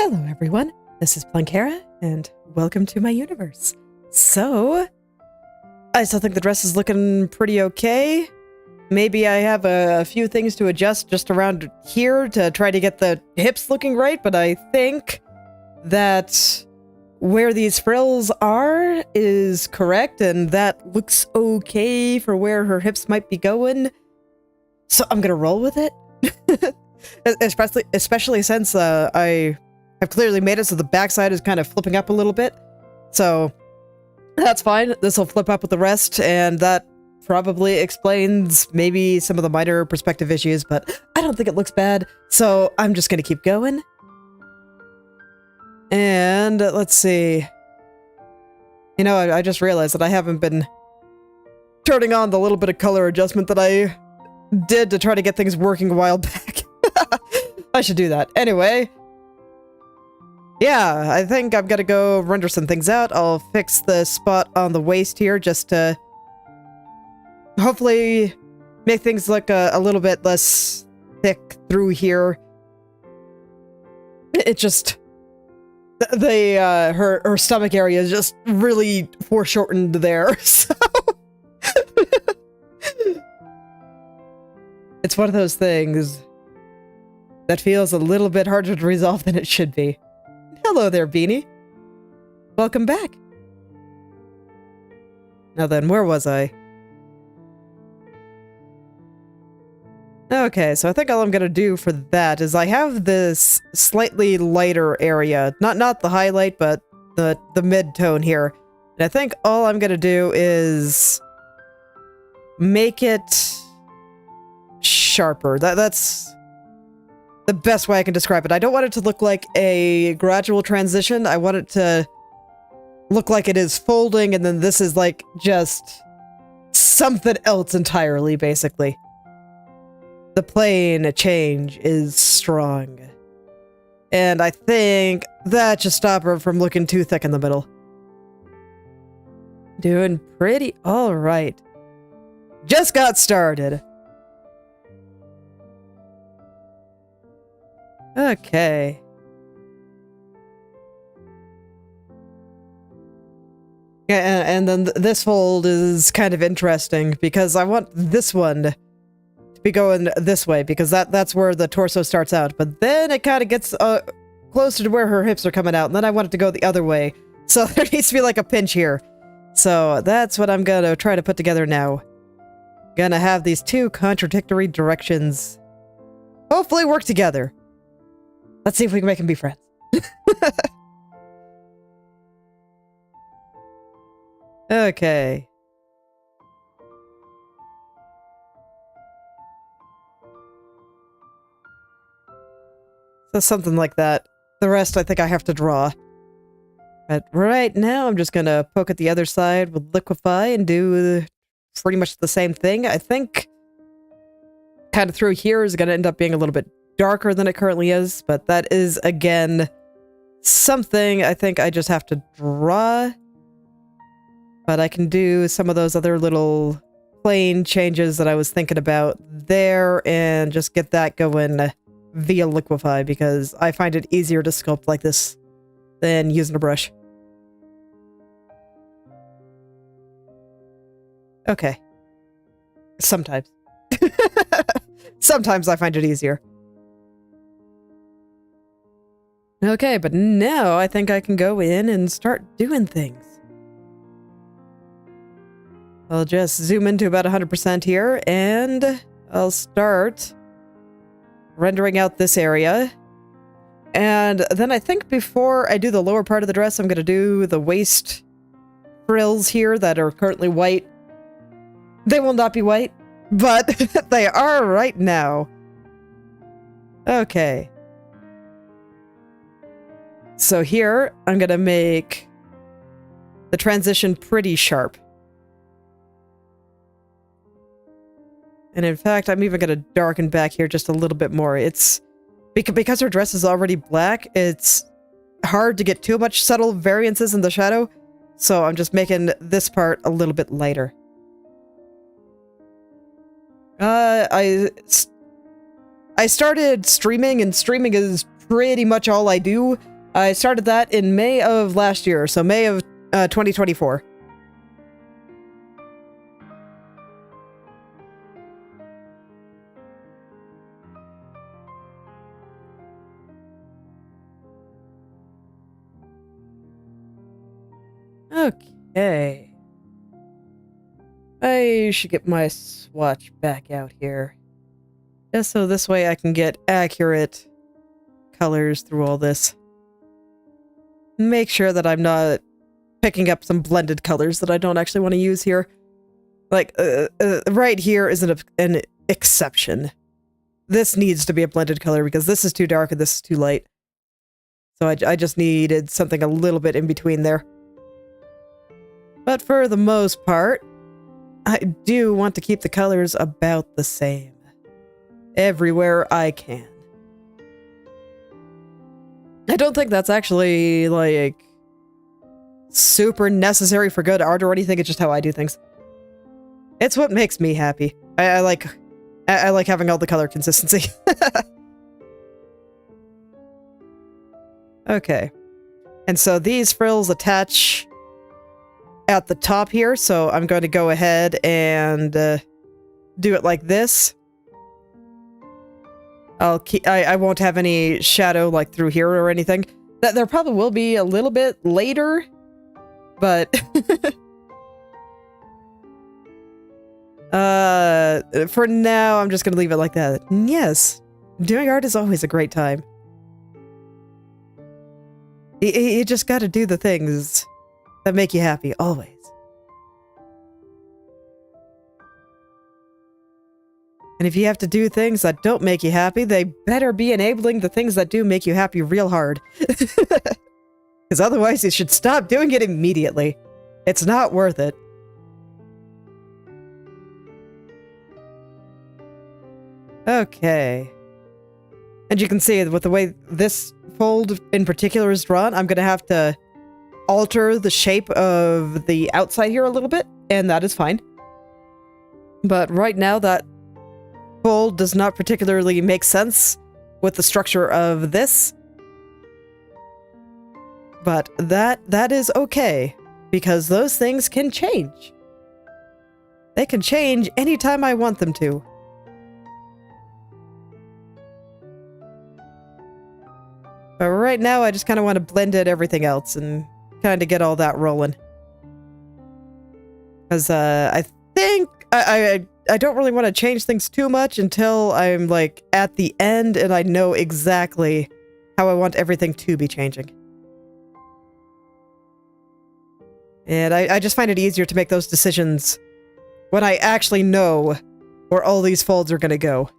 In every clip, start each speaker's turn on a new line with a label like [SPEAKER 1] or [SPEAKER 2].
[SPEAKER 1] Hello everyone, this is Planckera, and welcome to my universe. So, I still think the dress is looking pretty okay. Maybe I have a few things to adjust just around here to try to get the hips looking right, but I think that where these frills are is correct, and that looks okay for where her hips might be going. So I'm gonna roll with it. especially since I have clearly made it so the backside is kind of flipping up a little bit. So that's fine. This will flip up with the rest, and that probably explains maybe some of the minor perspective issues, but I don't think it looks bad, so I'm just gonna keep going. And let's see. You know, I just realized that I haven't been turning on the little bit of color adjustment that I did to try to get things working a while back. I should do that. Anyway. Yeah, I think I've got to go render some things out. I'll fix the spot on the waist here just to hopefully make things look a little bit less thick through here. It just... her stomach area is just really foreshortened there, so... It's one of those things that feels a little bit harder to resolve than it should be. Hello there, Beanie. Welcome back. Now then, where was I? Okay, so I think all I'm gonna do for that is I have this slightly lighter area. Not the highlight, but the mid-tone here. And I think all I'm gonna do is make it sharper. That's the best way I can describe it. I don't want it to look like a gradual transition. I want it to look like it is folding, and then this is like just something else entirely, basically. The plane change is strong. And I think that should stop her from looking too thick in the middle. Doing pretty alright. Just got started. Okay. Yeah, and then this fold is kind of interesting because I want this one to be going this way because that's where the torso starts out. But then it kind of gets closer to where her hips are coming out, and then I want it to go the other way. So there needs to be like a pinch here. So that's what I'm gonna try to put together now. Gonna have these two contradictory directions hopefully work together. Let's see if we can make them be friends. Okay. So something like that. The rest I think I have to draw. But right now I'm just gonna poke at the other side with liquefy and do pretty much the same thing. I think kind of through here is gonna end up being a little bit darker than it currently is, but that is, again, something I think I just have to draw. But I can do some of those other little plane changes that I was thinking about there and just get that going via liquefy because I find it easier to sculpt like this than using a brush. Okay. Sometimes. Sometimes I find it easier. Okay, but now I think I can go in and start doing things. I'll just zoom into about 100% here, and I'll start rendering out this area. And then I think before I do the lower part of the dress, I'm going to do the waist frills here that are currently white. They will not be white, but they are right now. Okay. So here, I'm gonna make the transition pretty sharp. And in fact, I'm even gonna darken back here just a little bit more. It's... because her dress is already black, it's hard to get too much subtle variances in the shadow, so I'm just making this part a little bit lighter. I started streaming, and streaming is pretty much all I do. I started that in May of last year, so May of 2024. Okay. I should get my swatch back out here. Just so this way I can get accurate colors through all this. Make sure that I'm not picking up some blended colors that I don't actually want to use here. Like, right here is an exception. This needs to be a blended color because this is too dark and this is too light. So I just needed something a little bit in between there. But for the most part, I do want to keep the colors about the same. Everywhere I can. I don't think that's actually, like, super necessary for good art or anything. It's just how I do things. It's what makes me happy. I like having all the color consistency. Okay. And so these frills attach at the top here, so I'm going to go ahead and do it like this. I won't have any shadow like through here or anything. There probably will be a little bit later, but for now I'm just gonna leave it like that. Yes, doing art is always a great time. You just gotta do the things that make you happy, always. And if you have to do things that don't make you happy, they better be enabling the things that do make you happy real hard. Because otherwise you should stop doing it immediately. It's not worth it. Okay. And you can see with the way this fold in particular is drawn, I'm going to have to alter the shape of the outside here a little bit, and that is fine. But right now that fold does not particularly make sense with the structure of this. But that is okay, because those things can change. They can change anytime I want them to. But right now I just kind of want to blend in everything else and kind of get all that rolling. Because I think I don't really want to change things too much until I'm like at the end and I know exactly how I want everything to be changing. And I just find it easier to make those decisions when I actually know where all these folds are going to go.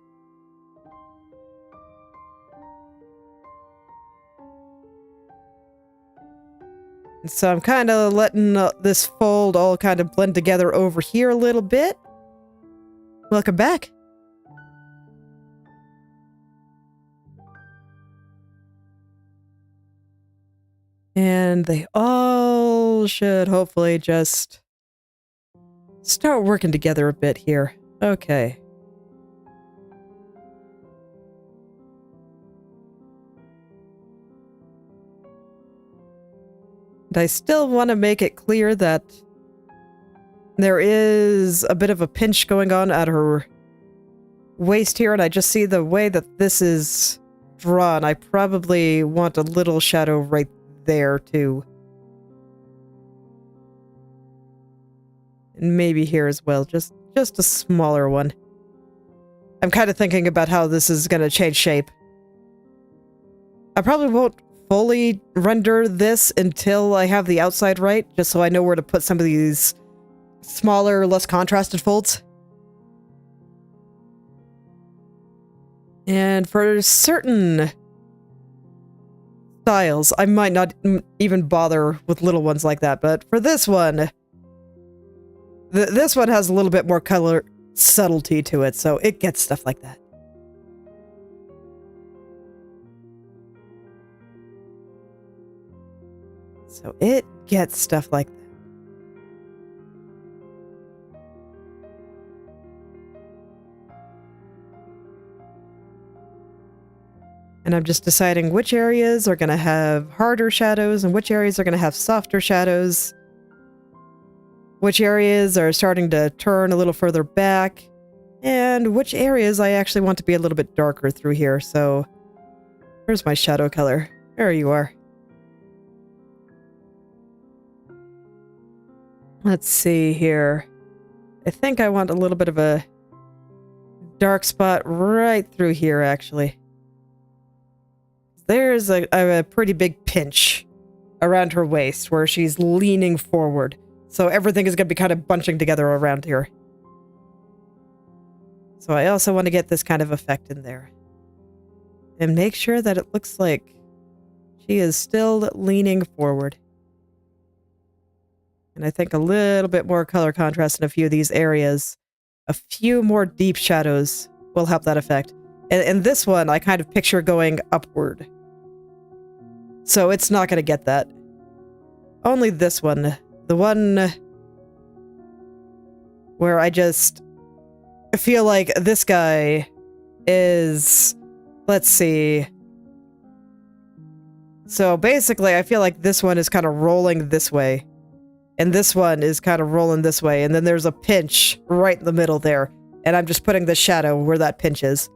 [SPEAKER 1] And so I'm kind of letting this fold all kind of blend together over here a little bit. Welcome back. And they all should hopefully just start working together a bit here. Okay. And I still want to make it clear that there is a bit of a pinch going on at her waist here, and I just see the way that this is drawn. I probably want a little shadow right there, too. And maybe here as well, just a smaller one. I'm kind of thinking about how this is going to change shape. I probably won't fully render this until I have the outside right, just so I know where to put some of these smaller, less contrasted folds. And for certain styles, I might not even bother with little ones like that, but for this one, this one has a little bit more color subtlety to it, so it gets stuff like that. So it gets stuff like that. And I'm just deciding which areas are going to have harder shadows and which areas are going to have softer shadows. Which areas are starting to turn a little further back. And which areas I actually want to be a little bit darker through here. So, where's my shadow color? There you are. Let's see here. I think I want a little bit of a dark spot right through here, actually. There's a pretty big pinch around her waist where she's leaning forward. So everything is going to be kind of bunching together around here. So I also want to get this kind of effect in there. And make sure that it looks like she is still leaning forward. And I think a little bit more color contrast in a few of these areas. A few more deep shadows will help that effect. And this one, I kind of picture going upward. So it's not going to get that. Only this one. The one where I just feel like this guy is... Let's see. So basically, I feel like this one is kind of rolling this way. And this one is kind of rolling this way. And then there's a pinch right in the middle there. And I'm just putting the shadow where that pinch is.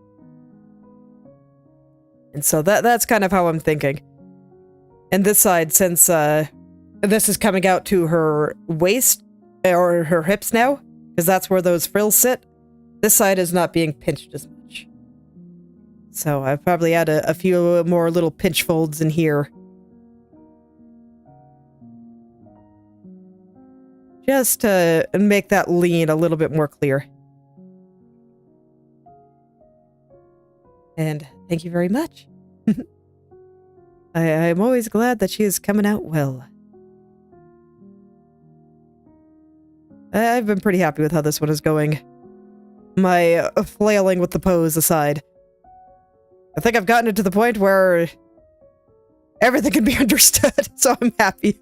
[SPEAKER 1] And so that's kind of how I'm thinking. And this side, since this is coming out to her waist, or her hips now, because that's where those frills sit, this side is not being pinched as much. So I've probably add a few more little pinch folds in here. Just to make that lean a little bit more clear. And thank you very much. I'm always glad that she is coming out well. I've been pretty happy with how this one is going. My flailing with the pose aside. I think I've gotten it to the point where everything can be understood, so I'm happy.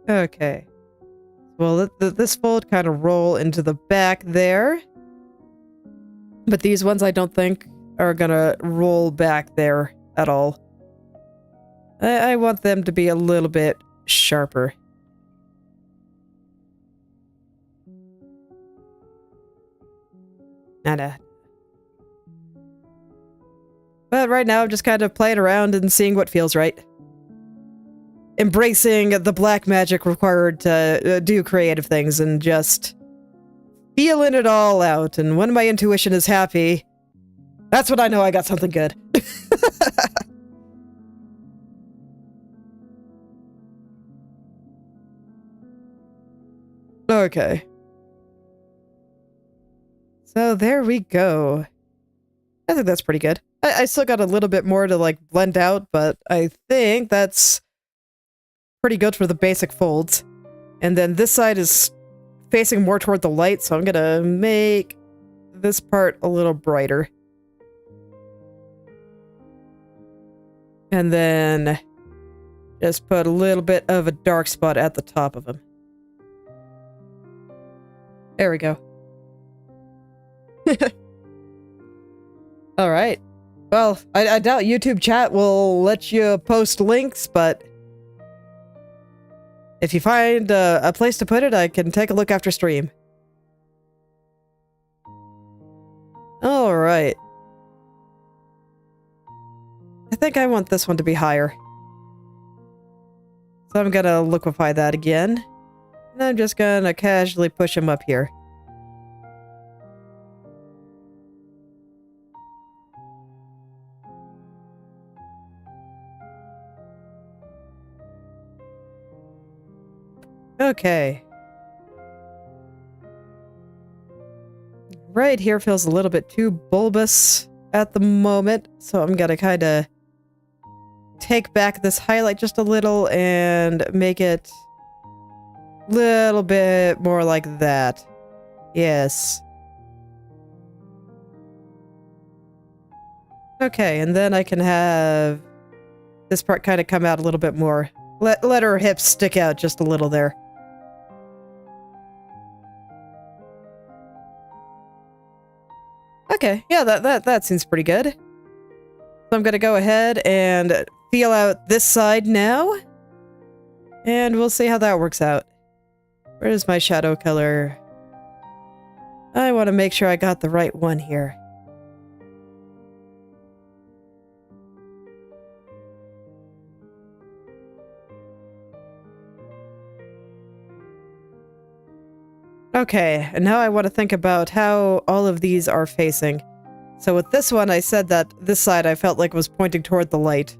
[SPEAKER 1] Okay. Well, let this fold kind of roll into the back there. But these ones I don't think are gonna roll back there at all. I want them to be a little bit sharper. Nah. But right now I'm just kind of playing around and seeing what feels right. Embracing the black magic required to do creative things and just feeling it all out. And when my intuition is happy, that's when I know I got something good. Okay. So there we go. I think that's pretty good. I still got a little bit more to like blend out, but I think that's pretty good for the basic folds. And then this side is facing more toward the light, so I'm gonna make this part a little brighter. And then just put a little bit of a dark spot at the top of him. There we go. Alright. Well, I doubt YouTube chat will let you post links, but if you find a place to put it, I can take a look after stream. Alright. I think I want this one to be higher. So I'm gonna liquefy that again. And I'm just gonna casually push him up here. Okay. Right here feels a little bit too bulbous at the moment, so I'm gonna kind of take back this highlight just a little and make it a little bit more like that. Yes. Okay, and then I can have this part kind of come out a little bit more. Let her hips stick out just a little there. Okay, yeah, that seems pretty good. So I'm gonna go ahead and feel out this side now. And we'll see how that works out. Where is my shadow color? I want to make sure I got the right one here. Okay, and now I want to think about how all of these are facing. So with this one, I said that this side I felt like was pointing toward the light.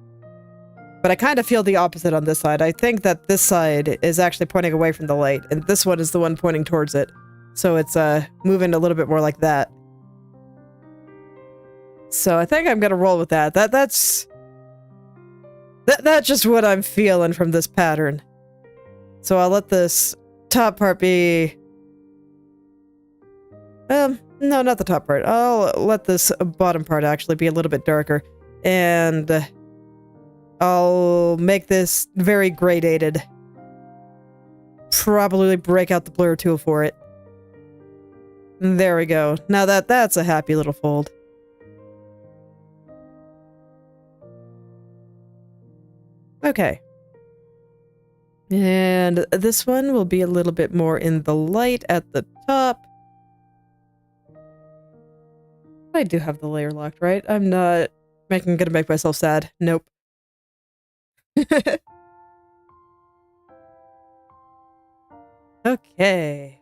[SPEAKER 1] But I kind of feel the opposite on this side. I think that this side is actually pointing away from the light, and this one is the one pointing towards it. So it's moving a little bit more like that. So I think I'm gonna roll with that. That's just what I'm feeling from this pattern. So I'll let this top part be... no, not the top part. I'll let this bottom part actually be a little bit darker. And I'll make this very gradated. Probably break out the blur tool for it. There we go. Now that's a happy little fold. Okay. And this one will be a little bit more in the light at the top. I do have the layer locked, right? I'm not gonna make myself sad. Nope. Okay.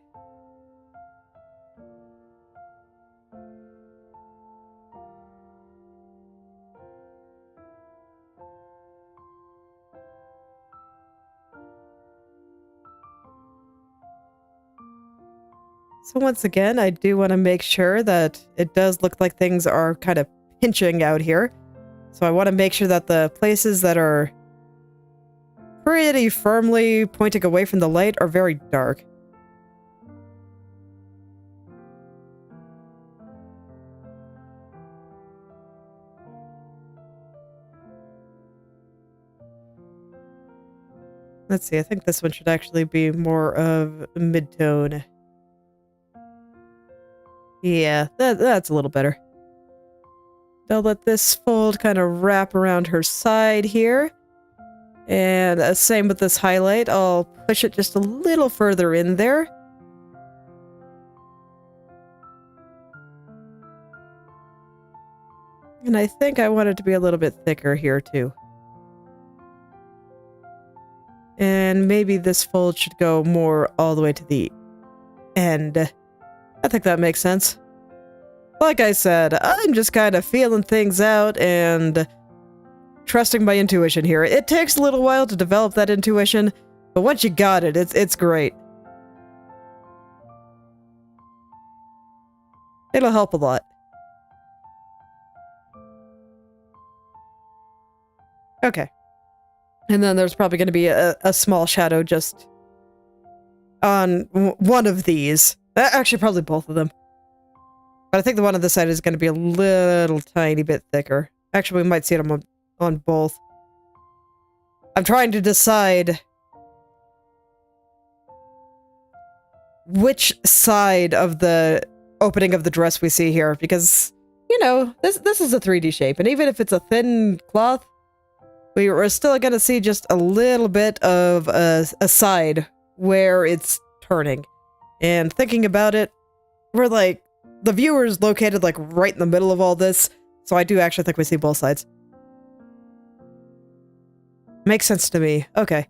[SPEAKER 1] So once again, I do want to make sure that it does look like things are kind of pinching out here. So I want to make sure that the places that are pretty firmly pointing away from the light are very dark. Let's see, I think this one should actually be more of mid-tone. Yeah, that's a little better. I'll let this fold kind of wrap around her side here. And same with this highlight. I'll push it just a little further in there. And I think I want it to be a little bit thicker here too. And maybe this fold should go more all the way to the end. I think that makes sense. Like I said, I'm just kind of feeling things out and trusting my intuition here. It takes a little while to develop that intuition, but once you got it, it's great. It'll help a lot. Okay. And then there's probably going to be a small shadow just on one of these. Actually, probably both of them. But I think the one on this side is going to be a little tiny bit thicker. Actually, we might see it on both. I'm trying to decide which side of the opening of the dress we see here, because, you know, this is a 3D shape, and even if it's a thin cloth, we're still going to see just a little bit of a side where it's turning. And thinking about it, we're like, the viewer is located like right in the middle of all this, so I do actually think we see both sides. Makes sense to me. Okay.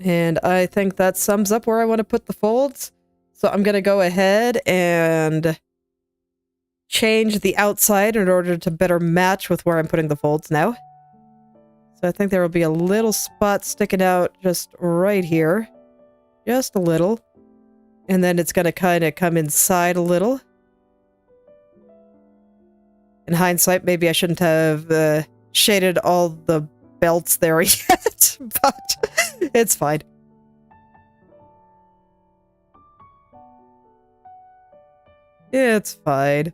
[SPEAKER 1] And I think that sums up where I want to put the folds. So I'm going to go ahead and change the outside in order to better match with where I'm putting the folds now. So I think there will be a little spot sticking out just right here. Just a little. And then it's going to kind of come inside a little. In hindsight, maybe I shouldn't have shaded all the belts there yet, but it's fine. It's fine.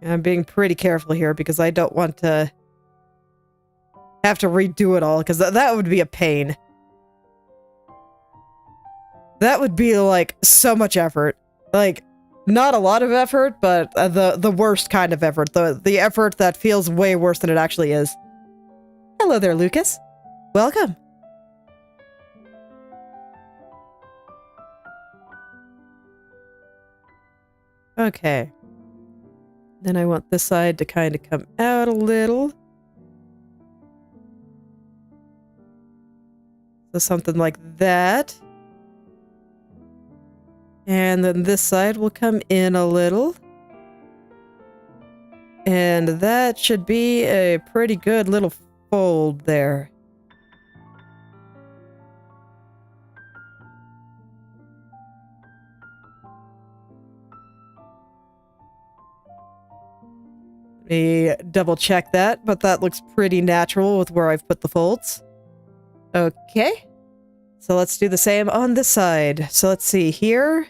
[SPEAKER 1] I'm being pretty careful here because I don't want to have to redo it all, because that would be a pain. That would be, like, so much effort. Like, not a lot of effort, but the worst kind of effort. The effort that feels way worse than it actually is. Hello there, Lucas. Welcome. Okay. Then I want this side to kind of come out a little. So something like that. And then this side will come in a little. And that should be a pretty good little fold there. Let me double check that, but that looks pretty natural with where I've put the folds. Okay. So let's do the same on this side. So let's see here.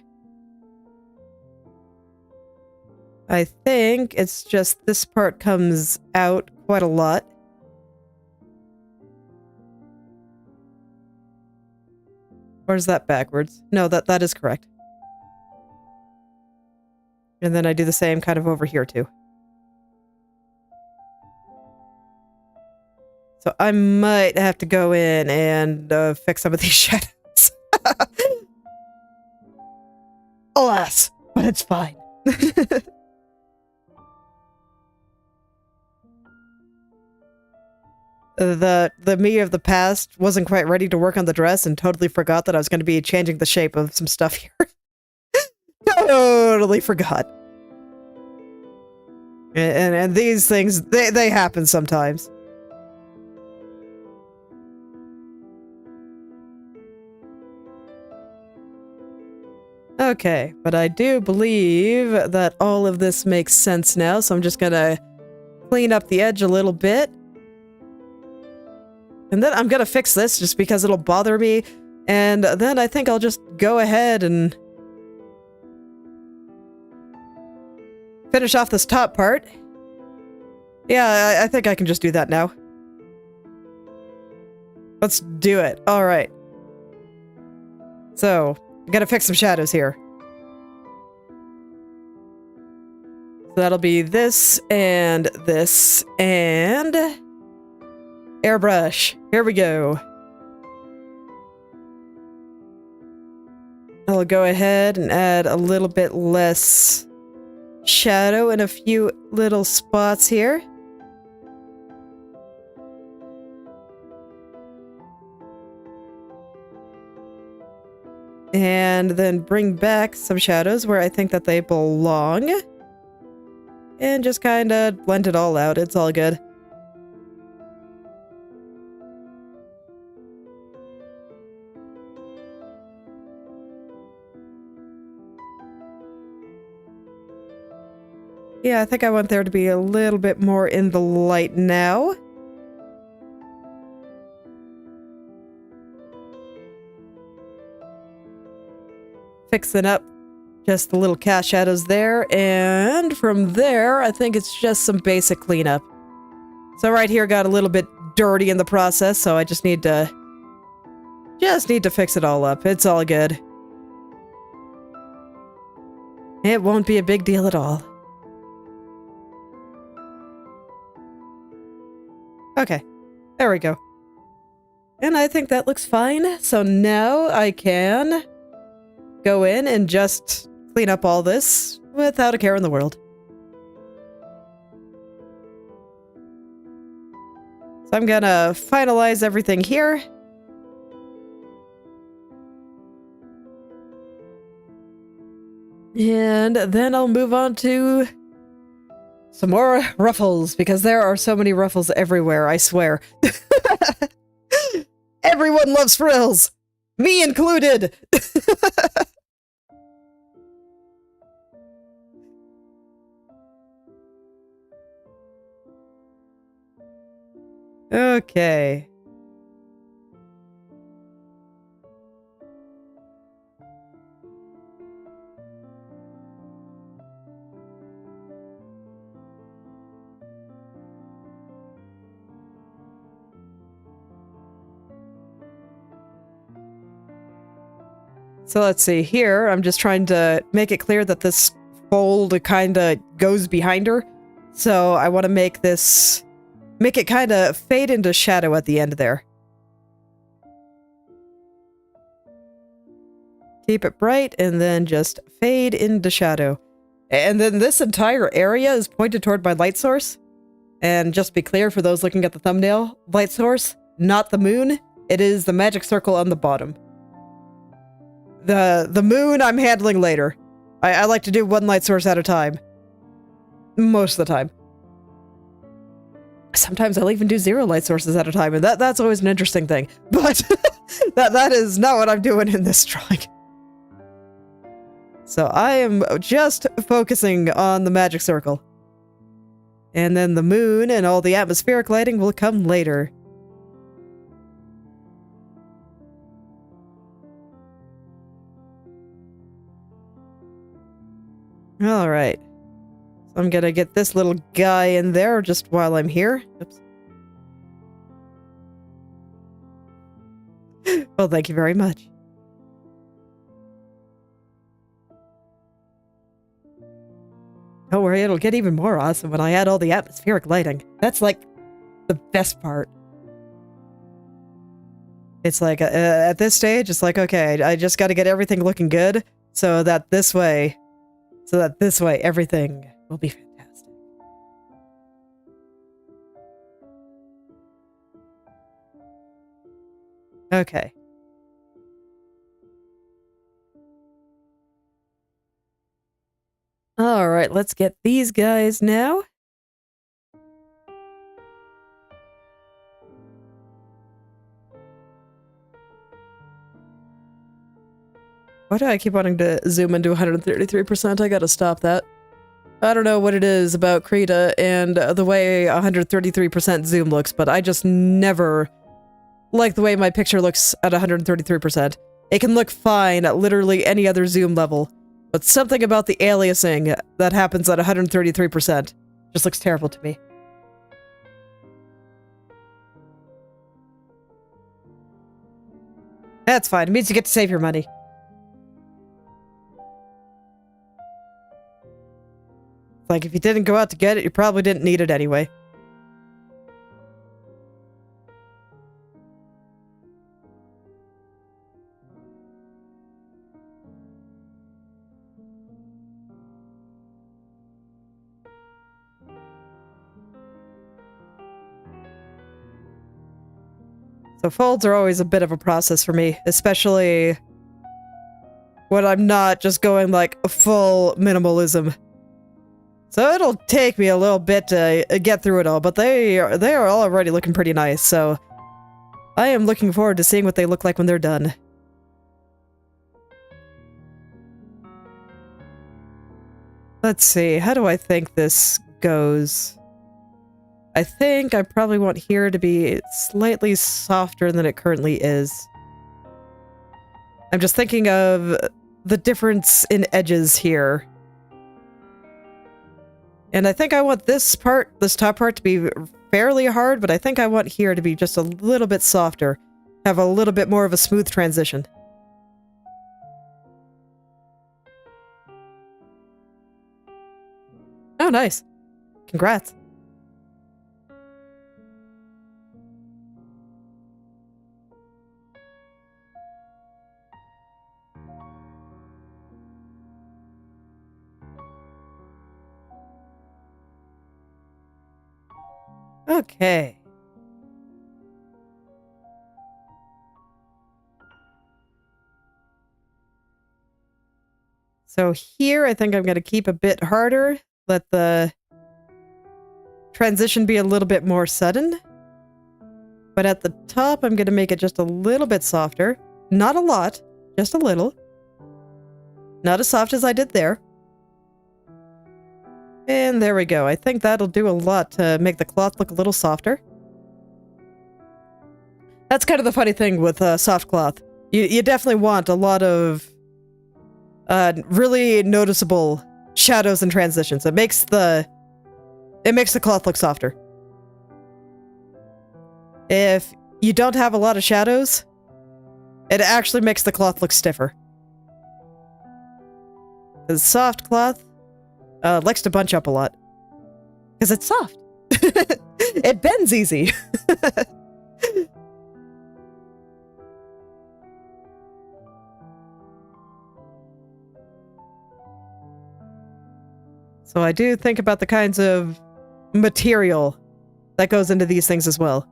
[SPEAKER 1] I think it's just this part comes out quite a lot. Or is that backwards? No, that is correct. And then I do the same kind of over here too. So I might have to go in and fix some of these shadows. Alas, but it's fine. The me of the past wasn't quite ready to work on the dress and totally forgot that I was going to be changing the shape of some stuff here. Totally forgot. And these things, they happen sometimes. Okay, but I do believe that all of this makes sense now, so I'm just gonna clean up the edge a little bit. And then I'm gonna fix this just because it'll bother me, and then I think I'll just go ahead and finish off this top part. Yeah, I think I can just do that now. Let's do it. Alright. So, I gotta fix some shadows here. So that'll be this, and airbrush. Here we go. I'll go ahead and add a little bit less shadow in a few little spots here. And then bring back some shadows where I think that they belong. And just kind of blend it all out. It's all good. Yeah, I think I want there to be a little bit more in the light now. Fixing up just the little cast shadows there, and from there, I think it's just some basic cleanup. So right here got a little bit dirty in the process, so I just need to fix it all up. It's all good. It won't be a big deal at all. Okay, there we go. And I think that looks fine, so now I can go in and just clean up all this without a care in the world. So I'm gonna finalize everything here. And then I'll move on to some more ruffles, because there are so many ruffles everywhere, I swear. Everyone loves frills! Me included! Okay. So let's see, here I'm just trying to make it clear that this fold kind of goes behind her. So I want to make it kind of fade into shadow at the end there. Keep it bright and then just fade into shadow. And then this entire area is pointed toward my light source. And just to be clear for those looking at the thumbnail, light source, not the moon. It is the magic circle on the bottom. The moon I'm handling later. I like to do one light source at a time. Most of the time. Sometimes I'll even do 0 light sources at a time, and that's always an interesting thing. But that is not what I'm doing in this drawing. So I am just focusing on the magic circle. And then the moon and all the atmospheric lighting will come later. Alright. So I'm gonna get this little guy in there just while I'm here. Oops. Well, thank you very much. Don't worry, it'll get even more awesome when I add all the atmospheric lighting. That's like the best part. It's like, at this stage, it's like, okay, I just gotta get everything looking good so that this way everything will be fantastic. Okay. Alright, let's get these guys now. Why do I keep wanting to zoom into 133%? I gotta stop that. I don't know what it is about Krita and the way 133% zoom looks, but I just never like the way my picture looks at 133%. It can look fine at literally any other zoom level, but something about the aliasing that happens at 133% just looks terrible to me. That's fine. It means you get to save your money. Like, if you didn't go out to get it, you probably didn't need it anyway. So folds are always a bit of a process for me, especially when I'm not just going like full minimalism. So it'll take me a little bit to get through it all, but they are already looking pretty nice, so I am looking forward to seeing what they look like when they're done. Let's see, how do I think this goes? I think I probably want here to be slightly softer than it currently is. I'm just thinking of the difference in edges here. And I think I want this top part to be fairly hard, but I think I want here to be just a little bit softer. Have a little bit more of a smooth transition. Oh, nice. Congrats. Okay. So here, I think I'm going to keep a bit harder. Let the transition be a little bit more sudden. But at the top, I'm going to make it just a little bit softer. Not a lot, just a little. Not as soft as I did there. And there we go. I think that'll do a lot to make the cloth look a little softer. That's kind of the funny thing with soft cloth. You definitely want a lot of really noticeable shadows and transitions. It makes the cloth look softer. If you don't have a lot of shadows, it actually makes the cloth look stiffer. Because soft cloth likes to bunch up a lot. Because it's soft. It bends easy. So I do think about the kinds of material that goes into these things as well.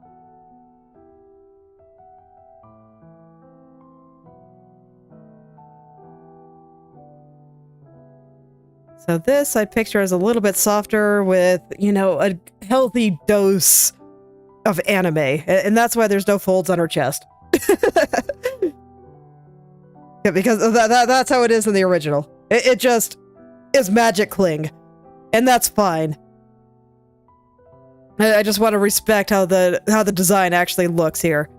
[SPEAKER 1] So this I picture as a little bit softer with, you know, a healthy dose of anime. And that's why there's no folds on her chest. Yeah, because that's how it is in the original. It just is magic cling. And that's fine. I just want to respect how the design actually looks here.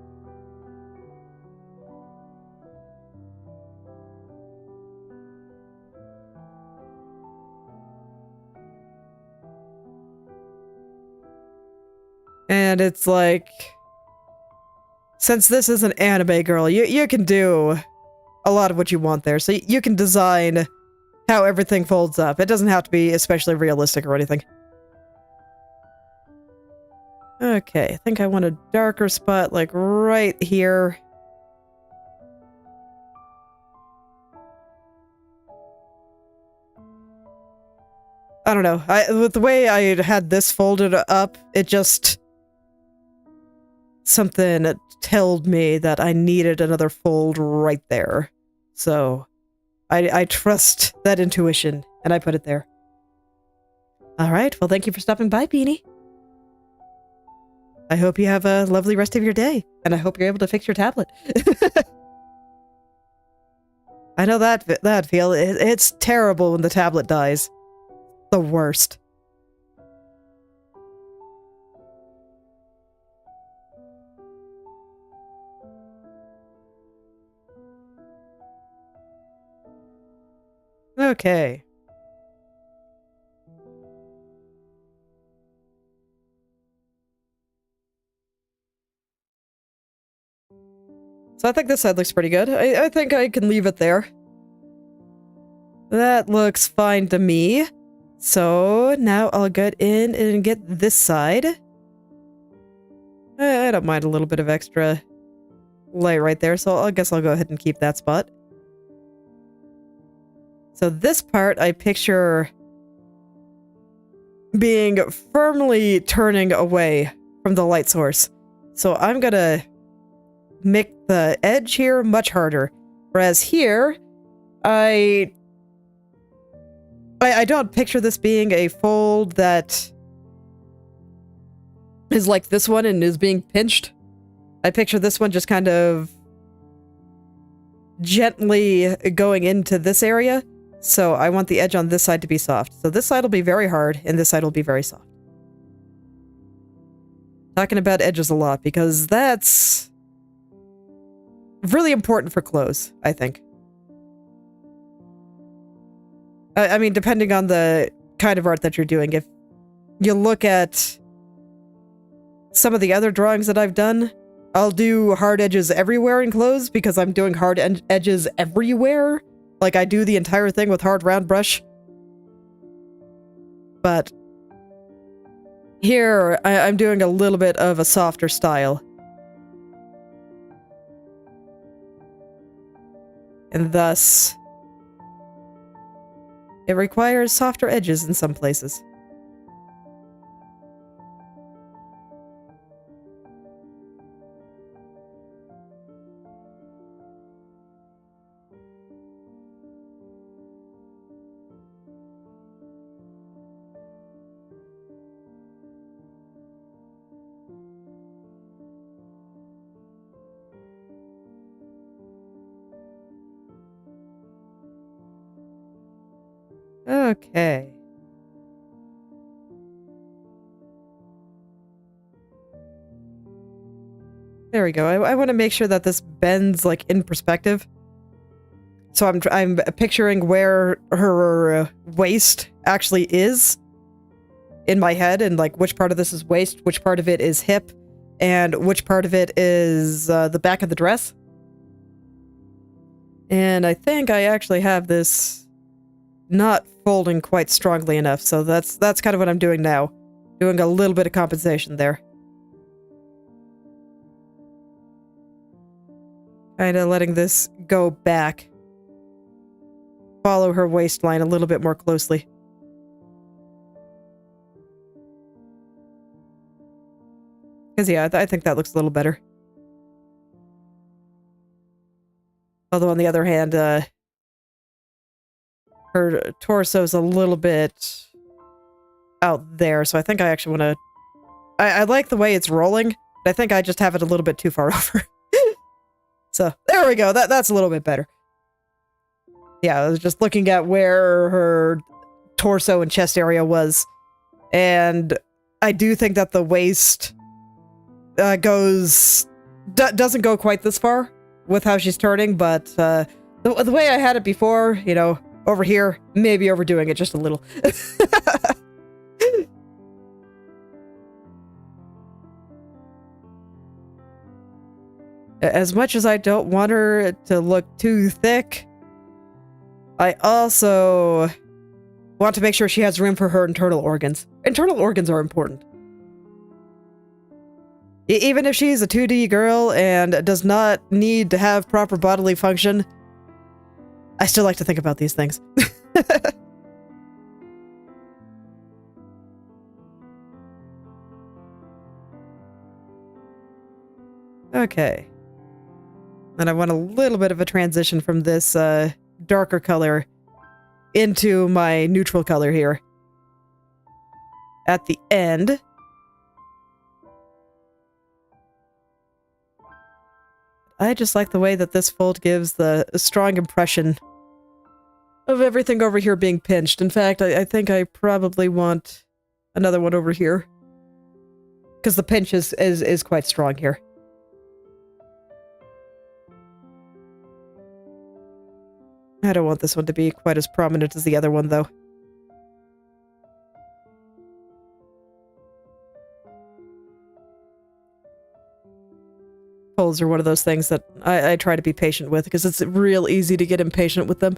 [SPEAKER 1] And it's like, since this is an anime girl, you can do a lot of what you want there. So you can design how everything folds up. It doesn't have to be especially realistic or anything. Okay, I think I want a darker spot like right here. I don't know. With the way I had this folded up, it just... something told me that I needed another fold right there. So... I trust that intuition, and I put it there. Alright, well thank you for stopping by, Beanie. I hope you have a lovely rest of your day, and I hope you're able to fix your tablet. I know that feel. It's terrible when the tablet dies. The worst. Okay. So I think this side looks pretty good. I think I can leave it there. That looks fine to me. So now I'll get in and get this side. I don't mind a little bit of extra light right there, so I guess I'll go ahead and keep that spot. So this part, I picture being firmly turning away from the light source. So I'm gonna make the edge here much harder. Whereas here, I don't picture this being a fold that is like this one and is being pinched. I picture this one just kind of gently going into this area. So I want the edge on this side to be soft. So this side will be very hard, and this side will be very soft. Talking about edges a lot, because that's really important for clothes, I think. I mean, depending on the kind of art that you're doing. If you look at some of the other drawings that I've done, I'll do hard edges everywhere in clothes, because I'm doing hard edges everywhere. Like, I do the entire thing with hard round brush. But here, I'm doing a little bit of a softer style. And thus, it requires softer edges in some places. Okay. There we go. I want to make sure that this bends like in perspective. So I'm picturing where her waist actually is in my head, and like which part of this is waist, which part of it is hip, and which part of it is the back of the dress. And I think I actually have this not folding quite strongly enough, so that's kind of what I'm doing now. Doing a little bit of compensation there. Kind of letting this go back. Follow her waistline a little bit more closely. Because, yeah, I think that looks a little better. Although, on the other hand, her torso's a little bit out there, so I think I actually want to... I like the way it's rolling, but I think I just have it a little bit too far over. So, there we go. That's a little bit better. Yeah, I was just looking at where her torso and chest area was, and I do think that the waist doesn't go quite this far with how she's turning, but the way I had it before, you know, over here, maybe overdoing it just a little. As much as I don't want her to look too thick, I also want to make sure she has room for her internal organs. Internal organs are important. Even if she's a 2D girl and does not need to have proper bodily function, I still like to think about these things. Okay. And I want a little bit of a transition from this darker color into my neutral color here. At the end. I just like the way that this fold gives the strong impression of everything over here being pinched. In fact, I think I probably want another one over here. Because the pinch is quite strong here. I don't want this one to be quite as prominent as the other one, though. Folds are one of those things that I try to be patient with, because it's real easy to get impatient with them.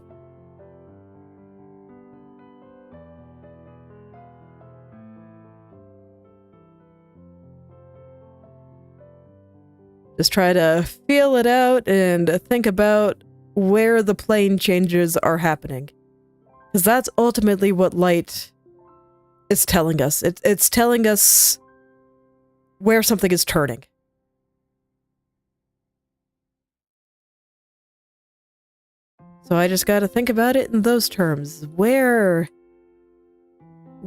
[SPEAKER 1] Just try to feel it out and think about where the plane changes are happening. Because that's ultimately what light is telling us. It's telling us where something is turning. So I just gotta think about it in those terms. Where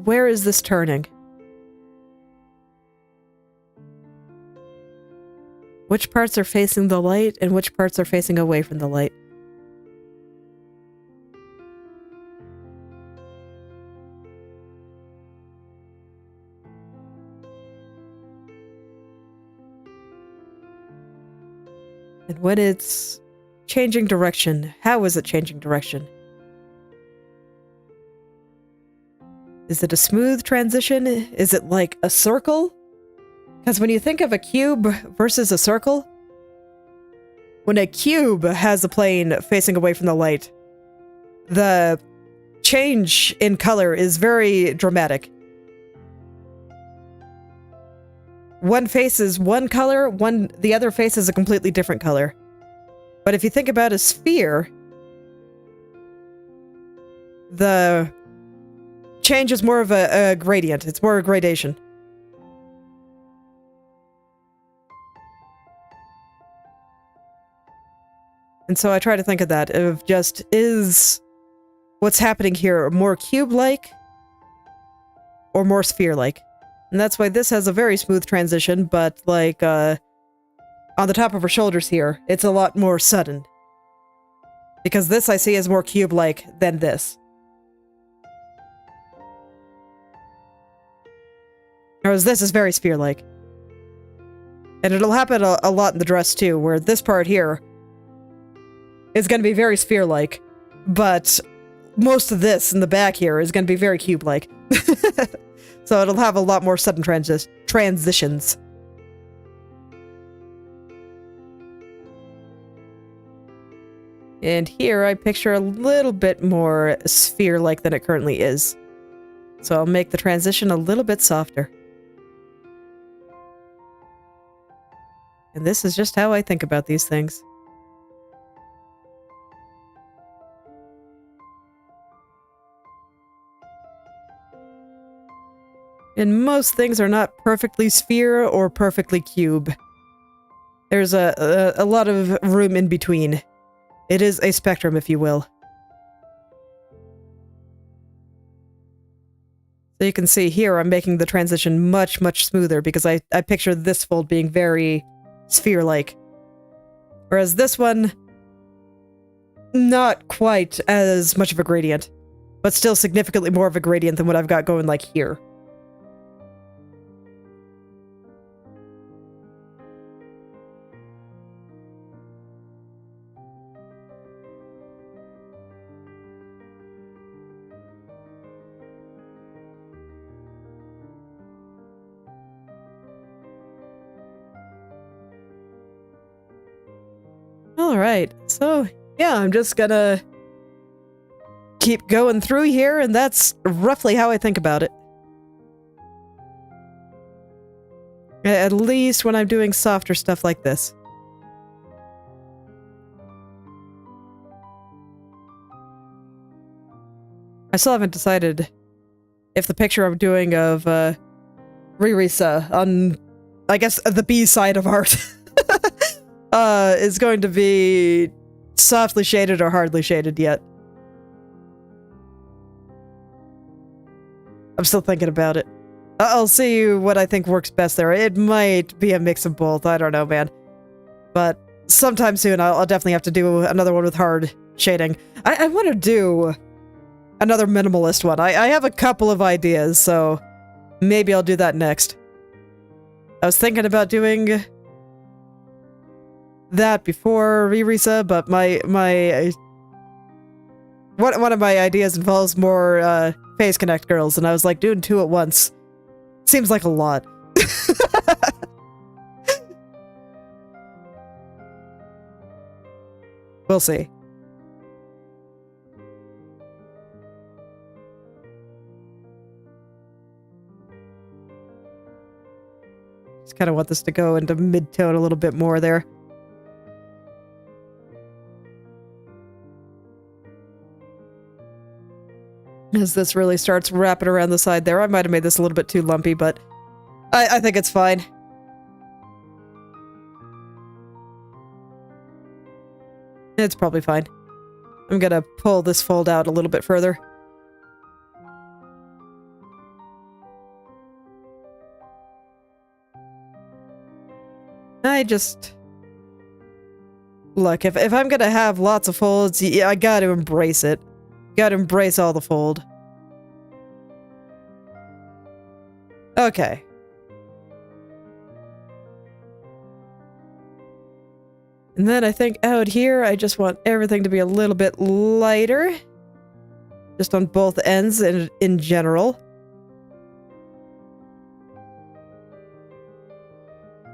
[SPEAKER 1] is this turning? Which parts are facing the light and which parts are facing away from the light? And when it's changing direction, how is it changing direction? Is it a smooth transition? Is it like a circle? Because when you think of a cube versus a circle, when a cube has a plane facing away from the light, the change in color is very dramatic. One face is one color, the other face is a completely different color. But if you think about a sphere, the change is more of a gradient. It's more a gradation. And so I try to think of that, of just, is what's happening here more cube-like or more sphere-like? And that's why this has a very smooth transition, but like, on the top of her shoulders here, it's a lot more sudden. Because this I see as more cube-like than this. Whereas this is very sphere-like. And it'll happen a lot in the dress too, where this part here is going to be very sphere-like, but most of this in the back here is going to be very cube-like. So it'll have a lot more sudden transitions. And here I picture a little bit more sphere-like than it currently is. So I'll make the transition a little bit softer. And this is just how I think about these things. And most things are not perfectly sphere or perfectly cube. There's a lot of room in between. It is a spectrum, if you will. So you can see here I'm making the transition much, much smoother because I picture this fold being very sphere-like. Whereas this one, not quite as much of a gradient, but still significantly more of a gradient than what I've got going like here. Alright, so yeah, I'm just gonna keep going through here, and that's roughly how I think about it. At least when I'm doing softer stuff like this. I still haven't decided if the picture I'm doing of Ruse on, I guess, the B side of art is going to be softly shaded or hardly shaded yet. I'm still thinking about it. I'll see what I think works best there. It might be a mix of both. I don't know, man. But sometime soon, I'll definitely have to do another one with hard shading. I want to do another minimalist one. I have a couple of ideas, so maybe I'll do that next. I was thinking about doing that before Rerisa, but one of my ideas involves more Phase Connect girls, and I was like, doing two at once seems like a lot. We'll see. Just kind of want this to go into mid-tone a little bit more there. As this really starts wrapping around the side there. I might have made this a little bit too lumpy, but I think it's fine. It's probably fine. I'm gonna pull this fold out a little bit further. Look, if I'm gonna have lots of folds, I gotta embrace it. Gotta embrace all the fold. Okay. And then I think out here, I just want everything to be a little bit lighter. Just on both ends and in general.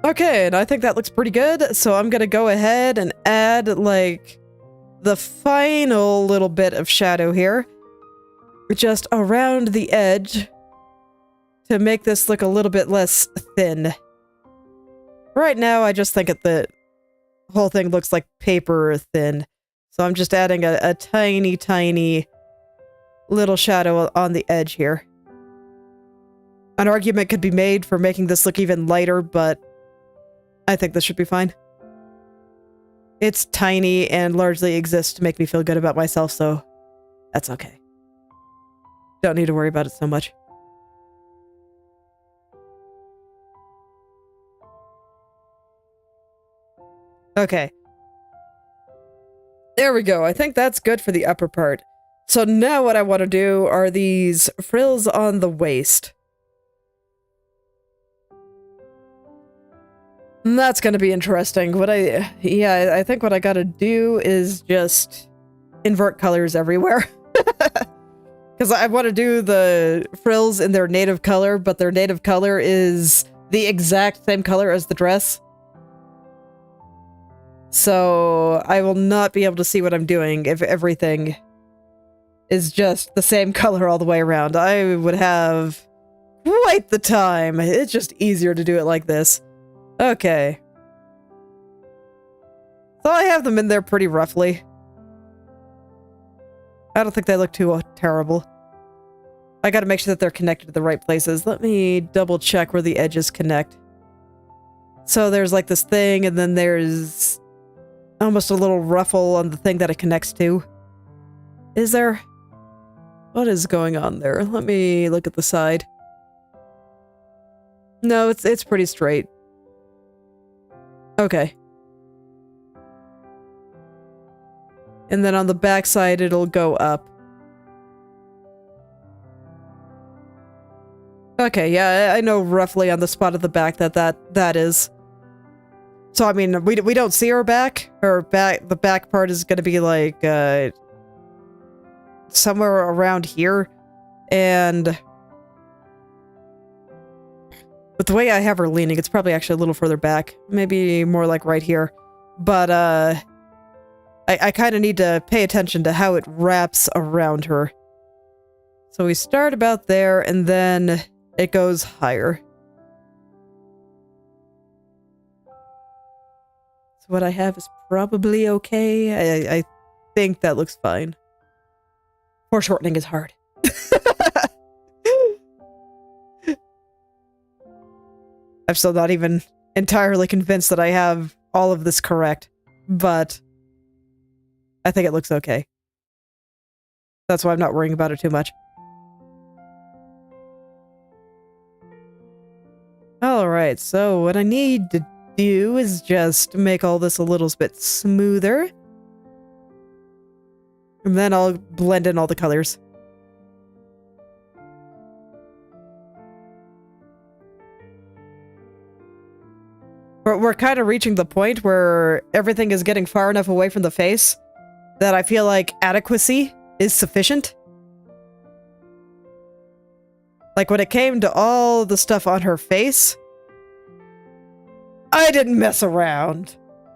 [SPEAKER 1] Okay, and I think that looks pretty good, so I'm gonna go ahead and add, like, the final little bit of shadow here. Just around the edge to make this look a little bit less thin. Right now, I just think the whole thing looks like paper thin. So I'm just adding a tiny, tiny little shadow on the edge here. An argument could be made for making this look even lighter, but I think this should be fine. It's tiny and largely exists to make me feel good about myself, so that's okay. Don't need to worry about it so much. Okay. There we go. I think that's good for the upper part. So now what I want to do are these frills on the waist. And that's going to be interesting. I think what I got to do is just invert colors everywhere. Because I want to do the frills in their native color, but their native color is the exact same color as the dress. So I will not be able to see what I'm doing if everything is just the same color all the way around. I would have quite the time. It's just easier to do it like this. Okay. So I have them in there pretty roughly. I don't think they look too terrible. I gotta make sure that they're connected to the right places. Let me double check where the edges connect. So there's like this thing, and then there's almost a little ruffle on the thing that it connects to. Is there? What is going on there? Let me look at the side. No, it's pretty straight. Okay. And then on the back side, it'll go up. Okay, yeah, I know roughly on the spot at the back that is. So, I mean, we don't see her back. The back part is going to be, like, somewhere around here. And with the way I have her leaning, it's probably actually a little further back. Maybe more like right here. But, I kind of need to pay attention to how it wraps around her. So we start about there, and then it goes higher. So what I have is probably okay. I think that looks fine. Foreshortening is hard. I'm still not even entirely convinced that I have all of this correct, but I think it looks okay. That's why I'm not worrying about it too much. Alright, so what I need to do is just make all this a little bit smoother. And then I'll blend in all the colors. We're kind of reaching the point where everything is getting far enough away from the face that I feel like adequacy is sufficient. Like when it came to all the stuff on her face, I didn't mess around.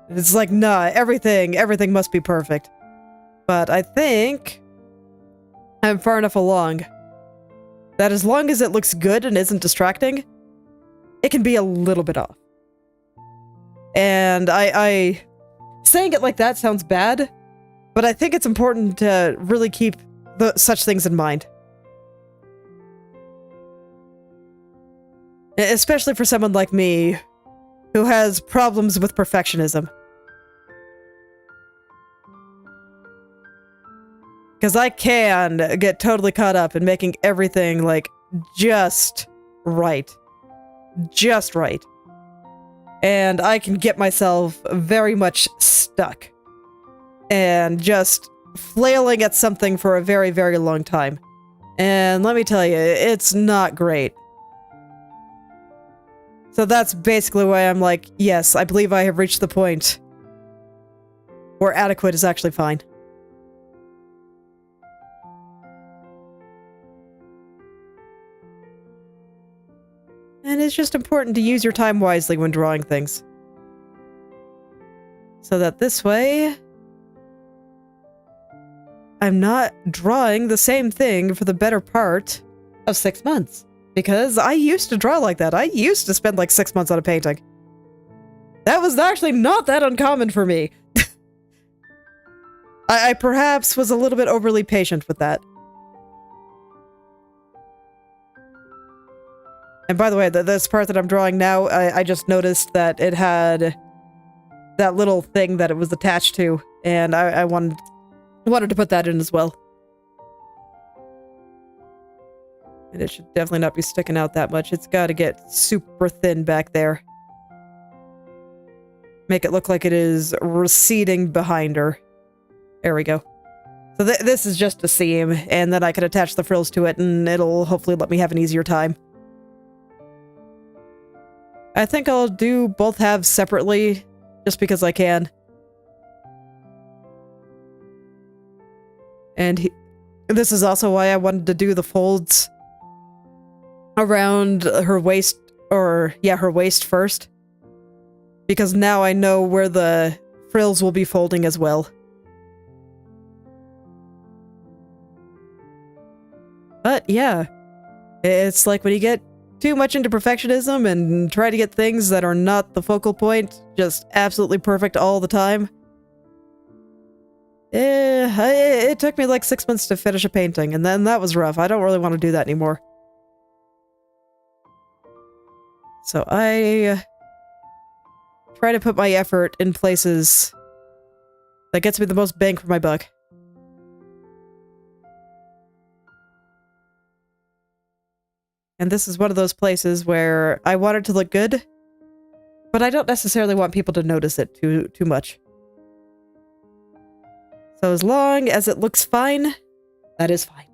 [SPEAKER 1] It's like, nah, everything must be perfect. But I think I'm far enough along that as long as it looks good and isn't distracting, it can be a little bit off. And I saying it like that sounds bad, but I think it's important to really keep such things in mind. Especially for someone like me, who has problems with perfectionism. Because I can get totally caught up in making everything, like, just right. Just right. And I can get myself very much stuck. And just flailing at something for a very, very long time. And let me tell you, it's not great. So that's basically why I'm like, yes, I believe I have reached the point where adequate is actually fine. And it's just important to use your time wisely when drawing things. So that this way, I'm not drawing the same thing for the better part of 6 months. Because I used to draw like that. I used to spend like 6 months on a painting. That was actually not that uncommon for me. I perhaps was a little bit overly patient with that. And by the way, this part that I'm drawing now, I just noticed that it had that little thing that it was attached to, and I wanted to put that in as well. And it should definitely not be sticking out that much. It's got to get super thin back there. Make it look like it is receding behind her. There we go. So this is just a seam, and then I can attach the frills to it, and it'll hopefully let me have an easier time. I think I'll do both halves separately, just because I can. And this is also why I wanted to do the folds around her waist, or yeah, her waist first. Because now I know where the frills will be folding as well. But yeah, it's like when you get too much into perfectionism and try to get things that are not the focal point just absolutely perfect all the time. It took me like 6 months to finish a painting, and then that was rough. I don't really want to do that anymore. So I try to put my effort in places that gets me the most bang for my buck. And this is one of those places where I want it to look good, but I don't necessarily want people to notice it too much. So as long as it looks fine, that is fine.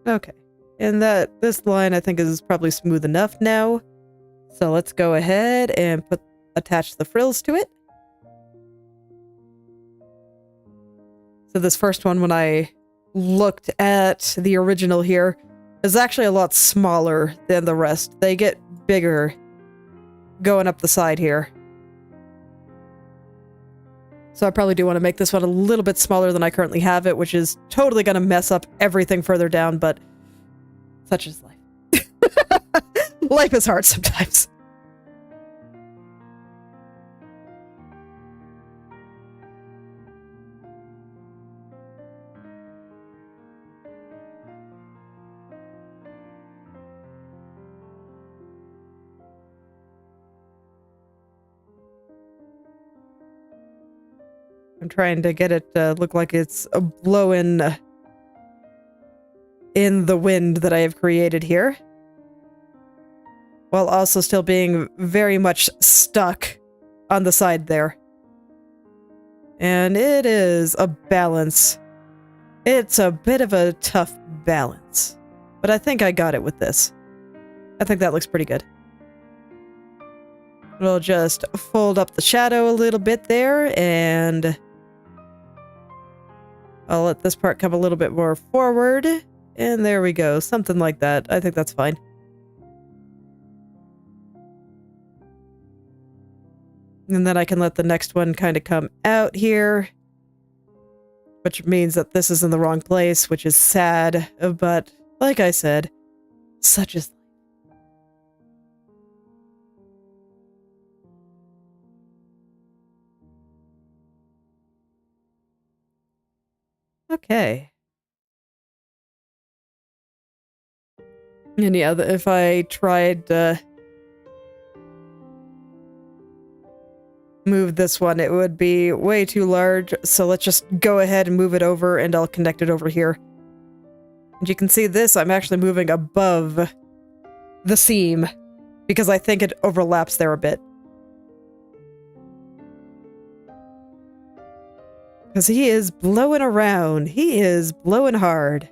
[SPEAKER 1] Okay. And this line I think is probably smooth enough now. So let's go ahead and attach the frills to it. So this first one, when I looked at the original here, is actually a lot smaller than the rest. They get bigger going up the side here. So I probably do want to make this one a little bit smaller than I currently have it, which is totally going to mess up everything further down, but such is life. Life is hard sometimes. I'm trying to get it to look like it's blowing in the wind that I have created here, while also still being very much stuck on the side there. And it is a balance. It's a bit of a tough balance, but I think I got it with this. I think that looks pretty good. We'll just fold up the shadow a little bit there, and I'll let this part come a little bit more forward, and there we go. Something like that. I think that's fine. And then I can let the next one kind of come out here, which means that this is in the wrong place, which is sad, but like I said, such is life. Okay. And yeah, if I tried to move this one, it would be way too large. So let's just go ahead and move it over, and I'll connect it over here. And you can see this, I'm actually moving above the seam because I think it overlaps there a bit. Because he is blowing around. He is blowing hard.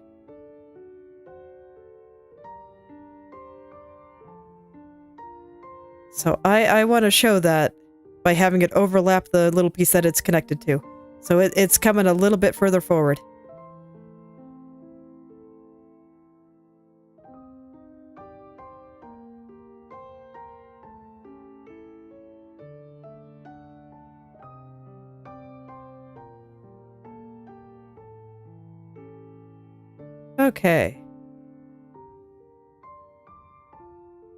[SPEAKER 1] So I want to show that by having it overlap the little piece that it's connected to. So it's coming a little bit further forward. Okay.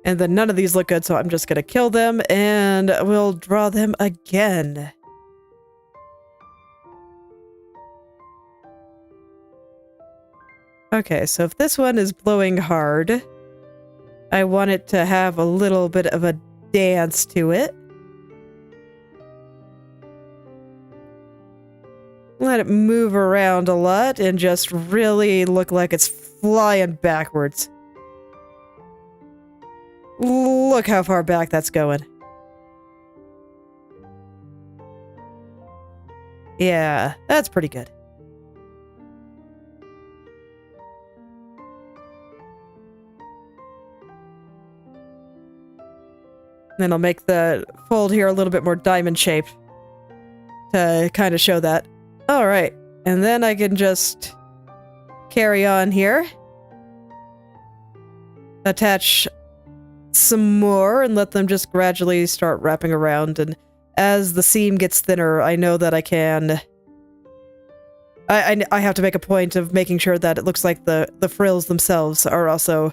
[SPEAKER 1] And then none of these look good, so I'm just gonna kill them, and we'll draw them again. Okay, so if this one is blowing hard, I want it to have a little bit of a dance to it. Let it move around a lot and just really look like it's flying backwards. Look how far back that's going. Yeah, that's pretty good. Then I'll make the fold here a little bit more diamond shaped to kind of show that. Alright, And then I can just carry on here. Attach some more and let them just gradually start wrapping around. And as the seam gets thinner, I know that I can... I have to make a point of making sure that it looks like the frills themselves are also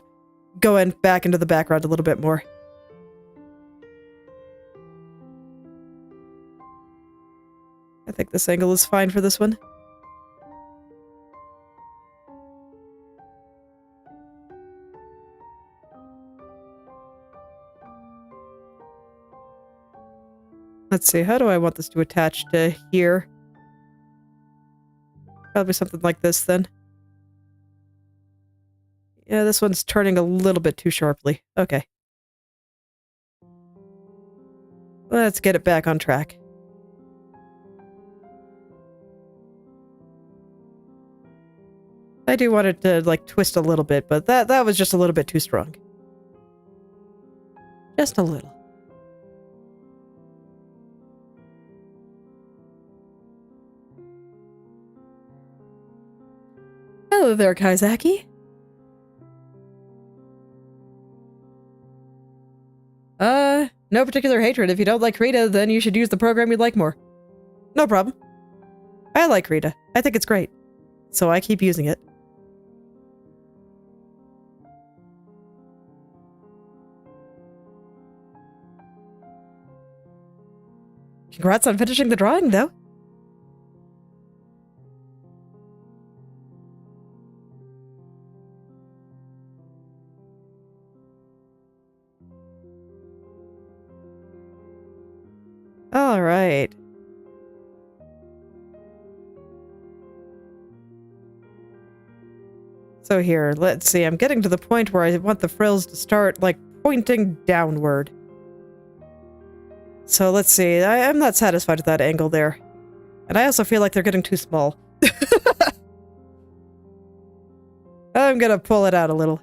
[SPEAKER 1] going back into the background a little bit more. I think this angle is fine for this one. Let's see, how do I want this to attach to here? Probably something like this then. Yeah, this one's turning a little bit too sharply. Okay. Let's get it back on track. I do want it to, like, twist a little bit, but that was just a little bit too strong. Just a little. Hello there, Kaizaki. No particular hatred. If you don't like Krita, then you should use the program you'd like more. No problem. I like Krita. I think it's great. So I keep using it. Congrats on finishing the drawing, though. All right. So here, let's see. I'm getting to the point where I want the frills to start, like, pointing downward. So let's see. I'm not satisfied with that angle there. And I also feel like they're getting too small. I'm gonna pull it out a little.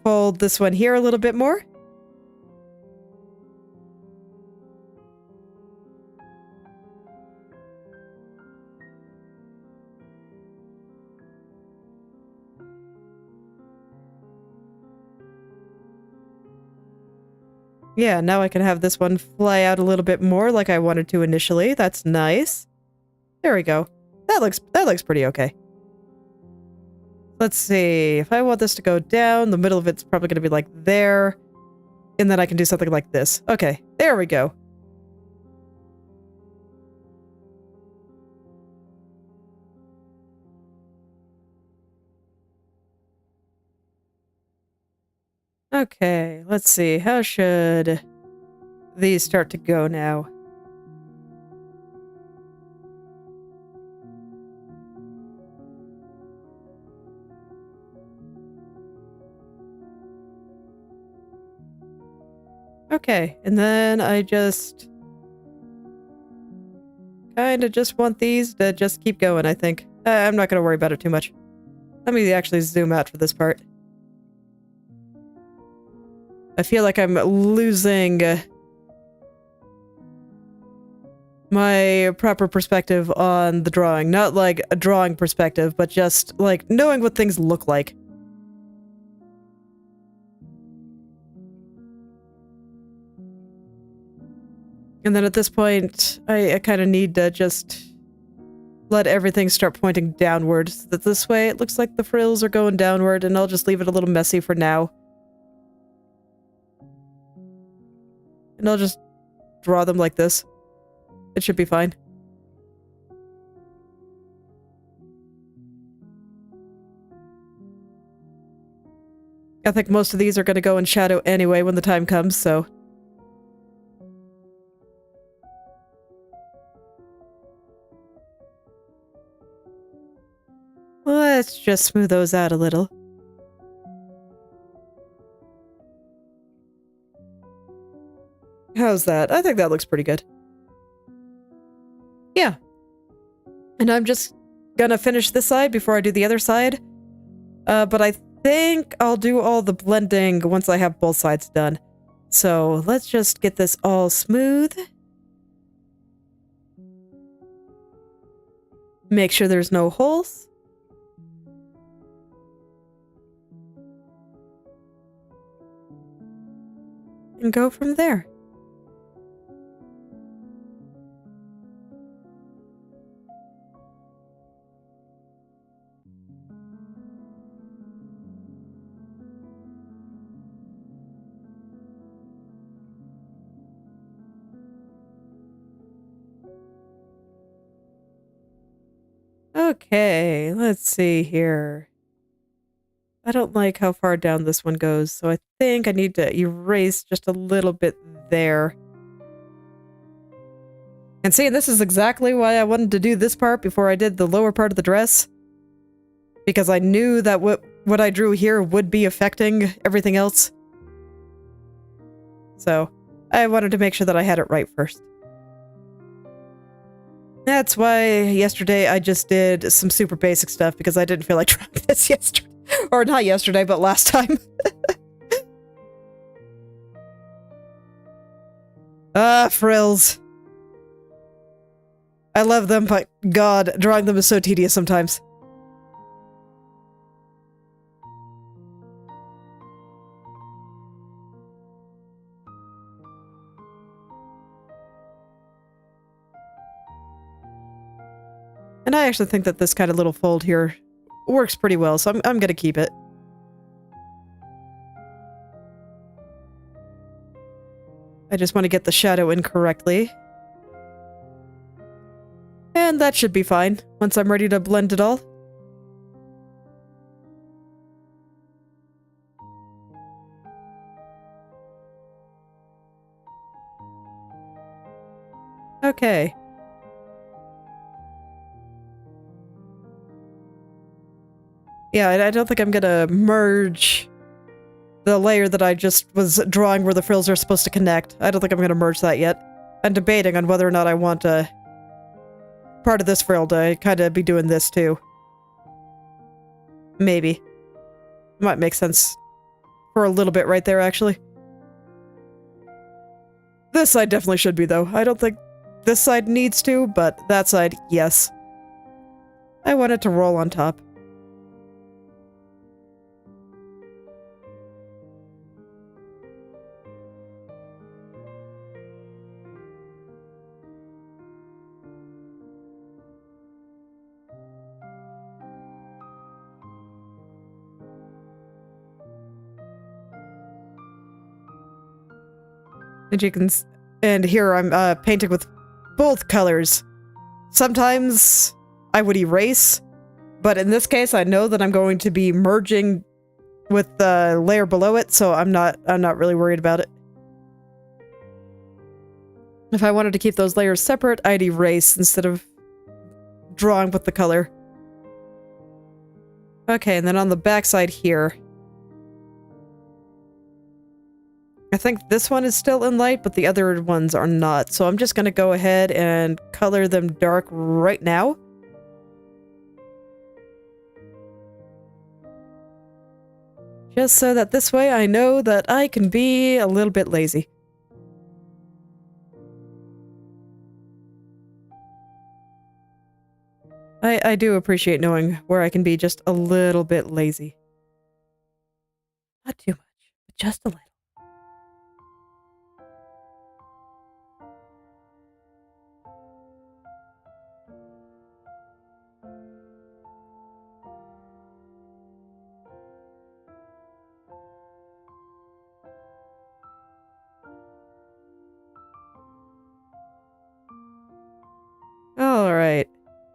[SPEAKER 1] Fold this one here a little bit more. Yeah, now I can have this one fly out a little bit more like I wanted to initially. That's nice. There we go. That looks pretty okay. Let's see. If I want this to go down, the middle of it's probably going to be like there. And then I can do something like this. Okay, there we go. Okay, let's see. How should these start to go now? Okay, and then I just kind of just want these to just keep going, I think. I'm not going to worry about it too much. Let me actually zoom out for this part. I feel like I'm losing my proper perspective on the drawing. Not like a drawing perspective, but just like knowing what things look like. And then at this point, I kind of need to just let everything start pointing downward. So that this way it looks like the frills are going downward, and I'll just leave it a little messy for now. And I'll just draw them like this. It should be fine. I think most of these are going to go in shadow anyway when the time comes, so... Let's just smooth those out a little. How's that? I think that looks pretty good. Yeah. And I'm just gonna finish this side before I do the other side. But I think I'll do all the blending once I have both sides done. So let's just get this all smooth. Make sure there's no holes. And go from there. Okay, let's see here. I don't like how far down this one goes, so I think I need to erase just a little bit there. And see, this is exactly why I wanted to do this part before I did the lower part of the dress. Because I knew that what I drew here would be affecting everything else. So, I wanted to make sure that I had it right first. That's why yesterday I just did some super basic stuff, because I didn't feel like trying this yesterday. Or not yesterday, but last time. Frills. I love them, but God, drawing them is so tedious sometimes. And I actually think that this kind of little fold here works pretty well, so I'm gonna keep it. I just want to get the shadow in correctly. And that should be fine once I'm ready to blend it all. Okay. Yeah, I don't think I'm gonna merge the layer that I just was drawing where the frills are supposed to connect. I don't think I'm gonna merge that yet. I'm debating on whether or not I want part of this frill to kind of be doing this too. Maybe. Might make sense for a little bit right there, actually. This side definitely should be, though. I don't think this side needs to, but that side, yes. I want it to roll on top. And you can, and here I'm painting with both colors. Sometimes I would erase, but in this case I know that I'm going to be merging with the layer below it, so I'm not really worried about it. If I wanted to keep those layers separate, I'd erase instead of drawing with the color. Okay, and then on the back side here, I think this one is still in light, but the other ones are not. So I'm just going to go ahead and color them dark right now. Just so that this way I know that I can be a little bit lazy. I do appreciate knowing where I can be just a little bit lazy. Not too much, but just a little. Alright.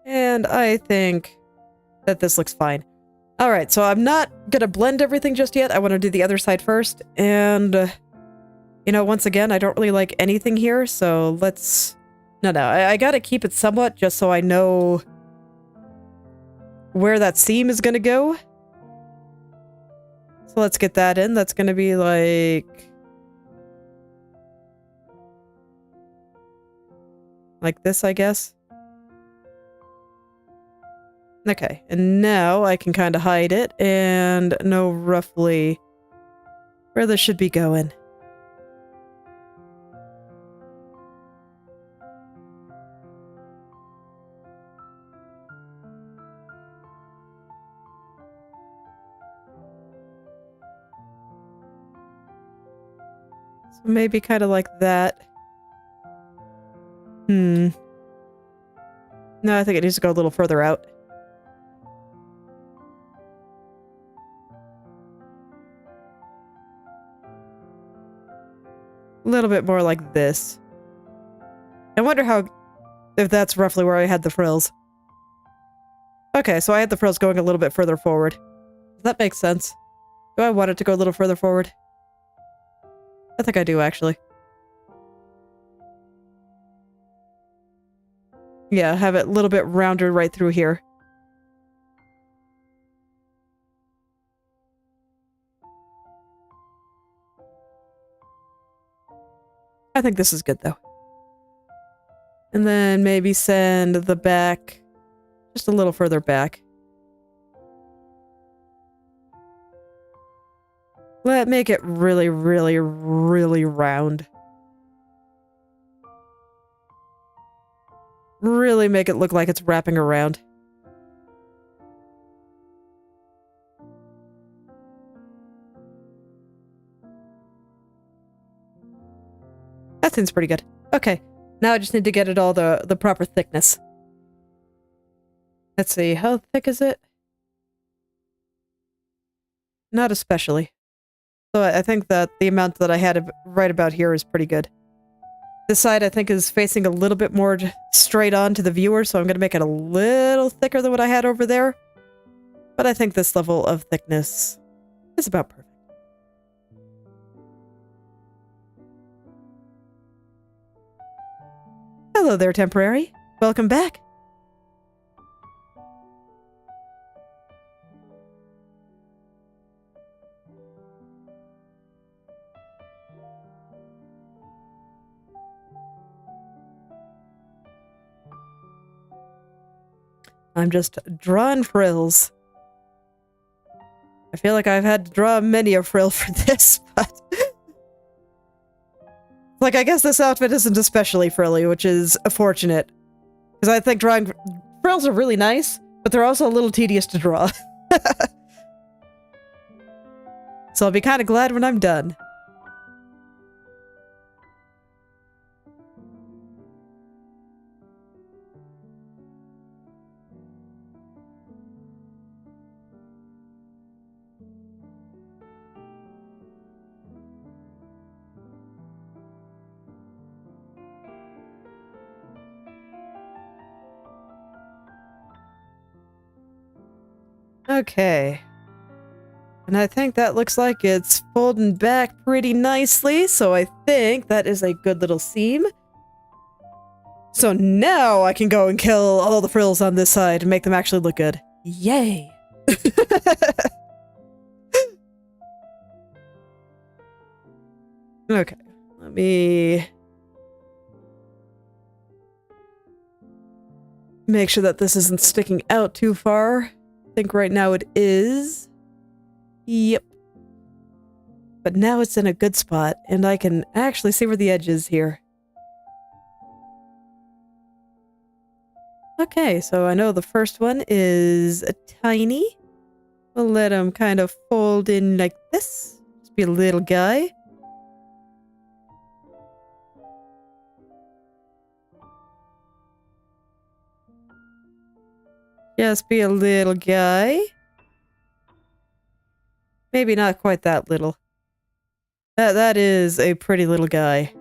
[SPEAKER 1] And I think that this looks fine. Alright, so I'm not gonna blend everything just yet. I want to do the other side first. And, you know, once again, I don't really like anything here, so let's... No, I gotta keep it somewhat just so I know where that seam is gonna go. So let's get that in. That's gonna be like this, I guess. Okay, and now I can kind of hide it and know roughly where this should be going. So maybe kind of like that. No, I think it needs to go a little further out. A little bit more like this. I wonder if that's roughly where I had the frills. Okay, so I had the frills going a little bit further forward. Does that make sense? Do I want it to go a little further forward? I think I do, actually. Yeah, have it a little bit rounder right through here. I think this is good, though. And then maybe send the back just a little further back. Make it really, really, really round. Really make it look like it's wrapping around. That seems pretty good. Okay, now I just need to get it all the proper thickness. Let's see, how thick is it? Not especially. So I think that the amount that I had right about here is pretty good. This side I think is facing a little bit more straight on to the viewer, so I'm going to make it a little thicker than what I had over there. But I think this level of thickness is about perfect. Hello there, Temporary. Welcome back. I'm just drawing frills. I feel like I've had to draw many a frill for this, but... like, I guess this outfit isn't especially frilly, which is fortunate. Because I think drawing frills are really nice, but they're also a little tedious to draw. So I'll be kind of glad when I'm done. Okay. And I think that looks like it's folding back pretty nicely, so I think that is a good little seam. So now I can go and kill all the frills on this side and make them actually look good. Yay! Okay, let me make sure that this isn't sticking out too far. I think right now it is. Yep. But now it's in a good spot, and I can actually see where the edge is here. Okay, so I know the first one is a tiny. We'll let him kind of fold in like this. Just be a little guy. Just be a little guy. Maybe not quite that little. That is a pretty little guy.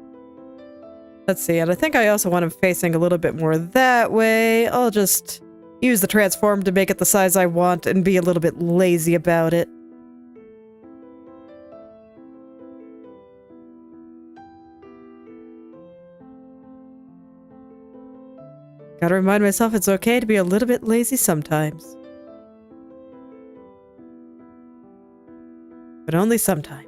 [SPEAKER 1] Let's see, and I think I also want him facing a little bit more that way. I'll just use the transform to make it the size I want and be a little bit lazy about it. Gotta remind myself it's okay to be a little bit lazy sometimes. But only sometimes.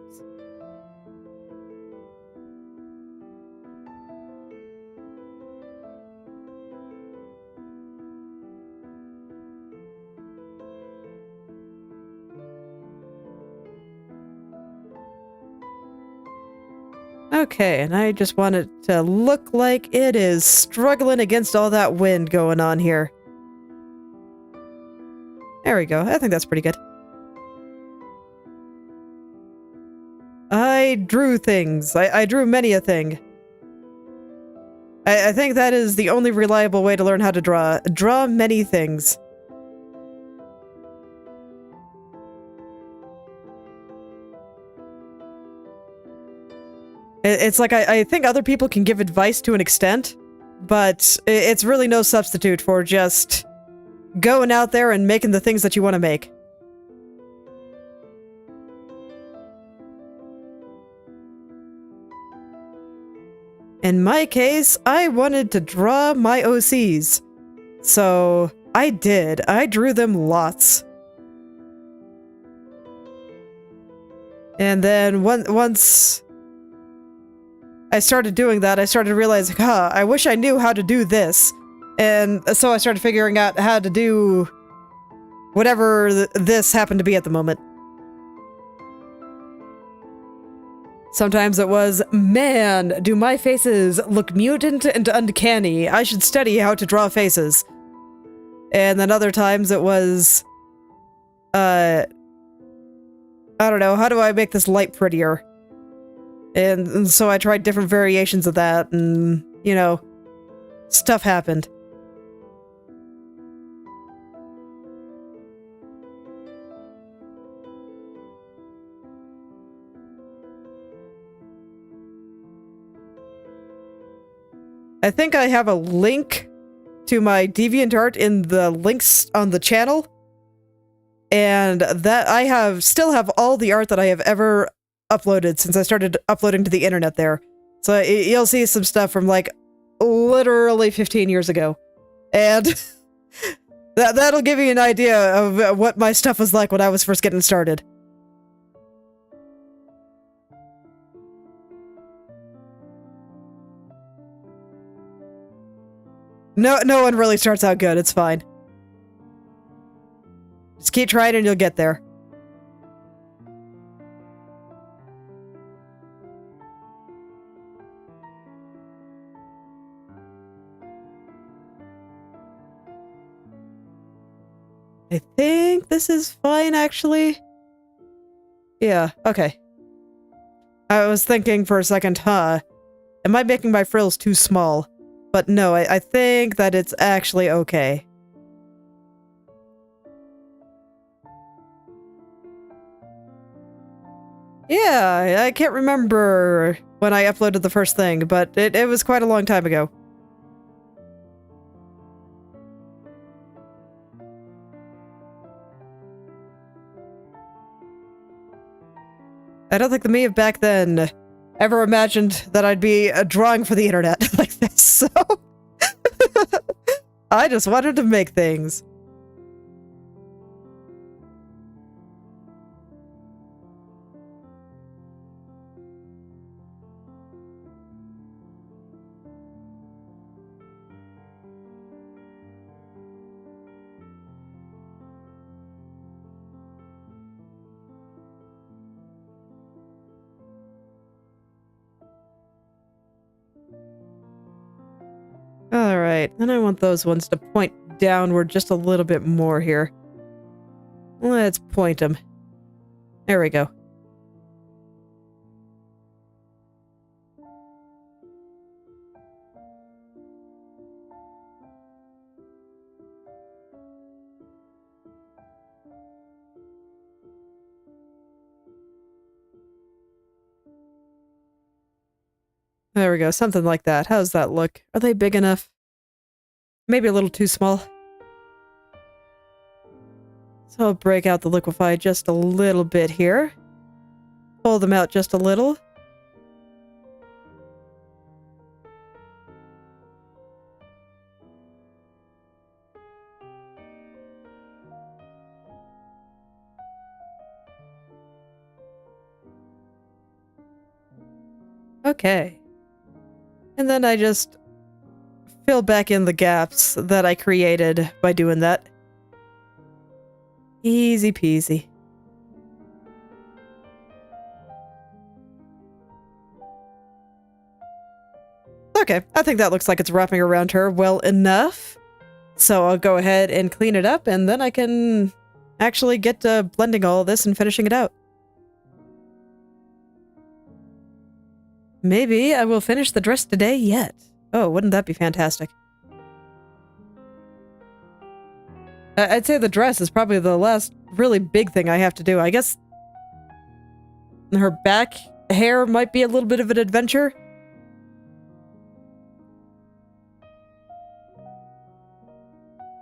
[SPEAKER 1] Okay, and I just want it to look like it is struggling against all that wind going on here. There we go. I think that's pretty good. I I drew things. I drew many a thing. I think that is the only reliable way to learn how to draw. Draw many things. It's like I think other people can give advice to an extent, but it's really no substitute for just going out there and making the things that you want to make. In my case, I wanted to draw my OCs. So, I did. I drew them lots. And then once I started doing that, I started realizing, I wish I knew how to do this. And so I started figuring out how to do whatever this happened to be at the moment. Sometimes it was, man, do my faces look mutant and uncanny. I should study how to draw faces. And then other times it was, I don't know, how do I make this light prettier? And so I tried different variations of that, and, you know, stuff happened. I think I have a link to my DeviantArt in the links on the channel, and that I still have all the art that I have ever uploaded since I started uploading to the internet there. So you'll see some stuff from like literally 15 years ago, and that'll give you an idea of what my stuff was like when I was first getting started. No one really starts out good, it's fine. Just keep trying and you'll get there. I think this is fine, actually. Yeah, okay. I was thinking for a second, am I making my frills too small? But no, I think that it's actually okay. Yeah, I can't remember when I uploaded the first thing, but it was quite a long time ago. I don't think the me of back then ever imagined that I'd be drawing for the internet like this, so I just wanted to make things. Alright, then I want those ones to point downward just a little bit more here. Let's point them. There we go. There we go, something like that. How's that look? Are they big enough? Maybe a little too small. So I'll break out the liquefy just a little bit here. Pull them out just a little. Okay. And then I just fill back in the gaps that I created by doing that. Easy peasy. Okay, I think that looks like it's wrapping around her well enough. So I'll go ahead and clean it up, and then I can actually get to blending all of this and finishing it out. maybe I will finish the dress today yet. Oh, wouldn't that be fantastic? I'd say the dress is probably the last really big thing I have to do. I guess her back hair might be a little bit of an adventure.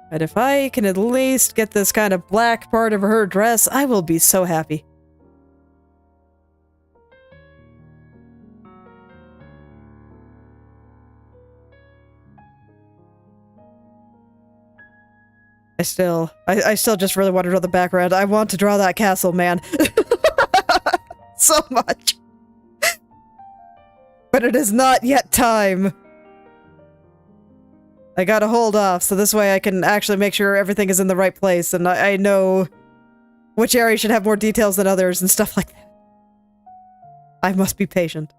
[SPEAKER 1] But if I can at least get this kind of black part of her dress, I will be so happy. I still just really want to draw the background. I want to draw that castle, man. So much. But it is not yet time. I gotta hold off, so this way I can actually make sure everything is in the right place, and I know which area should have more details than others and stuff like that. I must be patient.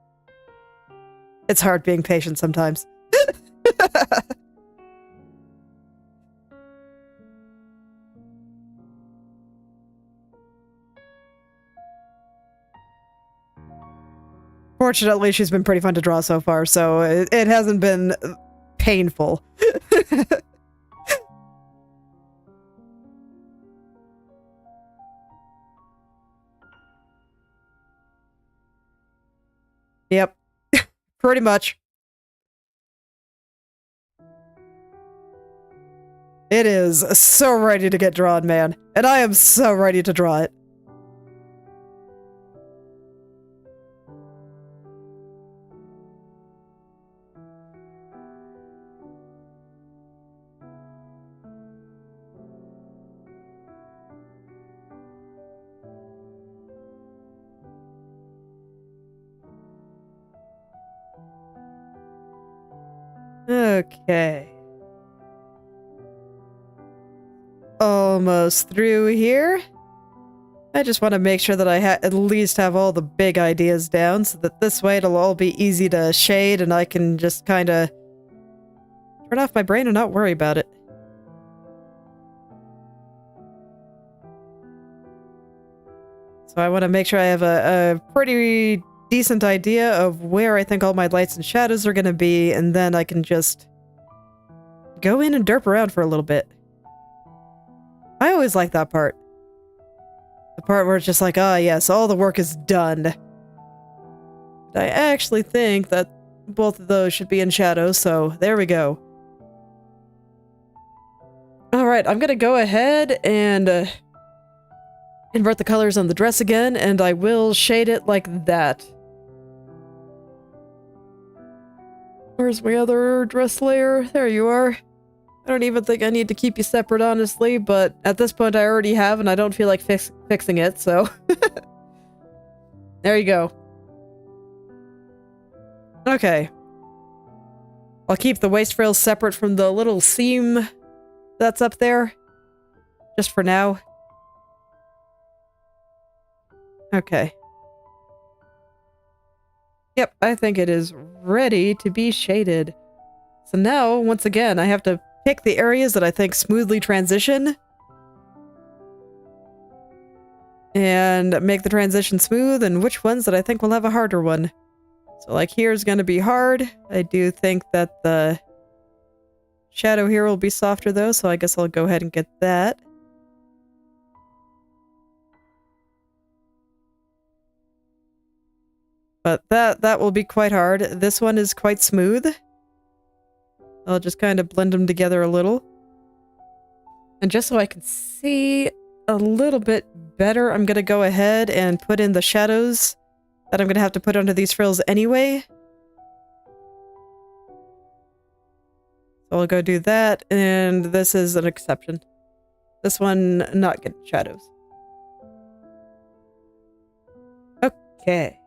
[SPEAKER 1] It's hard being patient sometimes. Fortunately, she's been pretty fun to draw so far, so it hasn't been painful. Yep. Pretty much. It is so ready to get drawn, man. And I am so ready to draw it. Okay. Almost through here. I just want to make sure that I at least have all the big ideas down, so that this way it'll all be easy to shade and I can just kind of turn off my brain and not worry about it. So I want to make sure I have a pretty decent idea of where I think all my lights and shadows are going to be, and then I can just go in and derp around for a little bit. I always like that part. The part where it's just like, ah, yes, all the work is done. I actually think that both of those should be in shadows, so there we go. Alright, I'm gonna go ahead and invert the colors on the dress again, and I will shade it like that. Where's my other dress layer? There you are. I don't even think I need to keep you separate, honestly, but at this point I already have, and I don't feel like fixing it, so... There you go. Okay. I'll keep the waist frills separate from the little seam that's up there. Just for now. Okay. Yep, I think it is ready to be shaded. So now, once again, I have to pick the areas that I think smoothly transition. And make the transition smooth, and which ones that I think will have a harder one. So like here's gonna be hard. I do think that the shadow here will be softer though, so I guess I'll go ahead and get that. But that will be quite hard. This one is quite smooth. I'll just kind of blend them together a little. And just so I can see a little bit better, I'm going to go ahead and put in the shadows that I'm going to have to put under these frills anyway. So I'll go do that, and this is an exception. This one, not getting shadows. Okay.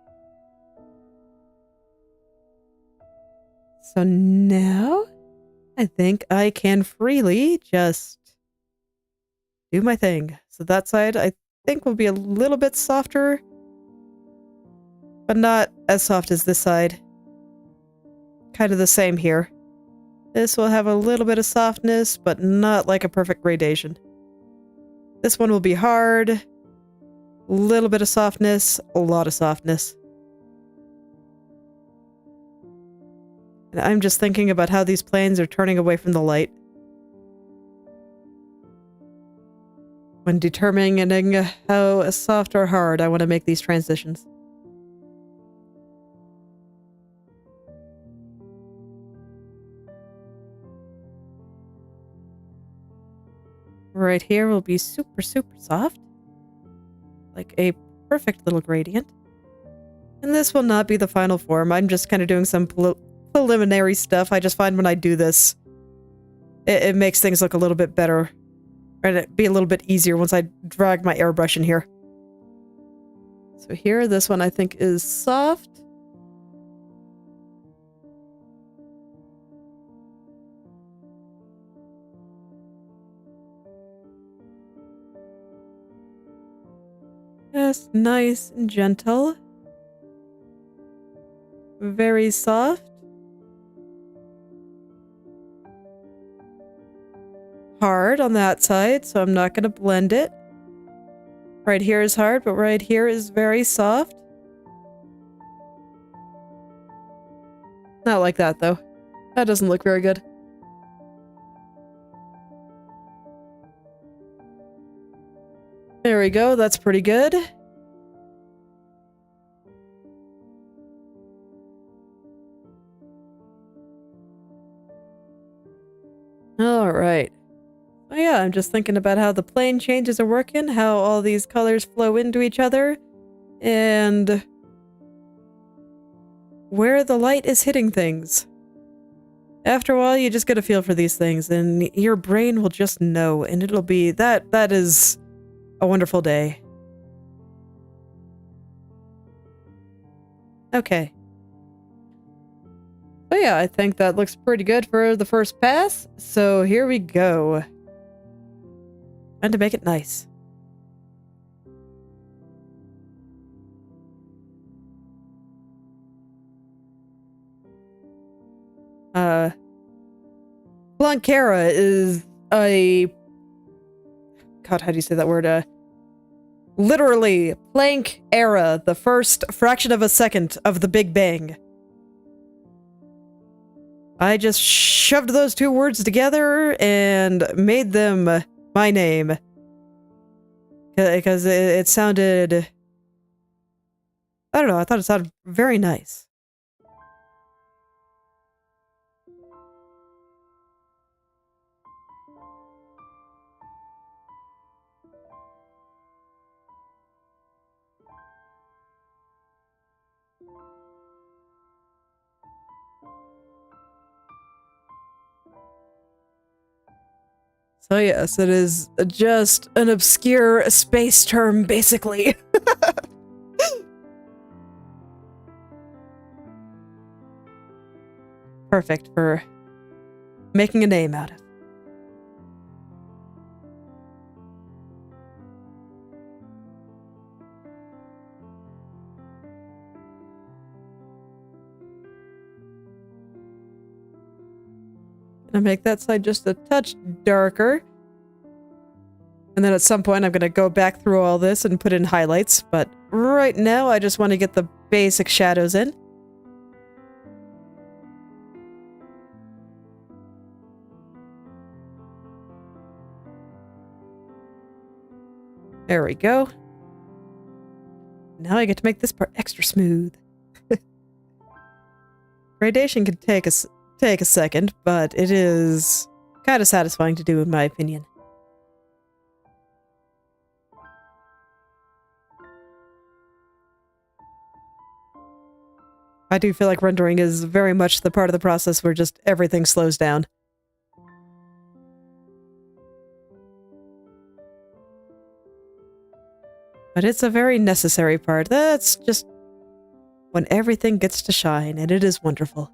[SPEAKER 1] So now, I think I can freely just do my thing. So that side, I think, will be a little bit softer, but not as soft as this side. Kind of the same here. This will have a little bit of softness, but not like a perfect gradation. This one will be hard. A little bit of softness, a lot of softness. I'm just thinking about how these planes are turning away from the light. When determining how soft or hard I want to make these transitions. Right here will be super, super soft. Like a perfect little gradient. And this will not be the final form. I'm just kind of doing some preliminary stuff. I just find when I do this, it makes things look a little bit better. And it'd be a little bit easier once I drag my airbrush in here. So here, this one I think is soft. Just nice and gentle. Very soft. Hard on that side, so I'm not going to blend it. Right here is hard, but right here is very soft. Not like that, though. That doesn't look very good. There we go, that's pretty good. Alright. Oh yeah, I'm just thinking about how the plane changes are working, how all these colors flow into each other, and where the light is hitting things. After a while, you just get a feel for these things, and your brain will just know, and it'll be that is a wonderful day. Okay. But yeah, I think that looks pretty good for the first pass, so here we go. And to make it nice. Planckera is a... God, how do you say that word? Literally, Planckera, the first fraction of a second of the Big Bang. I just shoved those two words together and made them my name. Because it sounded... I don't know, I thought it sounded very nice. So yes, it is just an obscure space term, basically. Perfect for making a name out of. Gonna make that side just a touch darker. And then at some point I'm gonna go back through all this and put in highlights, but right now I just want to get the basic shadows in. There we go. Now I get to make this part extra smooth. Gradation can take a second, but it is kind of satisfying to do in my opinion. I do feel like rendering is very much the part of the process where just everything slows down. But it's a very necessary part. That's just when everything gets to shine, and it is wonderful.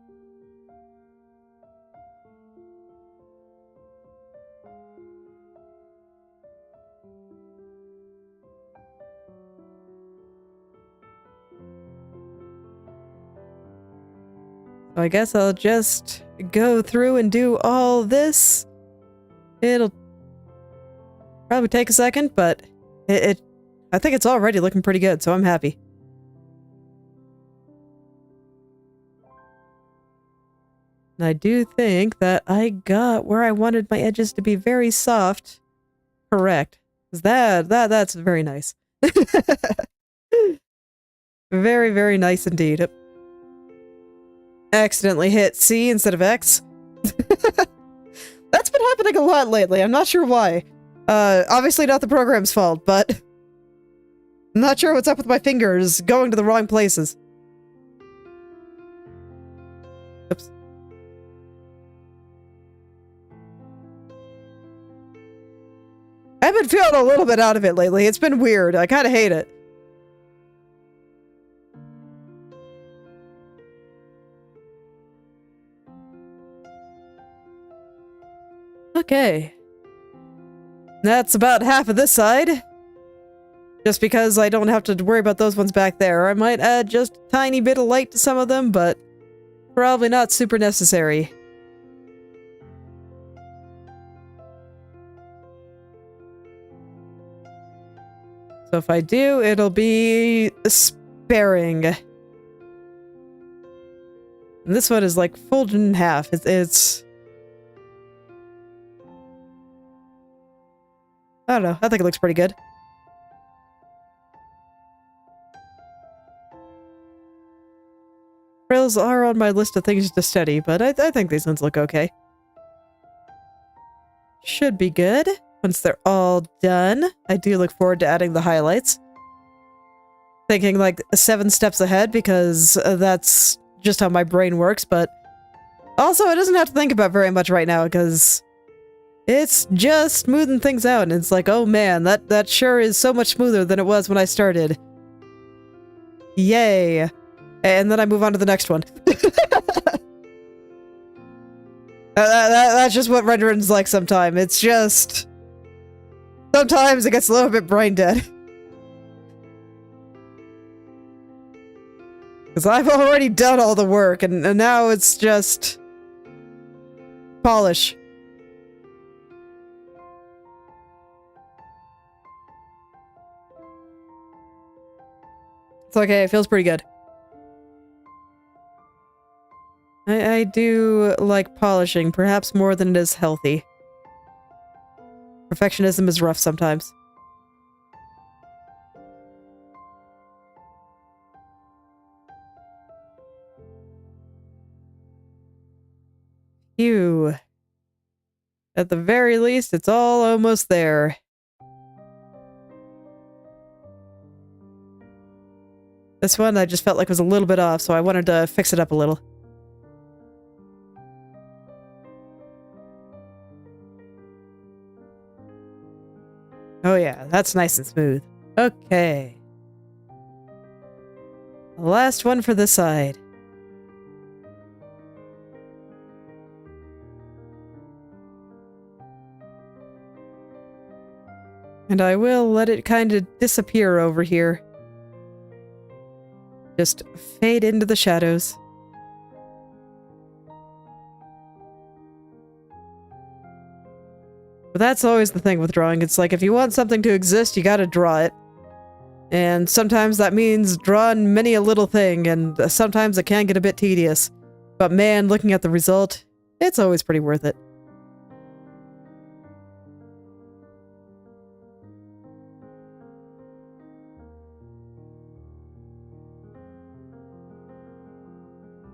[SPEAKER 1] So I guess I'll just go through and do all this. It'll probably take a second, but I think it's already looking pretty good, so I'm happy. And I do think that I got where I wanted my edges to be very soft. Correct. 'Cause that's very nice. Very, very nice indeed. Yep. Accidentally hit C instead of X. That's been happening a lot lately. I'm not sure why. Obviously not the program's fault, but I'm not sure what's up with my fingers going to the wrong places. Oops. I've been feeling a little bit out of it lately. It's been weird. I kind of hate it. Okay. That's about half of this side. Just because I don't have to worry about those ones back there. I might add just a tiny bit of light to some of them, but probably not super necessary. So if I do, it'll be sparing. And this one is like folded in half. It's I don't know. I think it looks pretty good. Rails are on my list of things to study, but I think these ones look okay. Should be good once they're all done. I do look forward to adding the highlights. Thinking like 7 steps ahead because that's just how my brain works, but also it doesn't have to think about very much right now because it's just smoothing things out, and it's like, oh man, that sure is so much smoother than it was when I started. Yay. And then I move on to the next one. That's just what rendering's like sometimes. It's just... sometimes it gets a little bit brain dead. Because I've already done all the work, and now it's just... polish. It's okay, it feels pretty good. I do like polishing, perhaps more than it is healthy. Perfectionism is rough sometimes. Phew. At the very least, it's all almost there. This one I just felt like was a little bit off, so I wanted to fix it up a little. Oh yeah, that's nice and smooth. Okay. The last one for this side. And I will let it kind of disappear over here. Just fade into the shadows. But that's always the thing with drawing. It's like, if you want something to exist, you gotta draw it. And sometimes that means drawing many a little thing, and sometimes it can get a bit tedious. But man, looking at the result, it's always pretty worth it.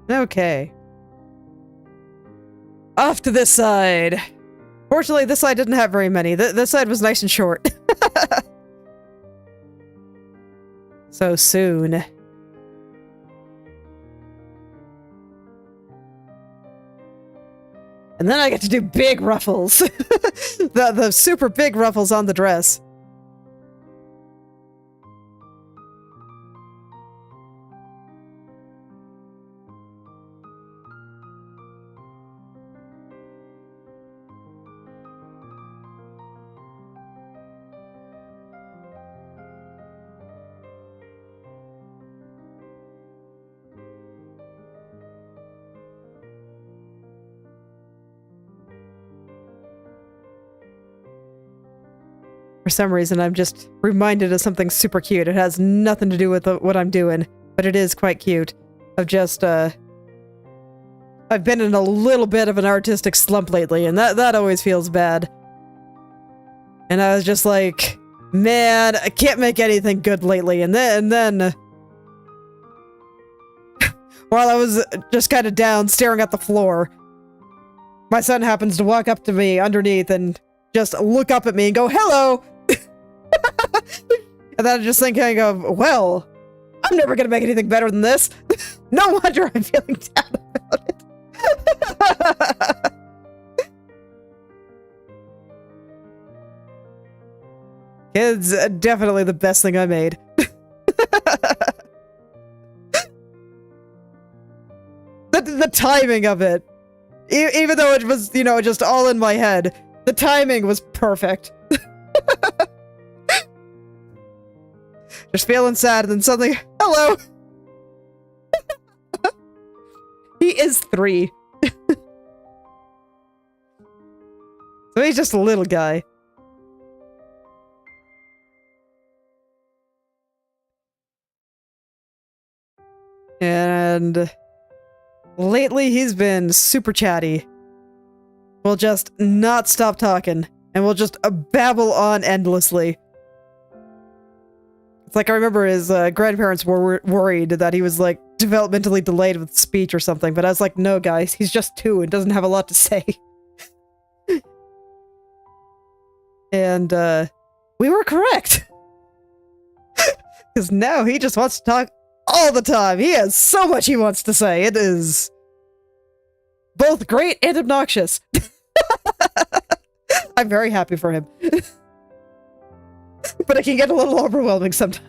[SPEAKER 1] Okay. Off to this side. Fortunately, this side didn't have very many. This side was nice and short. So soon. And then I get to do big ruffles. the super big ruffles on the dress. For some reason, I'm just reminded of something super cute. It has nothing to do with what I'm doing, but it is quite cute. Of just, I've been in a little bit of an artistic slump lately, and that always feels bad. And I was just like, man, I can't make anything good lately. And then while I was just kind of down staring at the floor, my son happens to walk up to me underneath and just look up at me and go, hello! And then I'm just thinking of, well, I'm never gonna make anything better than this. No wonder I'm feeling down about it. Kids, definitely the best thing I made. The timing of it, even though it was, you know, just all in my head, the timing was perfect. Just feeling sad, and then suddenly, hello! He is 3. So he's just a little guy. And lately he's been super chatty. We'll just not stop talking, and we'll just babble on endlessly. It's like I remember his grandparents were worried that he was like developmentally delayed with speech or something, but I was like, no guys, he's just 2 and doesn't have a lot to say. And we were correct. Because now he just wants to talk all the time. He has so much he wants to say. It is both great and obnoxious. I'm very happy for him. But it can get a little overwhelming sometimes.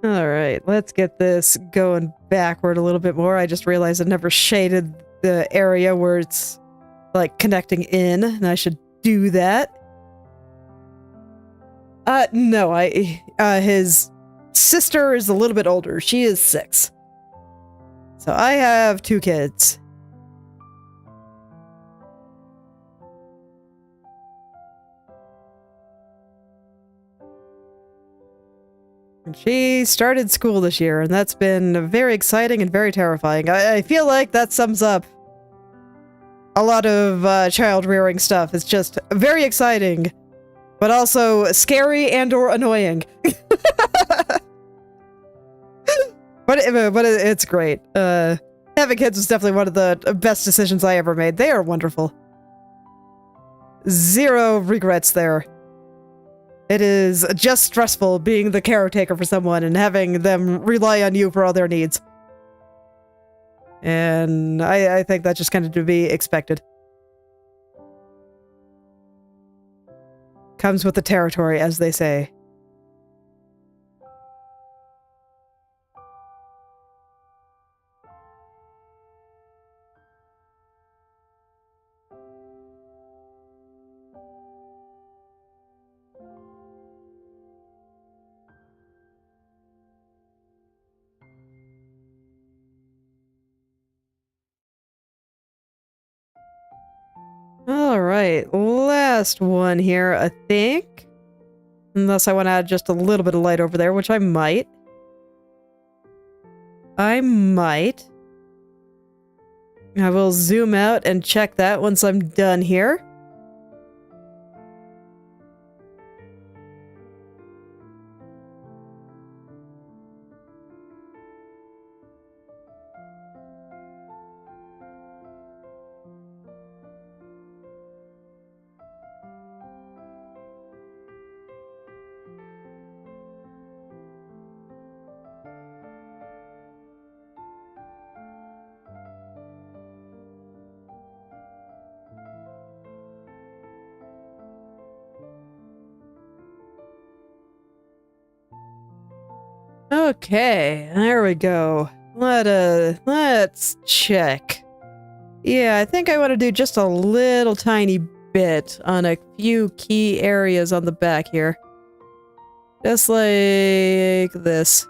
[SPEAKER 1] Alright, let's get this going backward a little bit more. I just realized I never shaded the area where it's, like, connecting in, and I should do that. No, his sister is a little bit older. She is 6. So I have 2 kids. And she started school this year, and that's been very exciting and very terrifying. I feel like that sums up a lot of child-rearing stuff. It's just very exciting, but also scary and or annoying. But it's great. Having kids was definitely one of the best decisions I ever made. They are wonderful. 0 regrets there. It is just stressful being the caretaker for someone and having them rely on you for all their needs. And I think that's just kind of to be expected. Comes with the territory, as they say. Alright, last one here, I think. Unless I want to add just a little bit of light over there, which I might. I will zoom out and check that once I'm done here. Okay, there we go. Let's check. Yeah, I think I want to do just a little tiny bit on a few key areas on the back here. Just like this.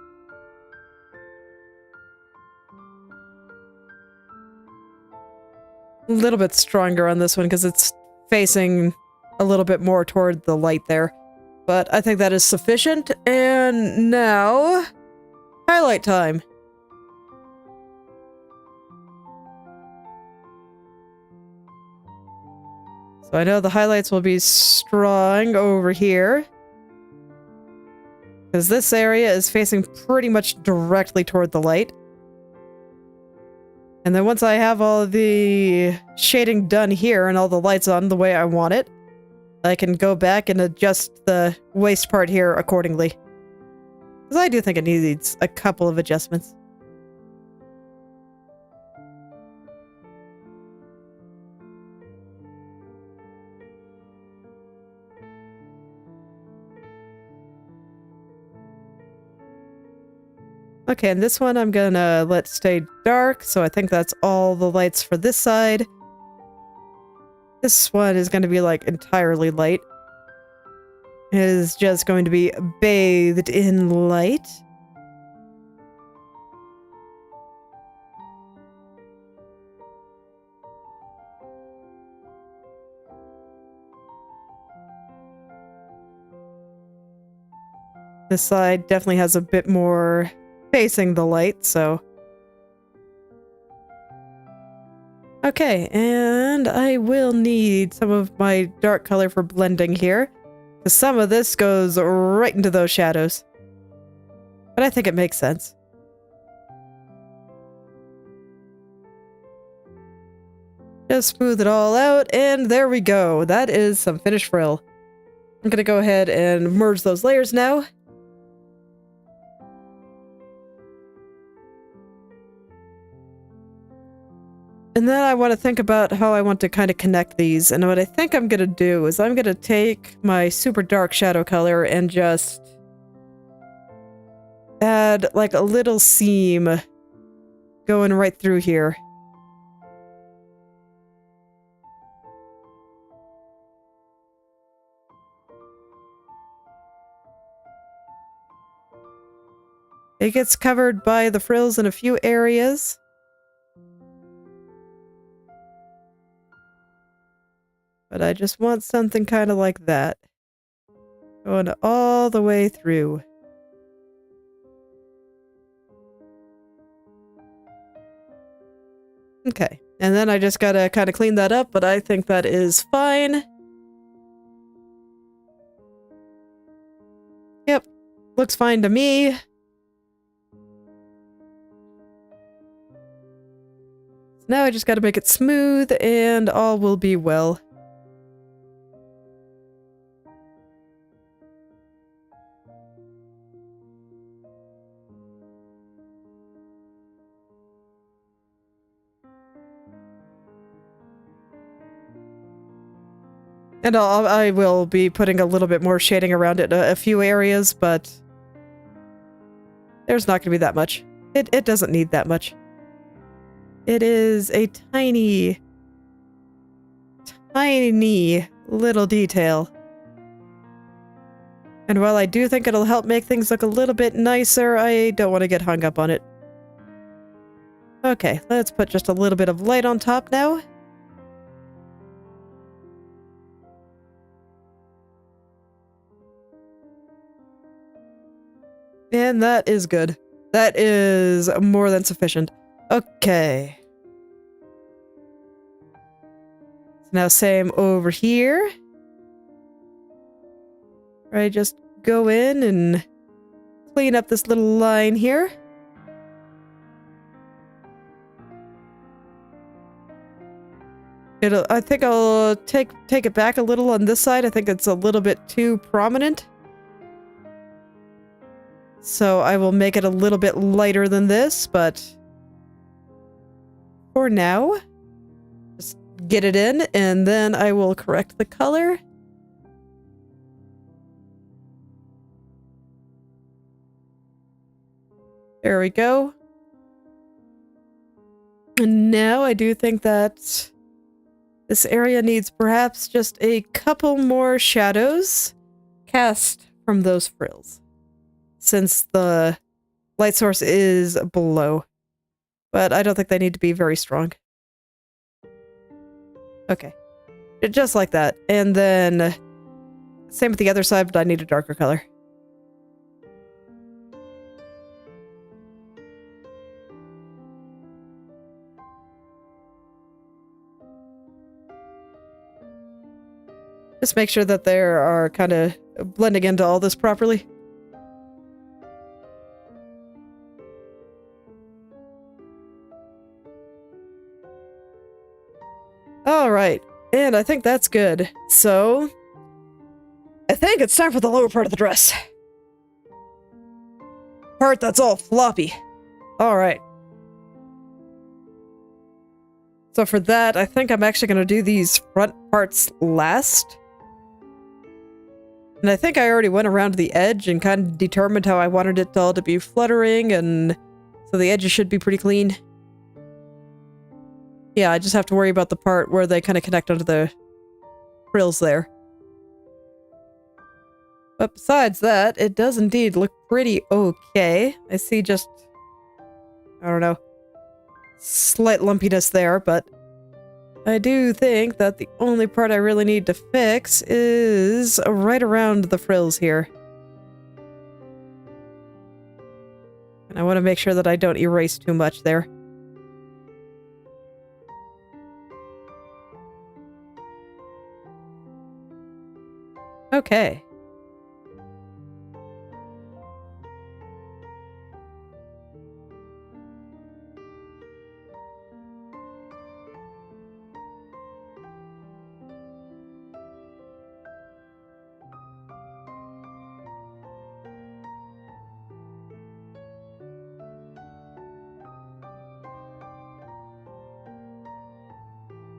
[SPEAKER 1] A little bit stronger on this one because it's facing a little bit more toward the light there. But I think that is sufficient. And now, highlight time. So I know the highlights will be strong over here. Because this area is facing pretty much directly toward the light. And then once I have all the shading done here and all the lights on the way I want it, I can go back and adjust the waist part here accordingly. Because I do think it needs a couple of adjustments. Okay, and this one I'm gonna let stay dark, so I think that's all the lights for this side. This one is gonna be like entirely light. It is just going to be bathed in light. This side definitely has a bit more facing the light, so... Okay, and I will need some of my dark color for blending here, because some of this goes right into those shadows. But I think it makes sense. Just smooth it all out, and there we go. That is some finished frill. I'm gonna go ahead and merge those layers now. And then I want to think about how I want to kind of connect these. And what I think I'm going to do is I'm going to take my super dark shadow color and just add like a little seam going right through here. It gets covered by the frills in a few areas. But I just want something kind of like that. Going all the way through. Okay. And then I just gotta kind of clean that up, but I think that is fine. Yep. Looks fine to me. Now I just gotta make it smooth and all will be well. And I will be putting a little bit more shading around it in a few areas, but there's not going to be that much. It doesn't need that much. It is a tiny, tiny little detail. And while I do think it'll help make things look a little bit nicer, I don't want to get hung up on it. Okay, let's put just a little bit of light on top now. And that is good. That is more than sufficient. Okay. So now same over here. Right, just go in and clean up this little line here. I think I'll take it back a little on this side. I think it's a little bit too prominent. So I will make it a little bit lighter than this, but for now, just get it in, and then I will correct the color. There we go. And now, I do think that this area needs perhaps just a couple more shadows cast from those frills, since the light source is below. But I don't think they need to be very strong. Okay. Just like that. And then, same with the other side, but I need a darker color. Just make sure that they are kind of blending into all this properly. Alright, and I think that's good. So, I think it's time for the lower part of the dress. Part that's all floppy. Alright. So for that, I think I'm actually going to do these front parts last. And I think I already went around the edge and kind of determined how I wanted it all to be fluttering, and so the edges should be pretty clean. Yeah, I just have to worry about the part where they kind of connect onto the frills there. But besides that, it does indeed look pretty okay. I see just, I don't know, slight lumpiness there, but I do think that the only part I really need to fix is right around the frills here. And I want to make sure that I don't erase too much there. Okay.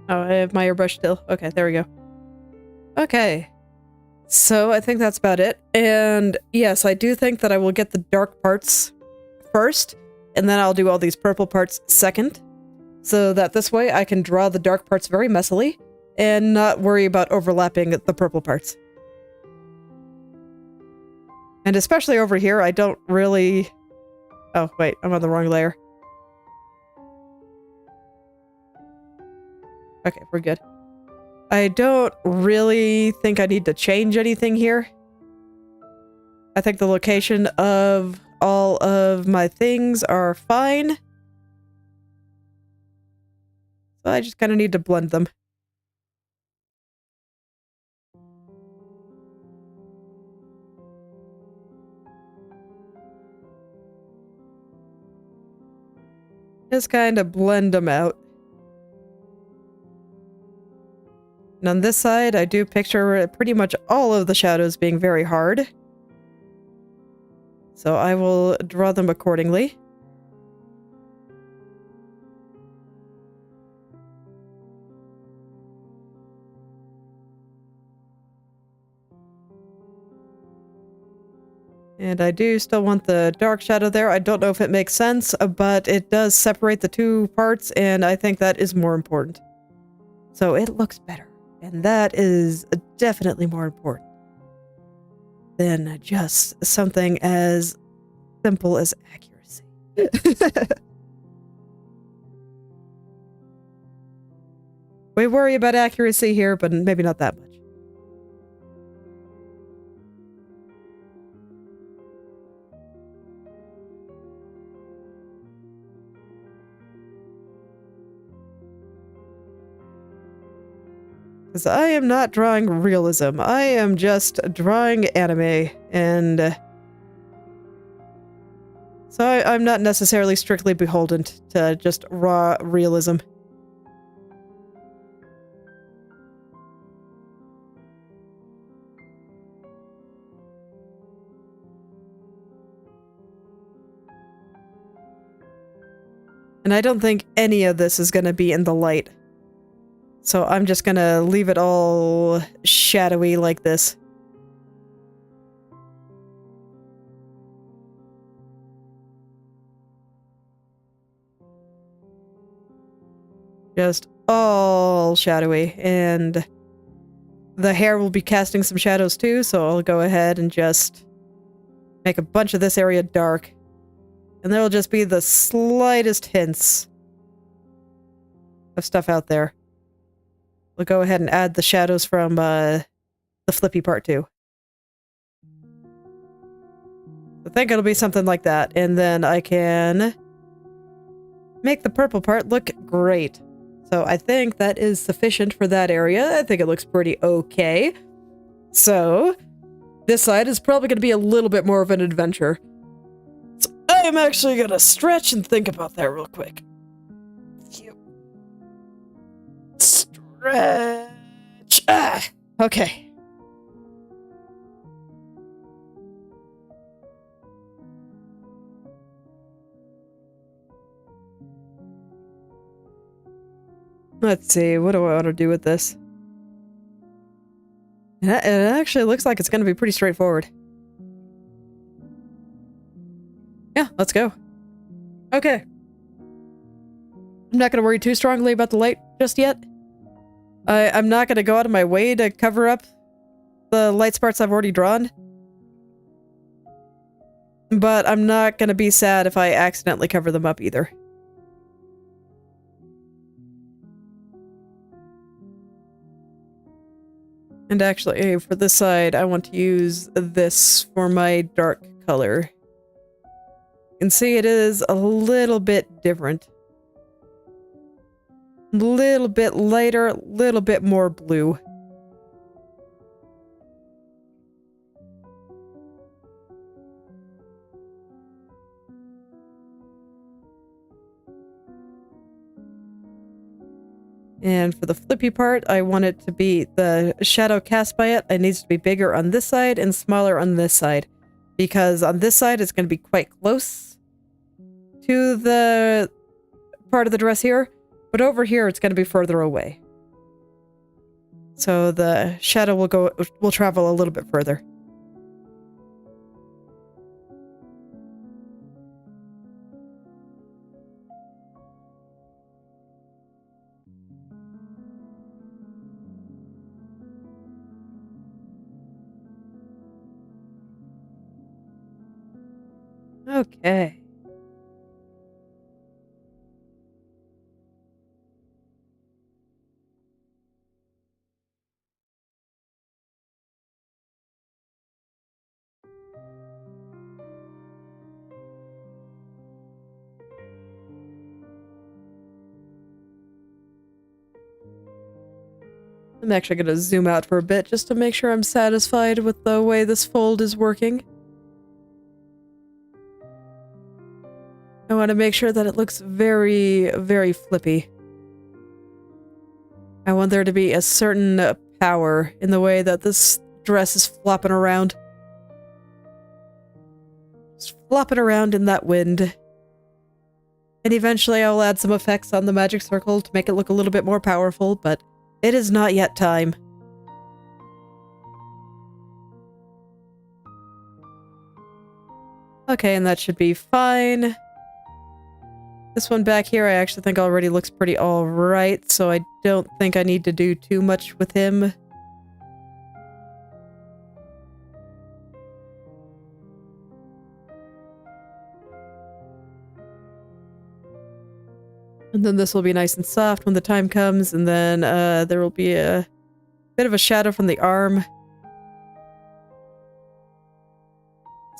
[SPEAKER 1] Oh, I have my airbrush still. Okay, there we go. Okay. So I think that's about it. And yes, I do think that I will get the dark parts first, and then I'll do all these purple parts second, so that this way I can draw the dark parts very messily and not worry about overlapping the purple parts. And especially over here, I don't really... Oh, wait, I'm on the wrong layer. Okay, we're good. I don't really think I need to change anything here. I think the location of all of my things are fine. So I just kind of need to blend them. Just kind of blend them out. And on this side, I do picture pretty much all of the shadows being very hard. So I will draw them accordingly. And I do still want the dark shadow there. I don't know if it makes sense, but it does separate the two parts, and I think that is more important. So it looks better. And that is definitely more important than just something as simple as accuracy. We worry about accuracy here, but maybe not that much. Because I am not drawing realism. I am just drawing anime, and so I'm not necessarily strictly beholden to just raw realism. And I don't think any of this is going to be in the light. So I'm just gonna leave it all shadowy like this. Just all shadowy. And the hair will be casting some shadows too, so I'll go ahead and just make a bunch of this area dark. And there will just be the slightest hints of stuff out there. We'll go ahead and add the shadows from the flippy part too. I think it'll be something like that. And then I can make the purple part look great. So I think that is sufficient for that area. I think it looks pretty okay. So this side is probably going to be a little bit more of an adventure. So I am actually going to stretch and think about that real quick. Stretch. Ah, okay. Let's see, what do I want to do with this? It actually looks like it's going to be pretty straightforward. Yeah, let's go. Okay. I'm not going to worry too strongly about the light just yet. I'm not going to go out of my way to cover up the light spots I've already drawn. But I'm not going to be sad if I accidentally cover them up either. And actually, for this side, I want to use this for my dark color. You can see it is a little bit different. A little bit lighter, a little bit more blue. And for the flippy part, I want it to be the shadow cast by it. It needs to be bigger on this side and smaller on this side. Because on this side, it's going to be quite close to the part of the dress here. But over here, it's going to be further away. So the shadow will travel a little bit further. Okay. I'm actually going to zoom out for a bit just to make sure I'm satisfied with the way this fold is working. I want to make sure that it looks very, very flippy. I want there to be a certain power in the way that this dress is flopping around. Just flopping around in that wind. And eventually I'll add some effects on the magic circle to make it look a little bit more powerful, but it is not yet time. Okay, and that should be fine. This one back here I actually think already looks pretty alright, so I don't think I need to do too much with him. And then this will be nice and soft when the time comes, and then there will be a bit of a shadow from the arm.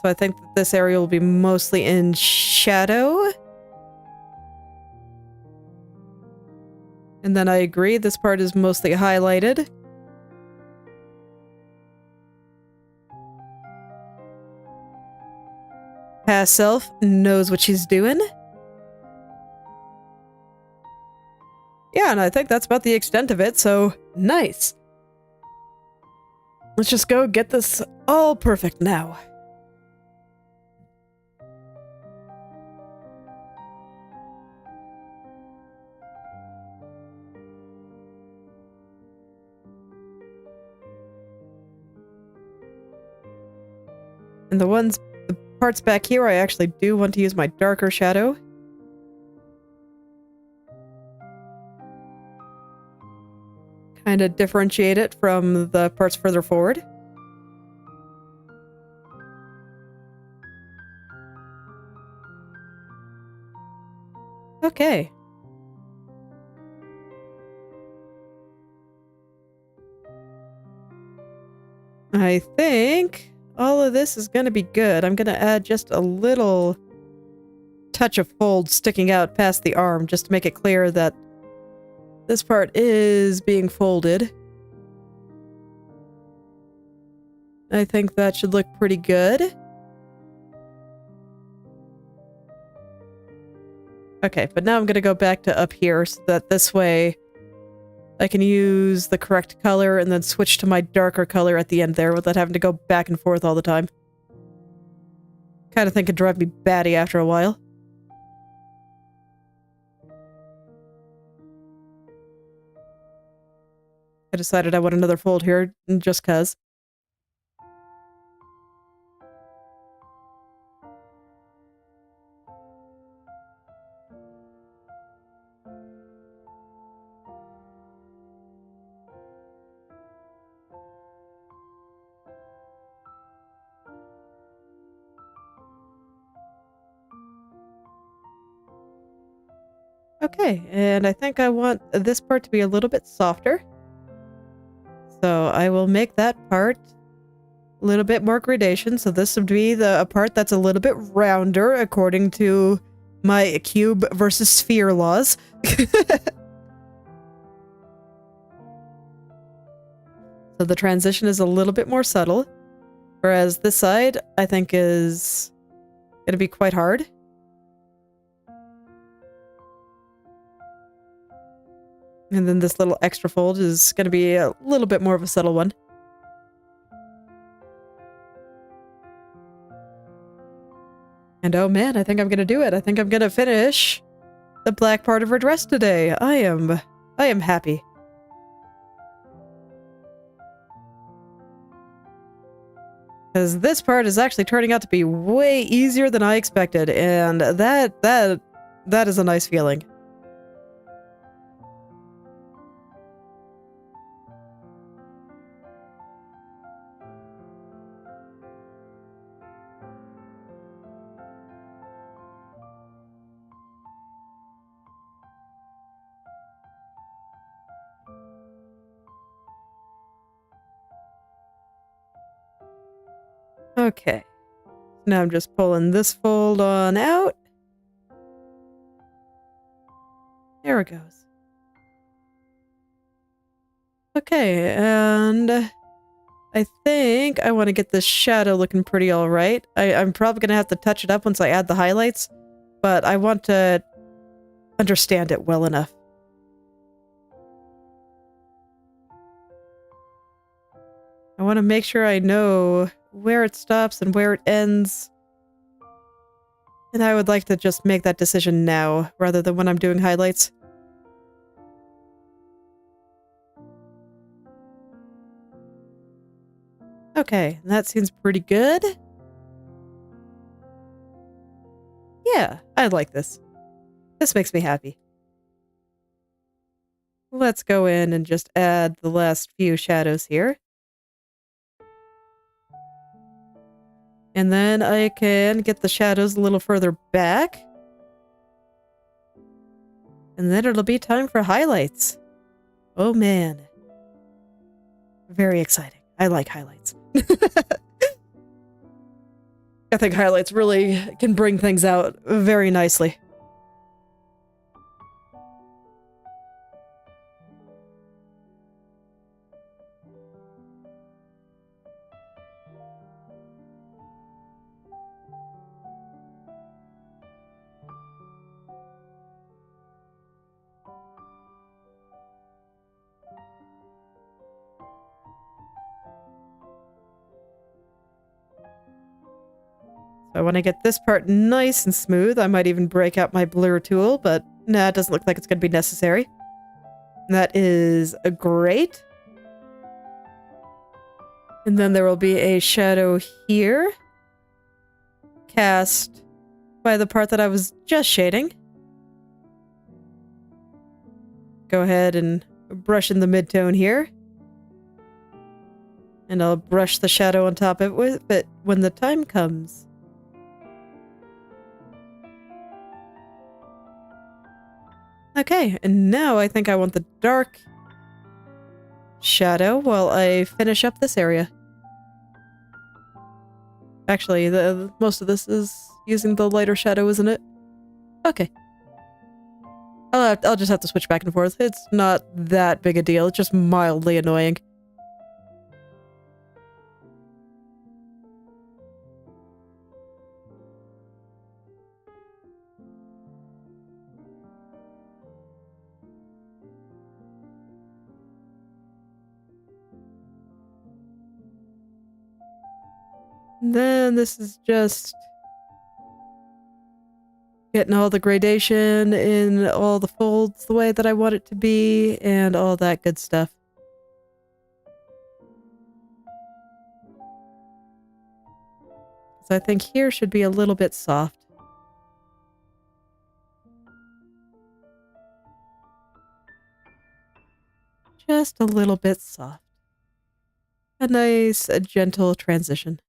[SPEAKER 1] So I think that this area will be mostly in shadow. And then I agree, this part is mostly highlighted. Past self knows what she's doing. Yeah, and I think that's about the extent of it, so nice. Let's just go get this all perfect now. And the parts back here, I actually do want to use my darker shadow. kind of differentiate it from the parts further forward. Okay. I think all of this is going to be good. I'm going to add just a little touch of fold sticking out past the arm just to make it clear that this part is being folded. I think that should look pretty good. Okay, but now I'm going to go back to up here so that this way I can use the correct color and then switch to my darker color at the end there without having to go back and forth all the time. Kind of think it'd drive me batty after a while. I decided I want another fold here just cuz. Okay, and I think I want this part to be a little bit softer. So I will make that part a little bit more gradation. So this would be a part that's a little bit rounder according to my cube versus sphere laws. So the transition is a little bit more subtle. Whereas this side, I think, is going to be quite hard. And then this little extra fold is going to be a little bit more of a subtle one. And oh man, I think I'm going to do it. I think I'm going to finish the black part of her dress today. I am happy. Because this part is actually turning out to be way easier than I expected, and that is a nice feeling. Okay, now I'm just pulling this fold on out. There it goes. Okay, and I think I want to get this shadow looking pretty alright. I'm probably going to have to touch it up once I add the highlights, but I want to understand it well enough. I want to make sure I know where it stops and where it ends. And I would like to just make that decision now, rather than when I'm doing highlights. Okay, that seems pretty good. Yeah, I like this. This makes me happy. Let's go in and just add the last few shadows here. And then I can get the shadows a little further back. And then it'll be time for highlights. Oh man. Very exciting. I like highlights. I think highlights really can bring things out very nicely. So I want to get this part nice and smooth. I might even break out my blur tool, but nah, it doesn't look like it's going to be necessary. That is great. And then there will be a shadow here, cast by the part that I was just shading. Go ahead and brush in the midtone here. And I'll brush the shadow on top of it when the time comes. Okay, and now I think I want the dark shadow while I finish up this area. Actually, most of this is using the lighter shadow, isn't it? Okay. I'll just have to switch back and forth. It's not that big a deal. It's just mildly annoying. Then this is just getting all the gradation in all the folds the way that I want it to be and all that good stuff. So I think here should be a little bit soft. Just a little bit soft. A nice, gentle transition.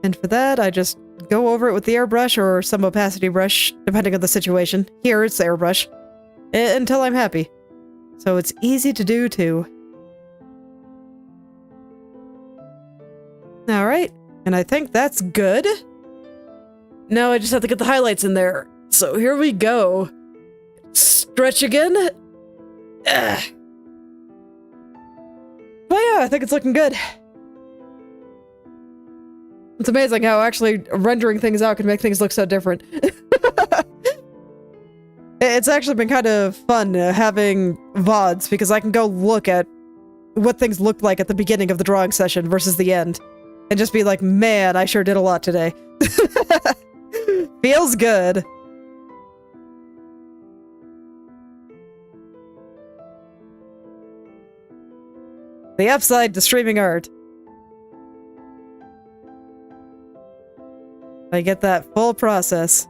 [SPEAKER 1] And for that, I just go over it with the airbrush or some opacity brush, depending on the situation. Here, it's airbrush. Until I'm happy. So it's easy to do, too. Alright, and I think that's good. Now I just have to get the highlights in there. So here we go. Stretch again. Ugh. But yeah, I think it's looking good. It's amazing how actually rendering things out can make things look so different. It's actually been kind of fun having VODs because I can go look at what things looked like at the beginning of the drawing session versus the end. And just be like, man, I sure did a lot today. Feels good. The upside to streaming art. I get that full process.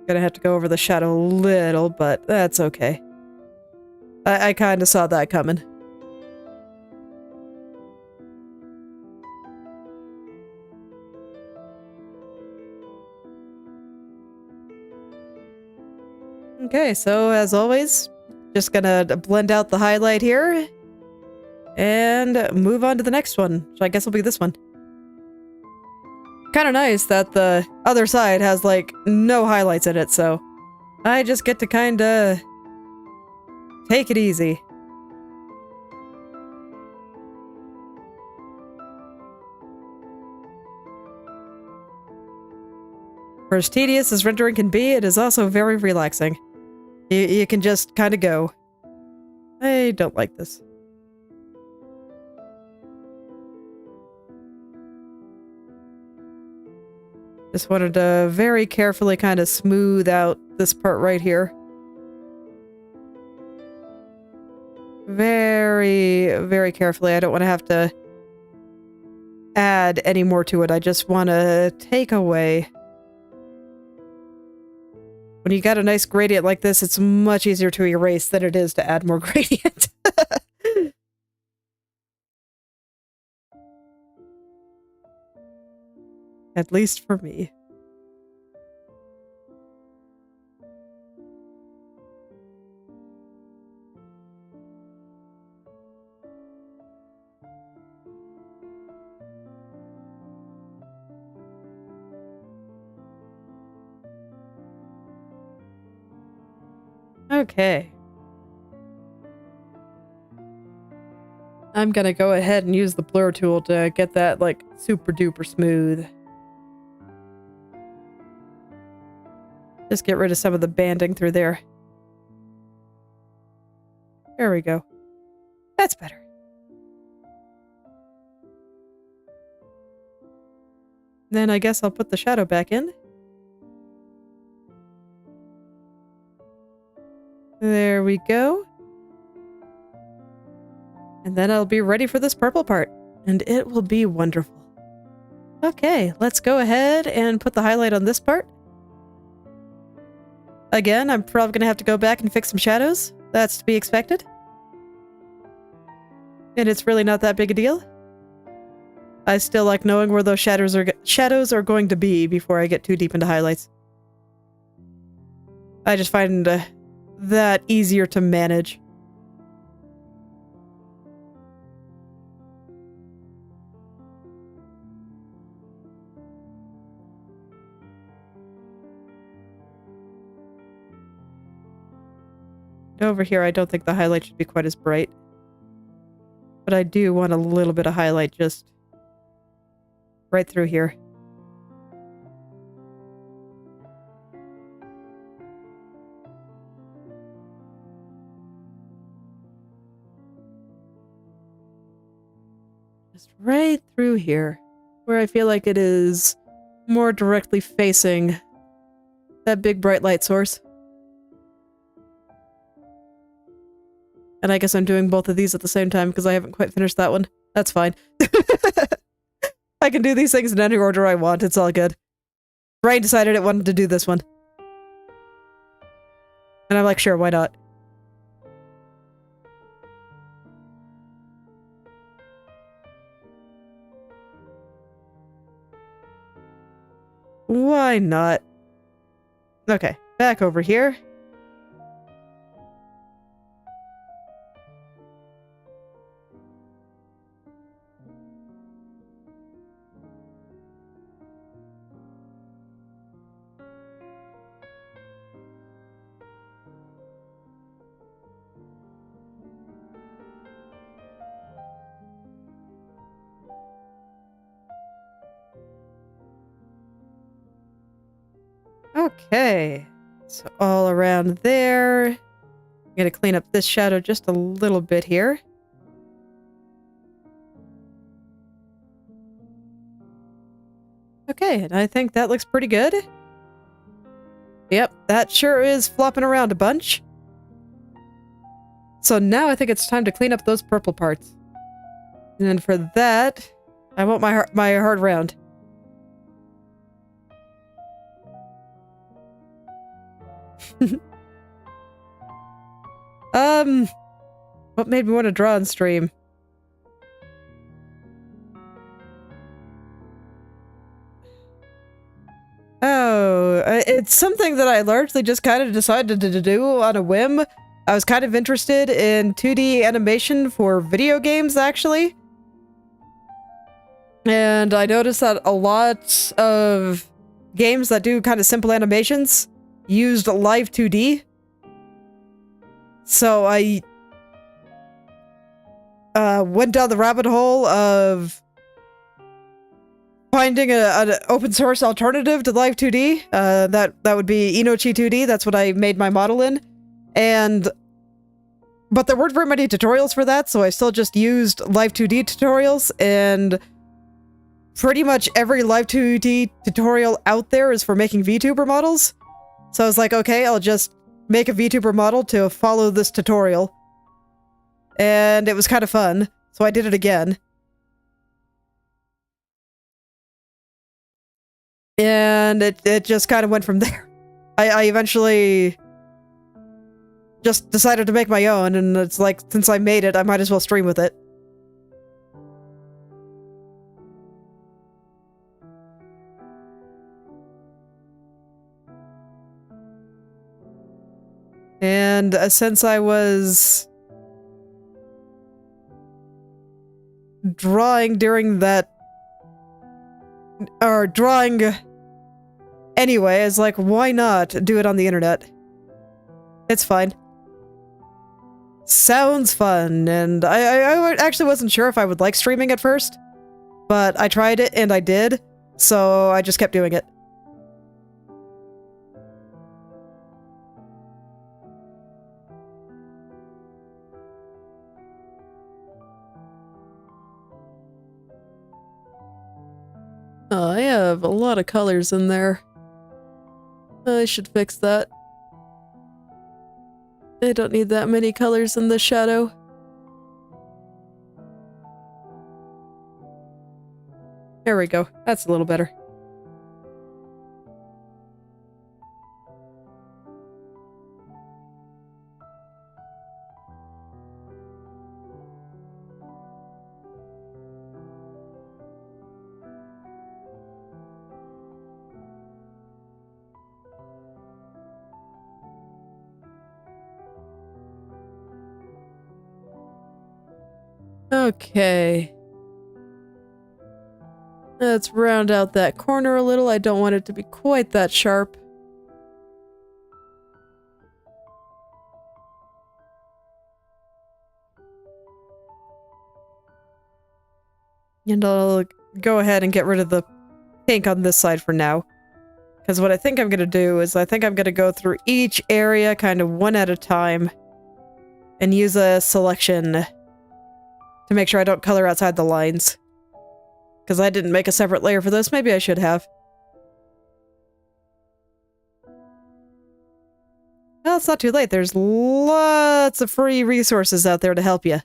[SPEAKER 1] Gonna have to go over the shadow a little, but that's okay. I kind of saw that coming. Okay, so as always, just gonna blend out the highlight here and move on to the next one, which I guess will be this one. Kind of nice that the other side has like no highlights in it, so I just get to kind of take it easy. For as tedious as rendering can be, it is also very relaxing. You can just kind of go. I don't like this. Just wanted to very carefully kind of smooth out this part right here. Very, very carefully. I don't want to have to add any more to it. I just want to take away. When you got a nice gradient like this, it's much easier to erase than it is to add more gradient. At least for me. Okay. I'm gonna go ahead and use the blur tool to get that, like, super duper smooth. Just get rid of some of the banding through there. There we go. That's better. Then I guess I'll put the shadow back in. There we go. then I'll be ready for this purple part. And it will be wonderful. Okay, let's go ahead and put the highlight on this part. Again, I'm probably going to have to go back and fix some shadows. That's to be expected. And it's really not that big a deal. I still like knowing where those shadows are going to be before I get too deep into highlights. I just find that easier to manage. Over here, I don't think the highlight should be quite as bright. But I do want a little bit of highlight just right through here. Just right through here, where I feel like it is more directly facing that big bright light source. And I guess I'm doing both of these at the same time because I haven't quite finished that one. That's fine. I can do these things in any order I want. It's all good. Brain decided it wanted to do this one. And I'm like, sure, why not? Why not? Okay, back over here. Okay, so all around there. I'm gonna clean up this shadow just a little bit here. Okay, and I think that looks pretty good. Yep, that sure is flopping around a bunch. So now I think it's time to clean up those purple parts. And for that, I want my hard round. What made me want to draw on stream? Oh, it's something that I largely just kind of decided to do on a whim. I was kind of interested in 2D animation for video games, actually. And I noticed that a lot of games that do kind of simple animations used live 2D. So I went down the rabbit hole of finding an open source alternative to live 2D. That would be Inochi 2D. That's what I made my model in. But there weren't very many tutorials for that, so I still just used live 2D tutorials, and pretty much every live 2D tutorial out there is for making VTuber models. So I was like, okay, I'll just make a VTuber model to follow this tutorial. And it was kind of fun, so I did it again. And it just kind of went from there. I eventually just decided to make my own, and it's like, since I made it, I might as well stream with it. And since I was drawing during that, or drawing anyway, I was like, why not do it on the internet? It's fine. Sounds fun, and I actually wasn't sure if I would like streaming at first, but I tried it and I did, so I just kept doing it. Oh, I have a lot of colors in there. I should fix that. I don't need that many colors in the shadow. There we go. That's a little better. Okay. Let's round out that corner a little. I don't want it to be quite that sharp. And I'll go ahead and get rid of the pink on this side for now. Because what I think I'm going to do is I think I'm going to go through each area kind of one at a time and use a selection to make sure I don't color outside the lines. Because I didn't make a separate layer for this. Maybe I should have. Well, it's not too late. There's lots of free resources out there to help you.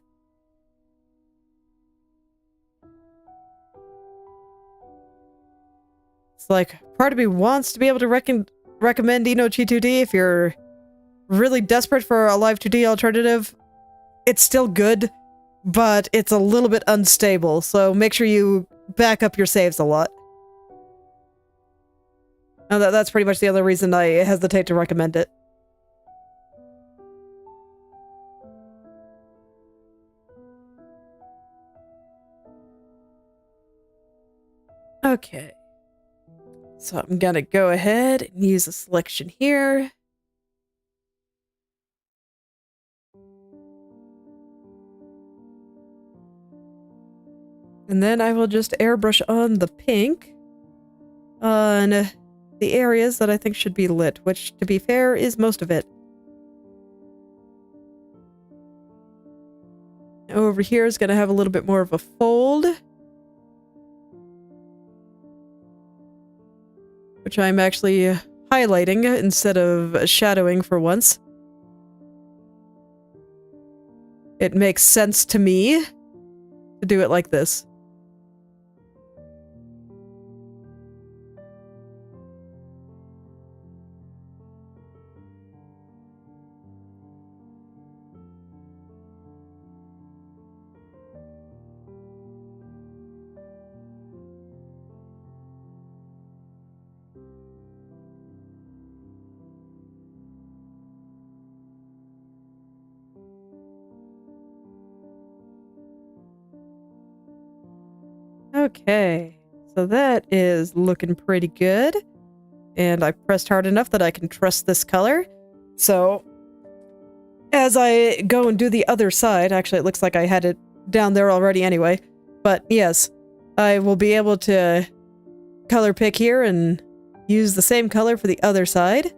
[SPEAKER 1] It's like, part of me wants to be able to recommend Eno-Chi2D if you're really desperate for a Live 2D alternative. It's still good, but it's a little bit unstable, so make sure you back up your saves a lot. And that's pretty much the other reason I hesitate to recommend it. Okay. So I'm gonna go ahead and use a selection here. And then I will just airbrush on the pink on the areas that I think should be lit, which, to be fair, is most of it. Over here is going to have a little bit more of a fold, which I'm actually highlighting instead of shadowing for once. It makes sense to me to do it like this. Okay, so that is looking pretty good. And I pressed hard enough that I can trust this color. So, as I go and do the other side, actually it looks like I had it down there already anyway, but yes, I will be able to color pick here and use the same color for the other side.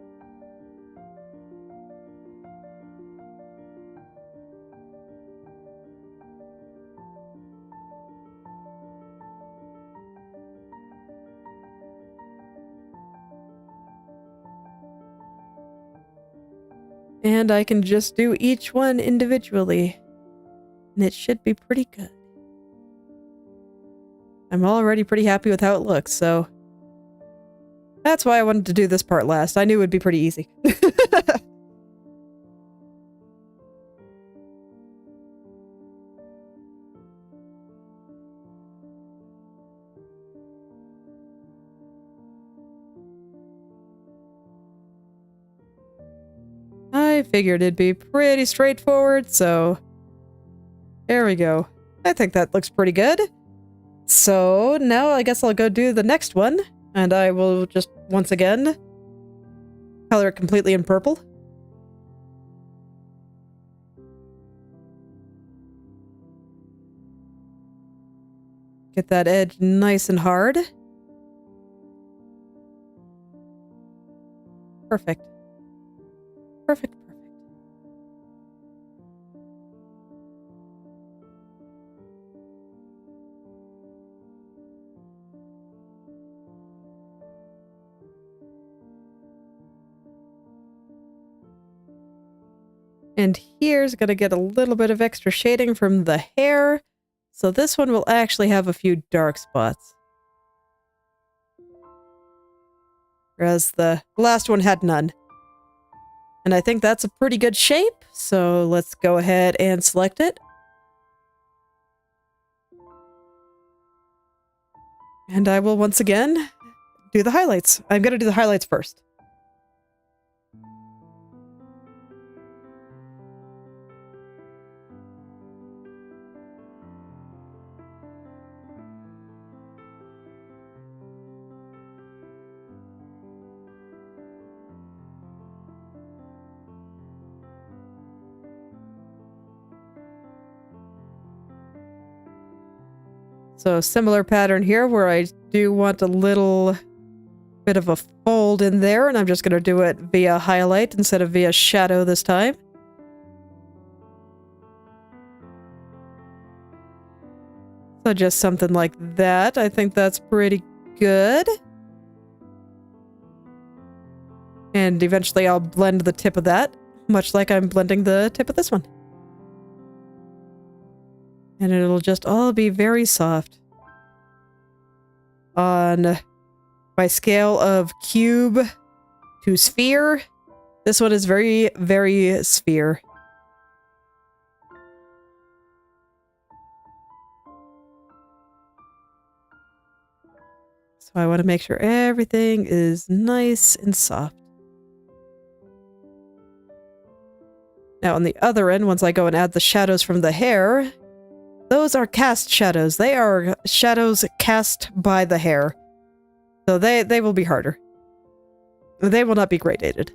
[SPEAKER 1] And I can just do each one individually. And it should be pretty good. I'm already pretty happy with how it looks, so... That's why I wanted to do this part last. I knew it would be pretty easy. I figured it'd be pretty straightforward, so... There we go. I think that looks pretty good. So, now I guess I'll go do the next one, and I will just, once again, color it completely in purple. Get that edge nice and hard. Perfect. Perfect, perfect. And here's gonna get a little bit of extra shading from the hair. So this one will actually have a few dark spots. whereas the last one had none. And I think that's a pretty good shape, so let's go ahead and select it. And I will once again do the highlights. I'm going to do the highlights first. So similar pattern here where I do want a little bit of a fold in there, and I'm just going to do it via highlight instead of via shadow this time. So just something like that. I think that's pretty good. And eventually I'll blend the tip of that, much like I'm blending the tip of this one. And it'll just all be very soft. On my scale of cube to sphere, this one is very, very sphere. So I want to make sure everything is nice and soft. Now on the other end, once I go and add the shadows from the hair, those are cast shadows. They are shadows cast by the hair. So they will be harder. They will not be gradated.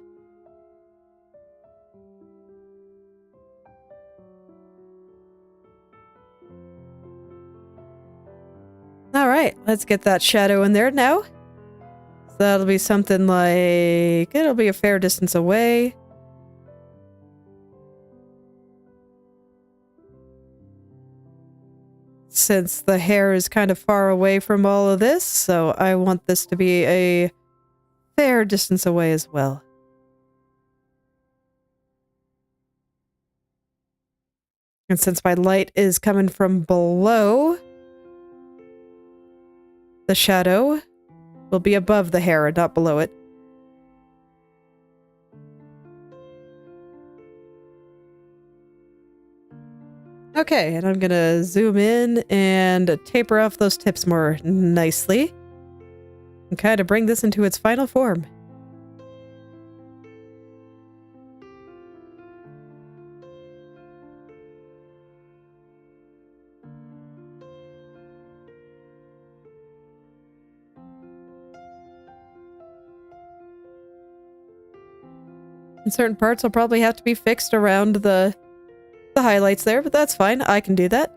[SPEAKER 1] Alright, let's get that shadow in there now. So that'll be something like... it'll be a fair distance away. Since the hair is kind of far away from all of this, so I want this to be a fair distance away as well. And since my light is coming from below, the shadow will be above the hair and not below it. Okay, and I'm gonna zoom in and taper off those tips more nicely. And kind of bring this into its final form. In certain parts, will probably have to be fixed around the highlights there, but that's fine. I can do that.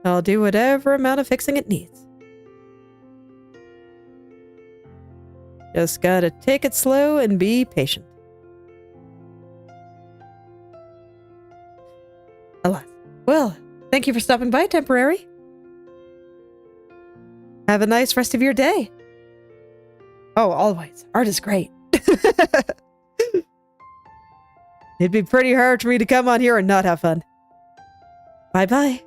[SPEAKER 1] I'll do whatever amount of fixing it needs. Just gotta take it slow and be patient. Alas. Well, thank you for stopping by, Temporary. Have a nice rest of your day. Oh, always. Art is great. It'd be pretty hard for me to come on here and not have fun. Bye-bye.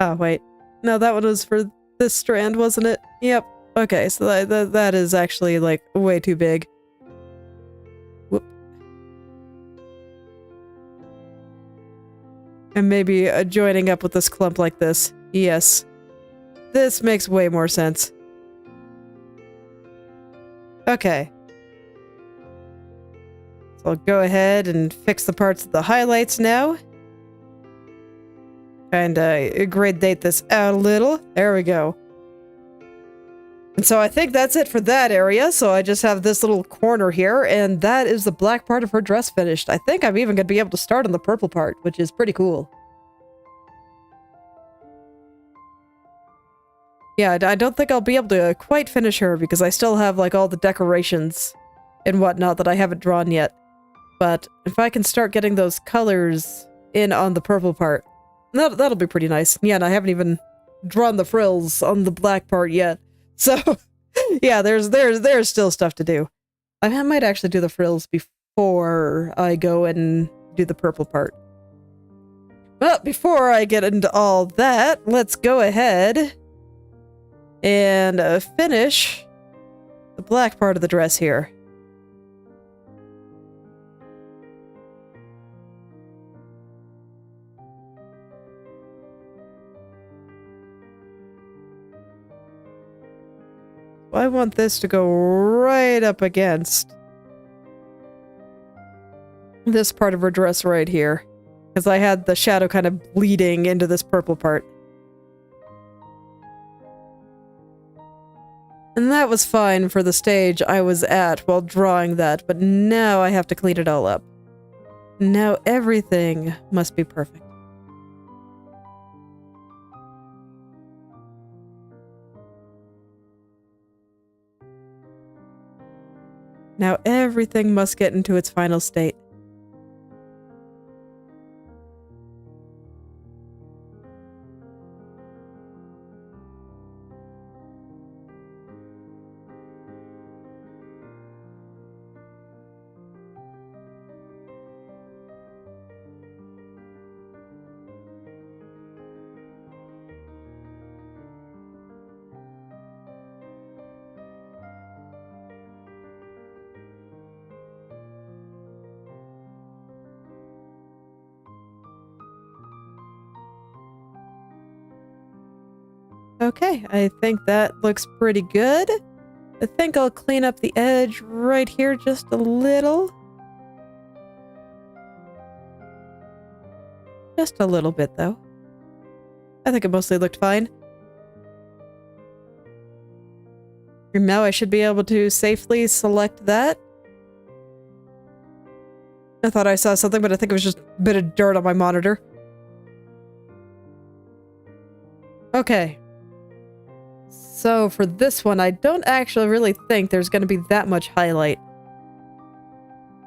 [SPEAKER 1] Oh, wait. No, that one was for this strand, wasn't it? Yep. Okay, so that is actually, like, way too big. Whoop. And maybe joining up with this clump like this. Yes. This makes way more sense. Okay. So I'll go ahead and fix the parts of the highlights now. Kinda gradate this out a little. There we go. And so I think that's it for that area. So I just have this little corner here, and that is the black part of her dress finished. I think I'm even going to be able to start on the purple part, which is pretty cool. Yeah, I don't think I'll be able to quite finish her because I still have like all the decorations and whatnot that I haven't drawn yet. But if I can start getting those colors in on the purple part, that'll be pretty nice. Yeah, and I haven't even drawn the frills on the black part yet. So, Yeah, there's still stuff to do. I might actually do the frills before I go and do the purple part. But before I get into all that, let's go ahead and finish the black part of the dress here. I want this to go right up against this part of her dress right here, because I had the shadow kind of bleeding into this purple part. And that was fine for the stage I was at while drawing that, but now I have to clean it all up. Now everything must be perfect. Now everything must get into its final state. Okay, I think that looks pretty good. I think I'll clean up the edge right here just a little. Just a little bit, though. I think it mostly looked fine. And now I should be able to safely select that. I thought I saw something, but I think it was just a bit of dirt on my monitor. Okay. So for this one, I don't actually really think there's going to be that much highlight.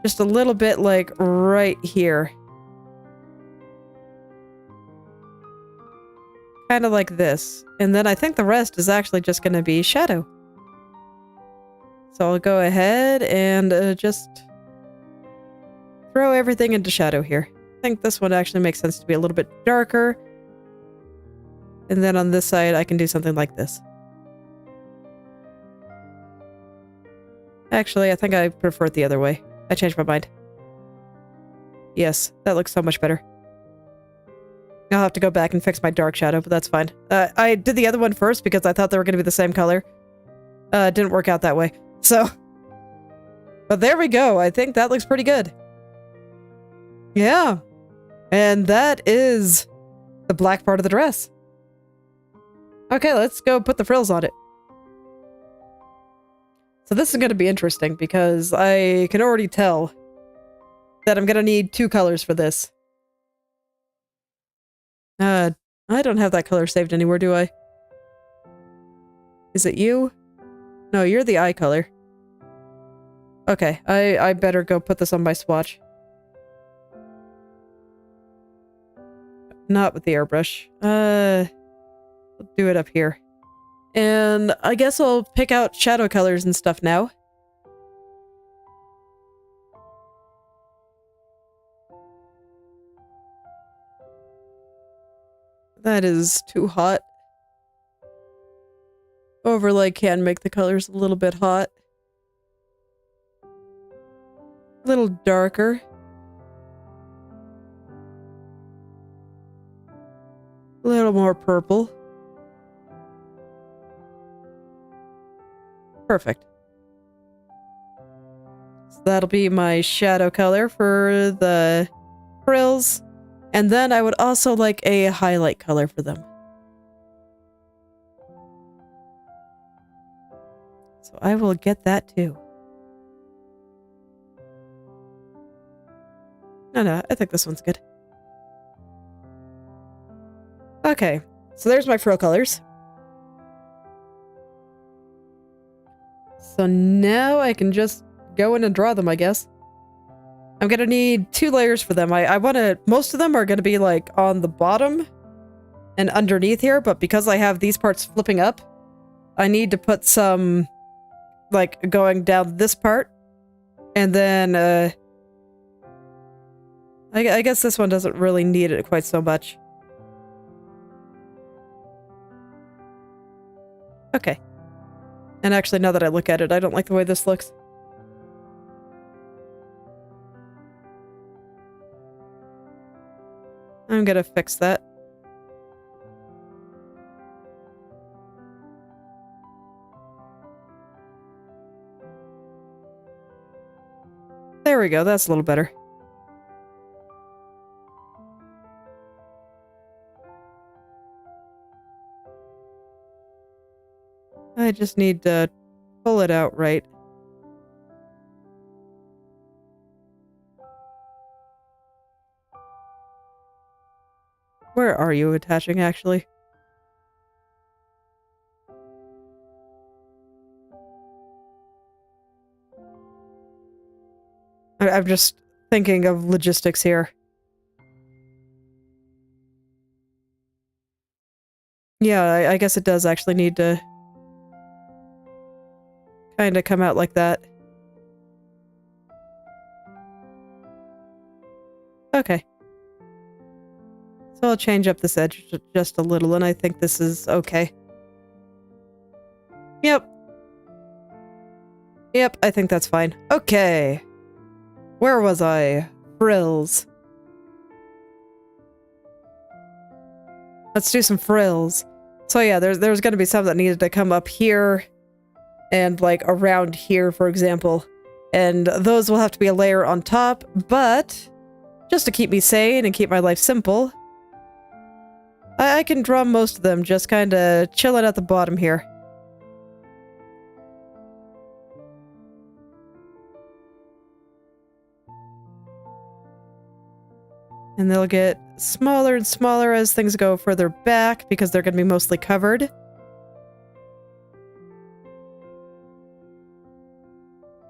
[SPEAKER 1] Just a little bit like right here. Kind of like this. And then I think the rest is actually just going to be shadow. So I'll go ahead and just throw everything into shadow here. I think this one actually makes sense to be a little bit darker. And then on this side, I can do something like this. Actually, I think I prefer it the other way. I changed my mind. Yes, that looks so much better. I'll have to go back and fix my dark shadow, but that's fine. I did the other one first because I thought they were going to be the same color. It didn't work out that way. So, but there we go. I think that looks pretty good. Yeah. And that is the black part of the dress. Okay, let's go put the frills on it. So this is going to be interesting because I can already tell that I'm going to need 2 colors for this. I don't have that color saved anywhere, do I? Is it you? No, you're the eye color. Okay, I better go put this on my swatch. Not with the airbrush. I'll do it up here. And I guess I'll pick out shadow colors and stuff now. That is too hot. Overlay can make the colors a little bit hot. A little darker. A little more purple. Perfect. So that'll be my shadow color for the frills. And then I would also like a highlight color for them. So I will get that too. No, I think this one's good. Okay, so there's my frill colors. So now I can just go in and draw them, I guess. I'm gonna need 2 layers for them. I wanna, most of them are gonna be like on the bottom and underneath here, but because I have these parts flipping up, I need to put some like, going down this part. And then, I guess this one doesn't really need it quite so much. Okay. And actually, now that I look at it, I don't like the way this looks. I'm gonna fix that. There we go, that's a little better. I just need to pull it out right. Where are you attaching, actually? I'm just thinking of logistics here. Yeah, I guess it does actually need to kind of come out like that. Okay. So I'll change up this edge just a little, and I think this is okay. Yep. Yep, I think that's fine. Okay. Where was I? Frills. Let's do some frills. So yeah, there's gonna be some that needed to come up here and like around here, for example. And those will have to be a layer on top, but just to keep me sane and keep my life simple, I can draw most of them just kind of chilling at the bottom here. And they'll get smaller and smaller as things go further back because they're going to be mostly covered.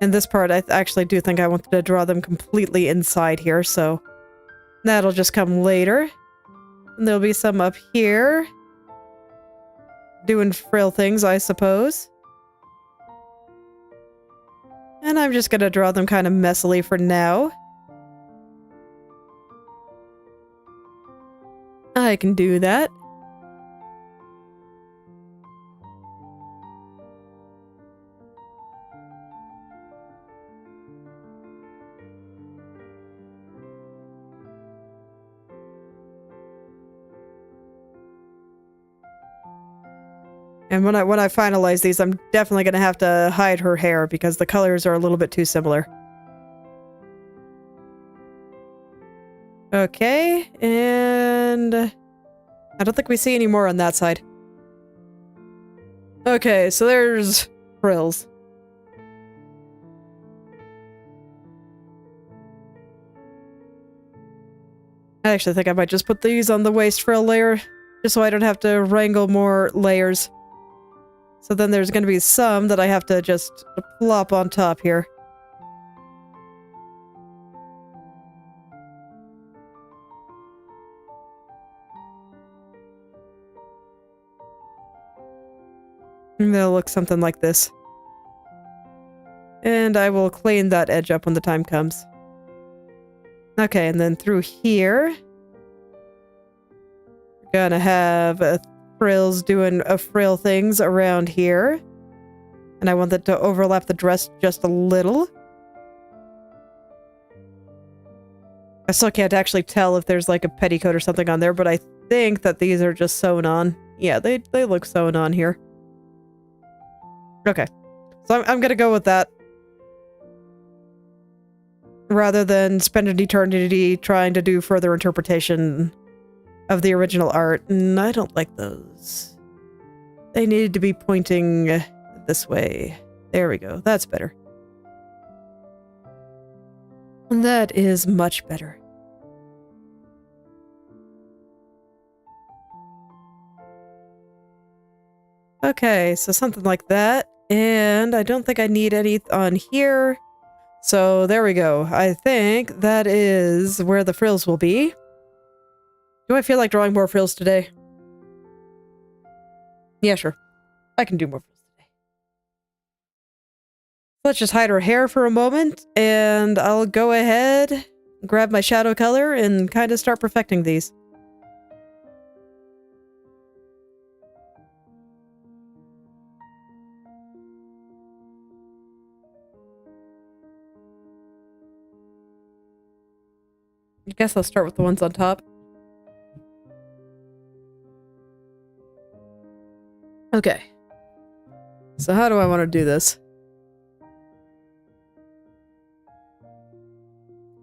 [SPEAKER 1] And this part, I actually do think I wanted to draw them completely inside here, so that'll just come later. And there'll be some up here. Doing frill things, I suppose. And I'm just going to draw them kind of messily for now. I can do that. And when I finalize these, I'm definitely going to have to hide her hair because the colors are a little bit too similar. Okay, and I don't think we see any more on that side. Okay, so there's frills. I actually think I might just put these on the waist frill layer, just so I don't have to wrangle more layers. So then there's going to be some that I have to just plop on top here. And they'll look something like this. And I will clean that edge up when the time comes. Okay, and then through here, we're gonna have frills doing frill things around here. And I want that to overlap the dress just a little. I still can't actually tell if there's like a petticoat or something on there, but I think that these are just sewn on. Yeah, they look sewn on here. Okay, so I'm gonna go with that. Rather than spend an eternity trying to do further interpretation of the original art. And I don't like those. They needed to be pointing this way. There we go. That's better. And that is much better. Okay, so something like that. And I don't think I need any on here. So there we go. I think that is where the frills will be. Do I feel like drawing more frills today? Yeah, sure. I can do more frills. Let's just hide her hair for a moment, and I'll go ahead, grab my shadow color, and kind of start perfecting these. I guess I'll start with the ones on top. Okay. So how do I want to do this?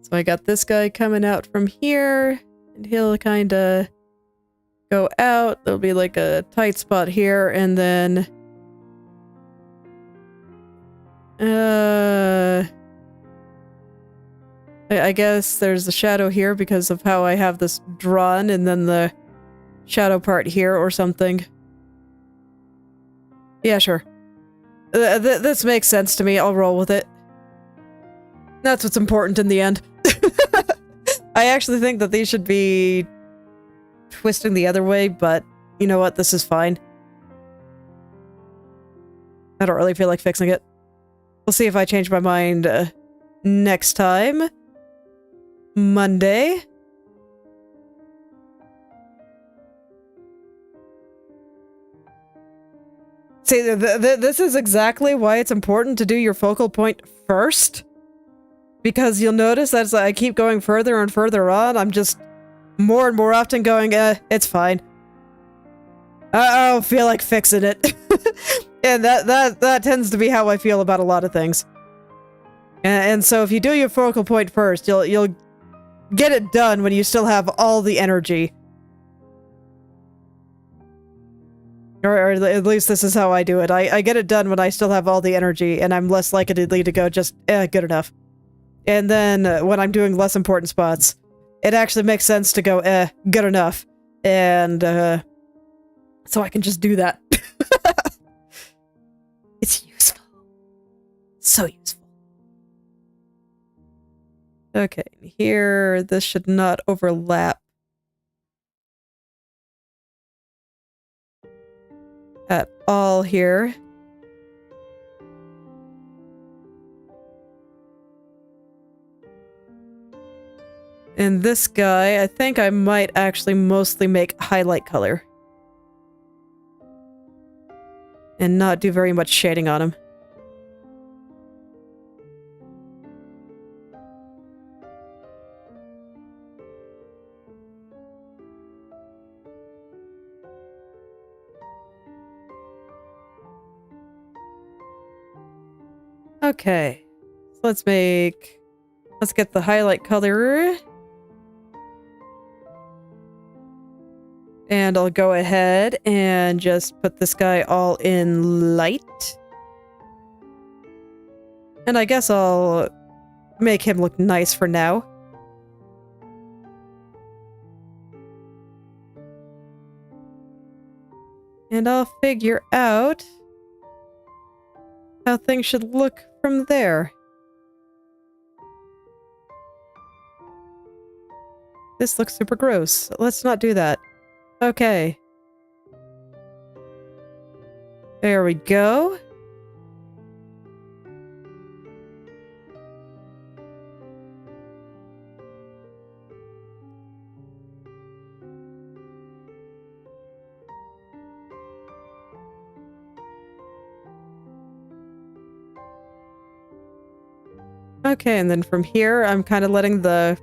[SPEAKER 1] So I got this guy coming out from here, and he'll kind of go out. There'll be like a tight spot here, and then I guess there's a shadow here because of how I have this drawn, and then the shadow part here or something. Yeah, sure. This makes sense to me. I'll roll with it. That's what's important in the end. I actually think that these should be twisting the other way, but you know what? This is fine. I don't really feel like fixing it. We'll see if I change my mind next time. Monday. See, this is exactly why it's important to do your focal point first. Because you'll notice as I keep going further and further on, I'm just more and more often going, it's fine. I don't feel like fixing it. And that tends to be how I feel about a lot of things. And so if you do your focal point first, you'll get it done when you still have all the energy. Or at least this is how I do it. I get it done when I still have all the energy, and I'm less likely to go just, good enough. And then when I'm doing less important spots, it actually makes sense to go, good enough. And so I can just do that. It's useful. So useful. Okay, here, this should not overlap at all here. And this guy, I think I might actually mostly make highlight color. And not do very much shading on him. Okay, so let's get the highlight color. And I'll go ahead and just put this guy all in light. And I guess I'll make him look nice for now. And I'll figure out how things should look from there. This looks super gross. Let's not do that. Okay. There we go. Okay, and then from here, I'm kind of letting the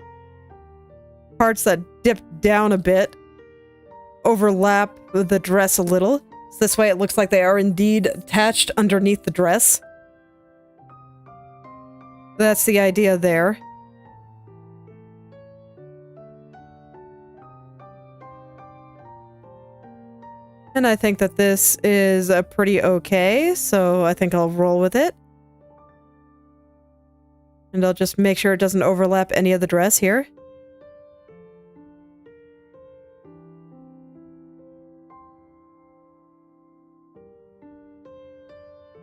[SPEAKER 1] parts that dip down a bit overlap the dress a little. So this way it looks like they are indeed attached underneath the dress. That's the idea there. And I think that this is pretty okay, so I think I'll roll with it. And I'll just make sure it doesn't overlap any of the dress here.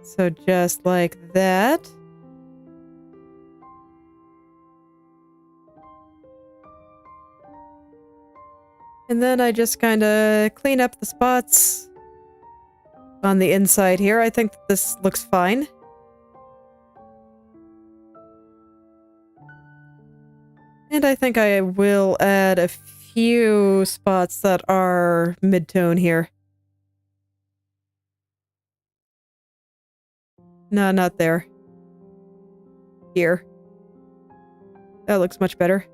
[SPEAKER 1] So just like that. And then I just kind of clean up the spots on the inside here. I think this looks fine. And I think I will add a few spots that are mid-tone here. No, not there. Here. That looks much better.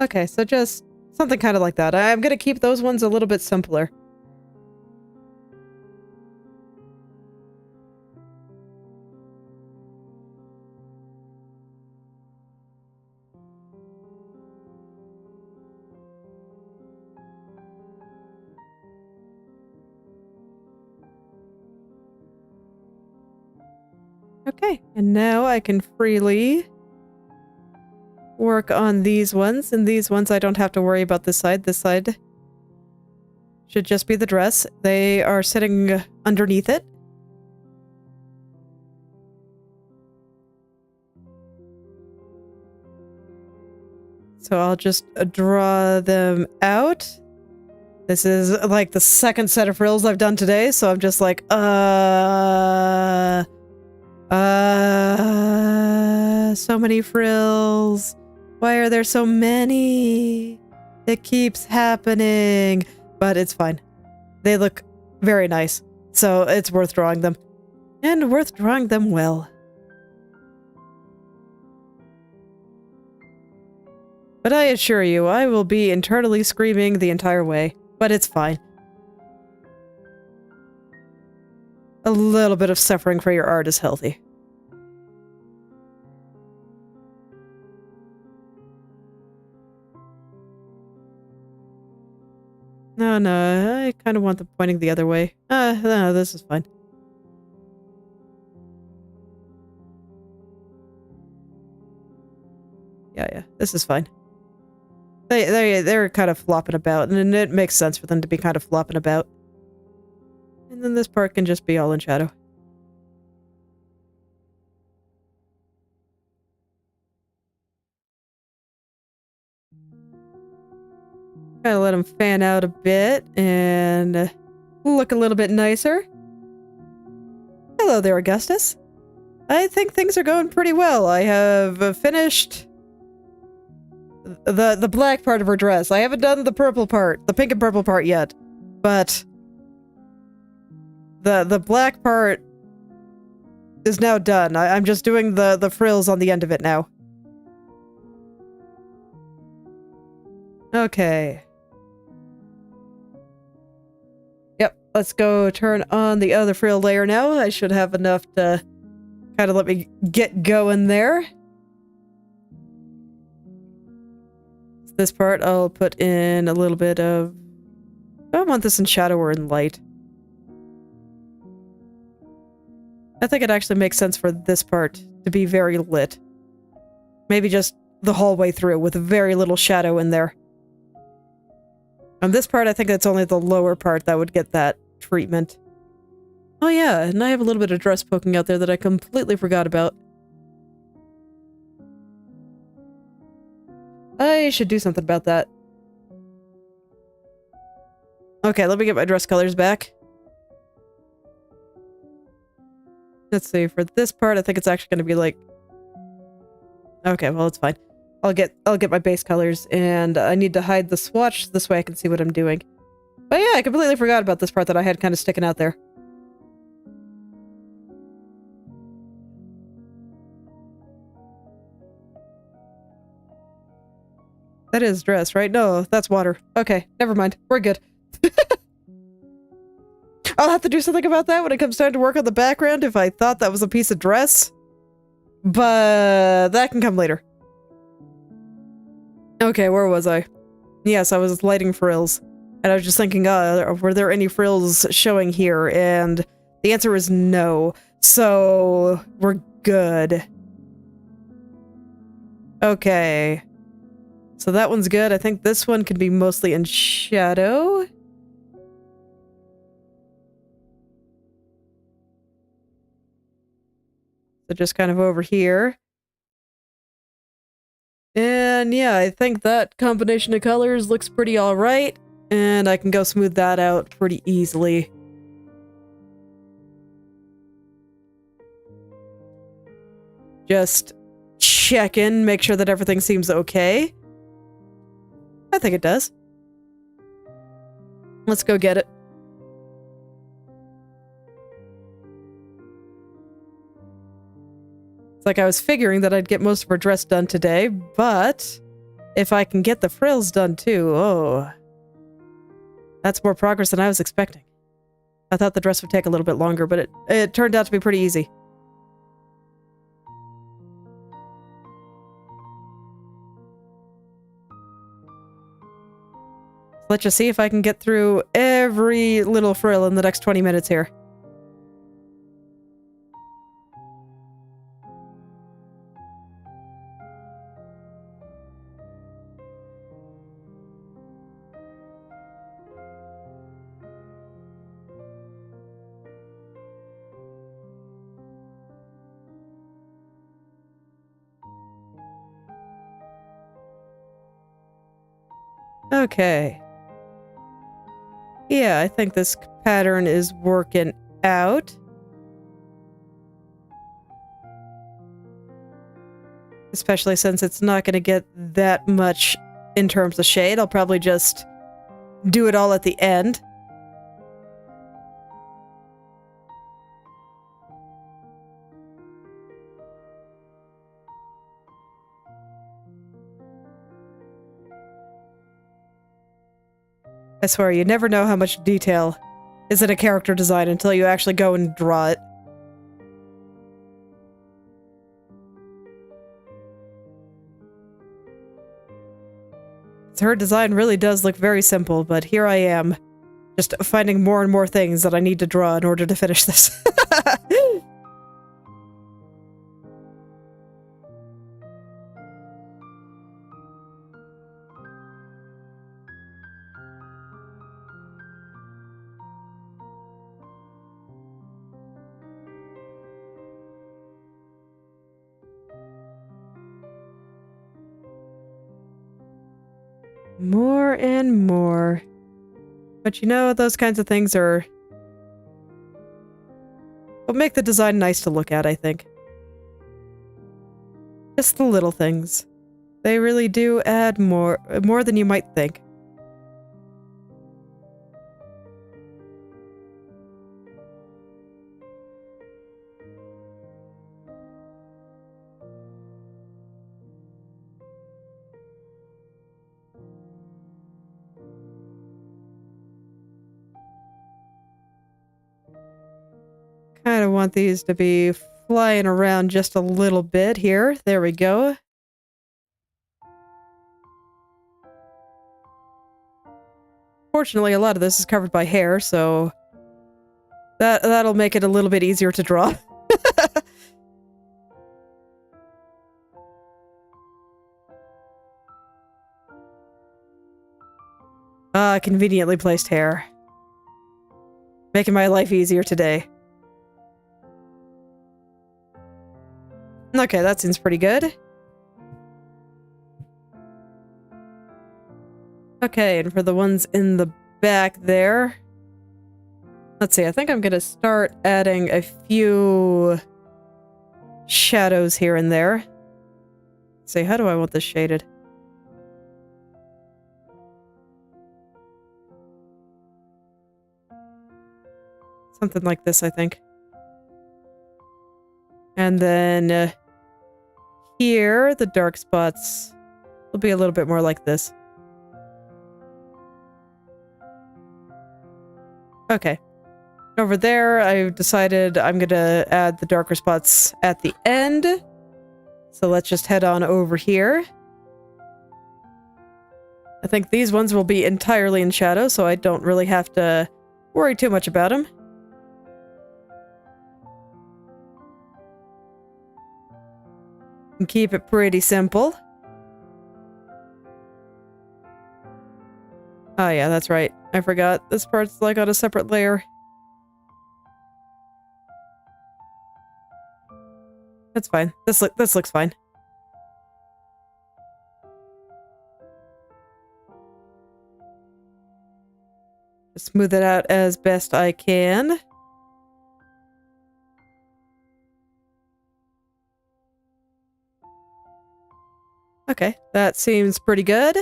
[SPEAKER 1] Okay, so just something kind of like that. I'm gonna keep those ones a little bit simpler. Okay, and now I can freely work on these ones, and these ones I don't have to worry about this side. This side should just be the dress. They are sitting underneath it. So I'll just draw them out. This is like the second set of frills I've done today, so I'm just like, so many frills. Why are there so many? It keeps happening. But it's fine. They look very nice. So it's worth drawing them. And worth drawing them well. But I assure you, I will be internally screaming the entire way. But it's fine. A little bit of suffering for your art is healthy. No, I kind of want them pointing the other way. No, this is fine. Yeah, this is fine. They're kind of flopping about, and it makes sense for them to be kind of flopping about. And then this part can just be all in shadow. Kind of let them fan out a bit and look a little bit nicer. Hello there, Augustus. I think things are going pretty well. I have finished the black part of her dress. I haven't done the purple part, the pink and purple part yet, but the black part is now done. I'm just doing the frills on the end of it now. Okay. Yep, let's go turn on the other frill layer now. I should have enough to kind of let me get going there. This part I'll put in a little bit of... I want this in shadow or in light. I think it actually makes sense for this part to be very lit. Maybe just the whole way through with very little shadow in there. On this part, I think it's only the lower part that would get that treatment. Oh yeah, and I have a little bit of dress poking out there that I completely forgot about. I should do something about that. Okay, let me get my dress colors back. Let's see, for this part, I think it's actually going to be like... Okay, well, it's fine. I'll get my base colors, and I need to hide the swatch, this way I can see what I'm doing. But yeah, I completely forgot about this part that I had kind of sticking out there. That is dress, right? No, that's water. Okay, never mind. We're good. I'll have to do something about that when it comes time to work on the background if I thought that was a piece of dress. But that can come later. Okay, where was I? Yes, I was lighting frills. And I was just thinking, were there any frills showing here? And the answer is no. So, we're good. Okay. So that one's good. I think this one can be mostly in shadow. So just kind of over here. And yeah, I think that combination of colors looks pretty alright. And I can go smooth that out pretty easily. Just check in, make sure that everything seems okay. I think it does. Let's go get it. It's like I was figuring that I'd get most of her dress done today, but if I can get the frills done too, oh. That's more progress than I was expecting. I thought the dress would take a little bit longer, but it turned out to be pretty easy. Let's just see if I can get through every little frill in the next 20 minutes here. Okay. Yeah, I think this pattern is working out. Especially since it's not going to get that much in terms of shade. I'll probably just do it all at the end. I swear, you never know how much detail is in a character design until you actually go and draw it. So her design really does look very simple, but here I am, just finding more and more things that I need to draw in order to finish this. More and more. But you know, those kinds of things are what make the design nice to look at, I think. Just the little things. They really do add more than you might think. Kind of want these to be flying around just a little bit here. There we go. Fortunately, a lot of this is covered by hair, so that'll make it a little bit easier to draw. Conveniently placed hair. Making my life easier today. Okay, that seems pretty good. Okay, and for the ones in the back there... Let's see, I think I'm gonna start adding a few shadows here and there. Let's see, how do I want this shaded? Something like this, I think. And then here, the dark spots will be a little bit more like this. Okay. Over there, I've decided I'm gonna add the darker spots at the end. So let's just head on over here. I think these ones will be entirely in shadow, so I don't really have to worry too much about them. And keep it pretty simple. Oh yeah, that's right. I forgot. This part's like on a separate layer. That's fine. This looks fine. Smooth it out as best I can. Okay, that seems pretty good.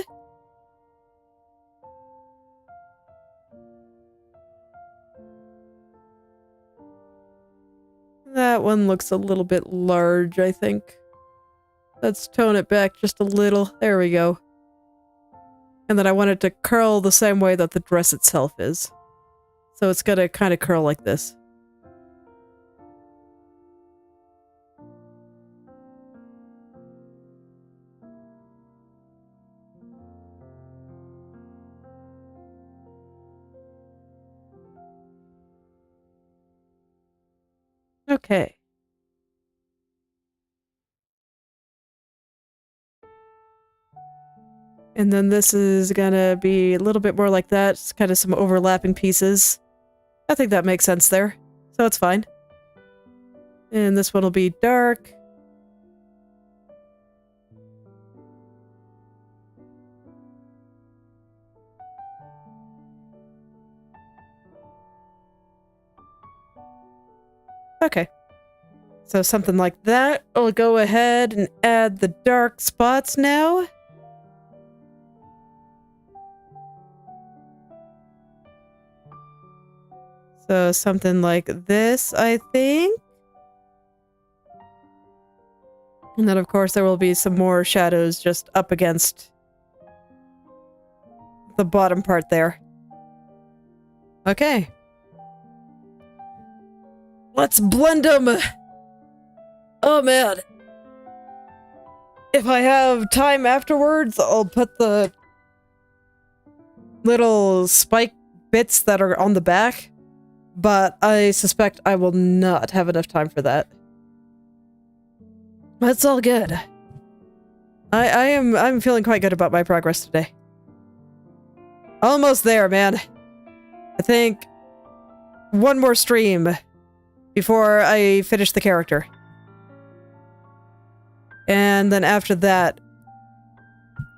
[SPEAKER 1] That one looks a little bit large, I think. Let's tone it back just a little. There we go. And then I want it to curl the same way that the dress itself is. So it's gonna kind of curl like this. Okay. And then this is gonna be a little bit more like that. It's kind of some overlapping pieces. I think that makes sense there. So it's fine. And this one will be dark. Okay. So something like that. I'll go ahead and add the dark spots now. So something like this, I think. And then, of course, there will be some more shadows just up against the bottom part there. Okay. Let's blend them. Oh, man. If I have time afterwards, I'll put the little spike bits that are on the back. But I suspect I will not have enough time for that. That's all good. I'm feeling quite good about my progress today. Almost there, man. I think one more stream before I finish the character. And then after that...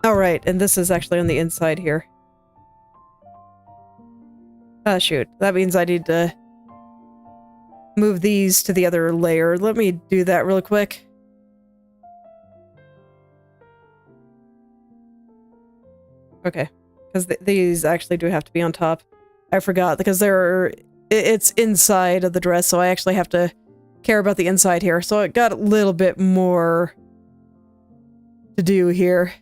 [SPEAKER 1] Alright, and this is actually on the inside here. Ah, shoot. That means I need to move these to the other layer. Let me do that real quick. Okay. Because these actually do have to be on top. I forgot, because it's inside of the dress, so I actually have to care about the inside here. So it got a little bit more to do here.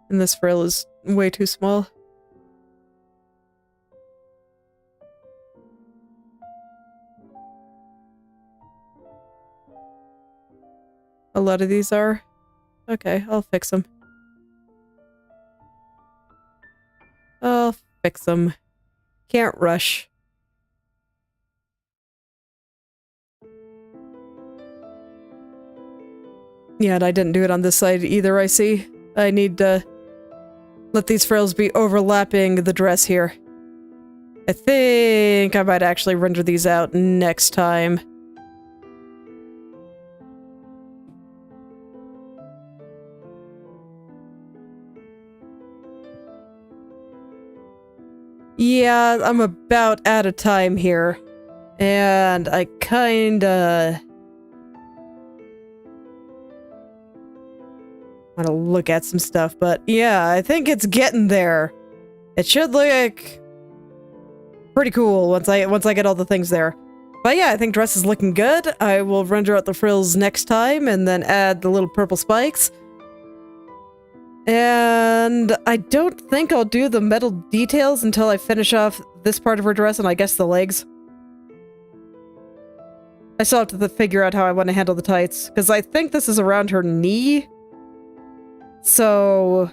[SPEAKER 1] And this frill is way too small. A lot of these are. Okay, I'll fix them. I'll fix them. Can't rush. Yeah, and I didn't do it on this side either, I see. I need to let these frills be overlapping the dress here. I think I might actually render these out next time. Yeah, I'm about out of time here. And I kinda want to look at some stuff, but yeah, I think it's getting there. It should look pretty cool once I get all the things there. But yeah, I think dress is looking good. I will render out the frills next time and then add the little purple spikes. And I don't think I'll do the metal details until I finish off this part of her dress and I guess the legs. I still have to figure out how I want to handle the tights, because I think this is around her knee. So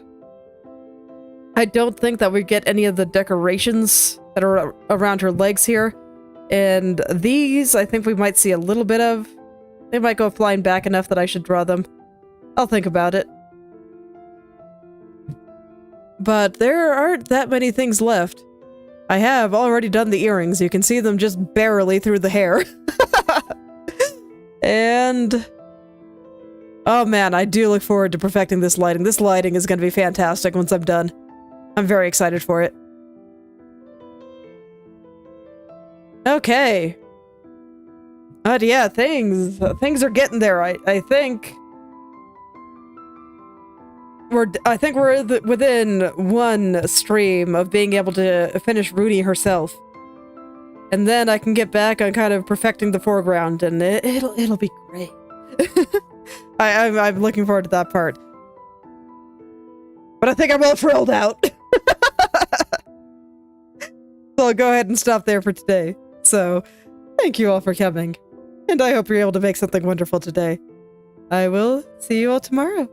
[SPEAKER 1] I don't think that we get any of the decorations that are around her legs here. And these, I think we might see a little bit of. They might go flying back enough that I should draw them. I'll think about it. But there aren't that many things left. I have already done the earrings. You can see them just barely through the hair. And Oh man, I do look forward to perfecting this lighting. This lighting is going to be fantastic once I'm done. I'm very excited for it. Okay. But yeah, things are getting there. I think we're within one stream of being able to finish Runie herself. And then I can get back on kind of perfecting the foreground, and it'll be great. I'm looking forward to that part. But I think I'm all trolled out. So I'll go ahead and stop there for today. So, thank you all for coming. And I hope you're able to make something wonderful today. I will see you all tomorrow.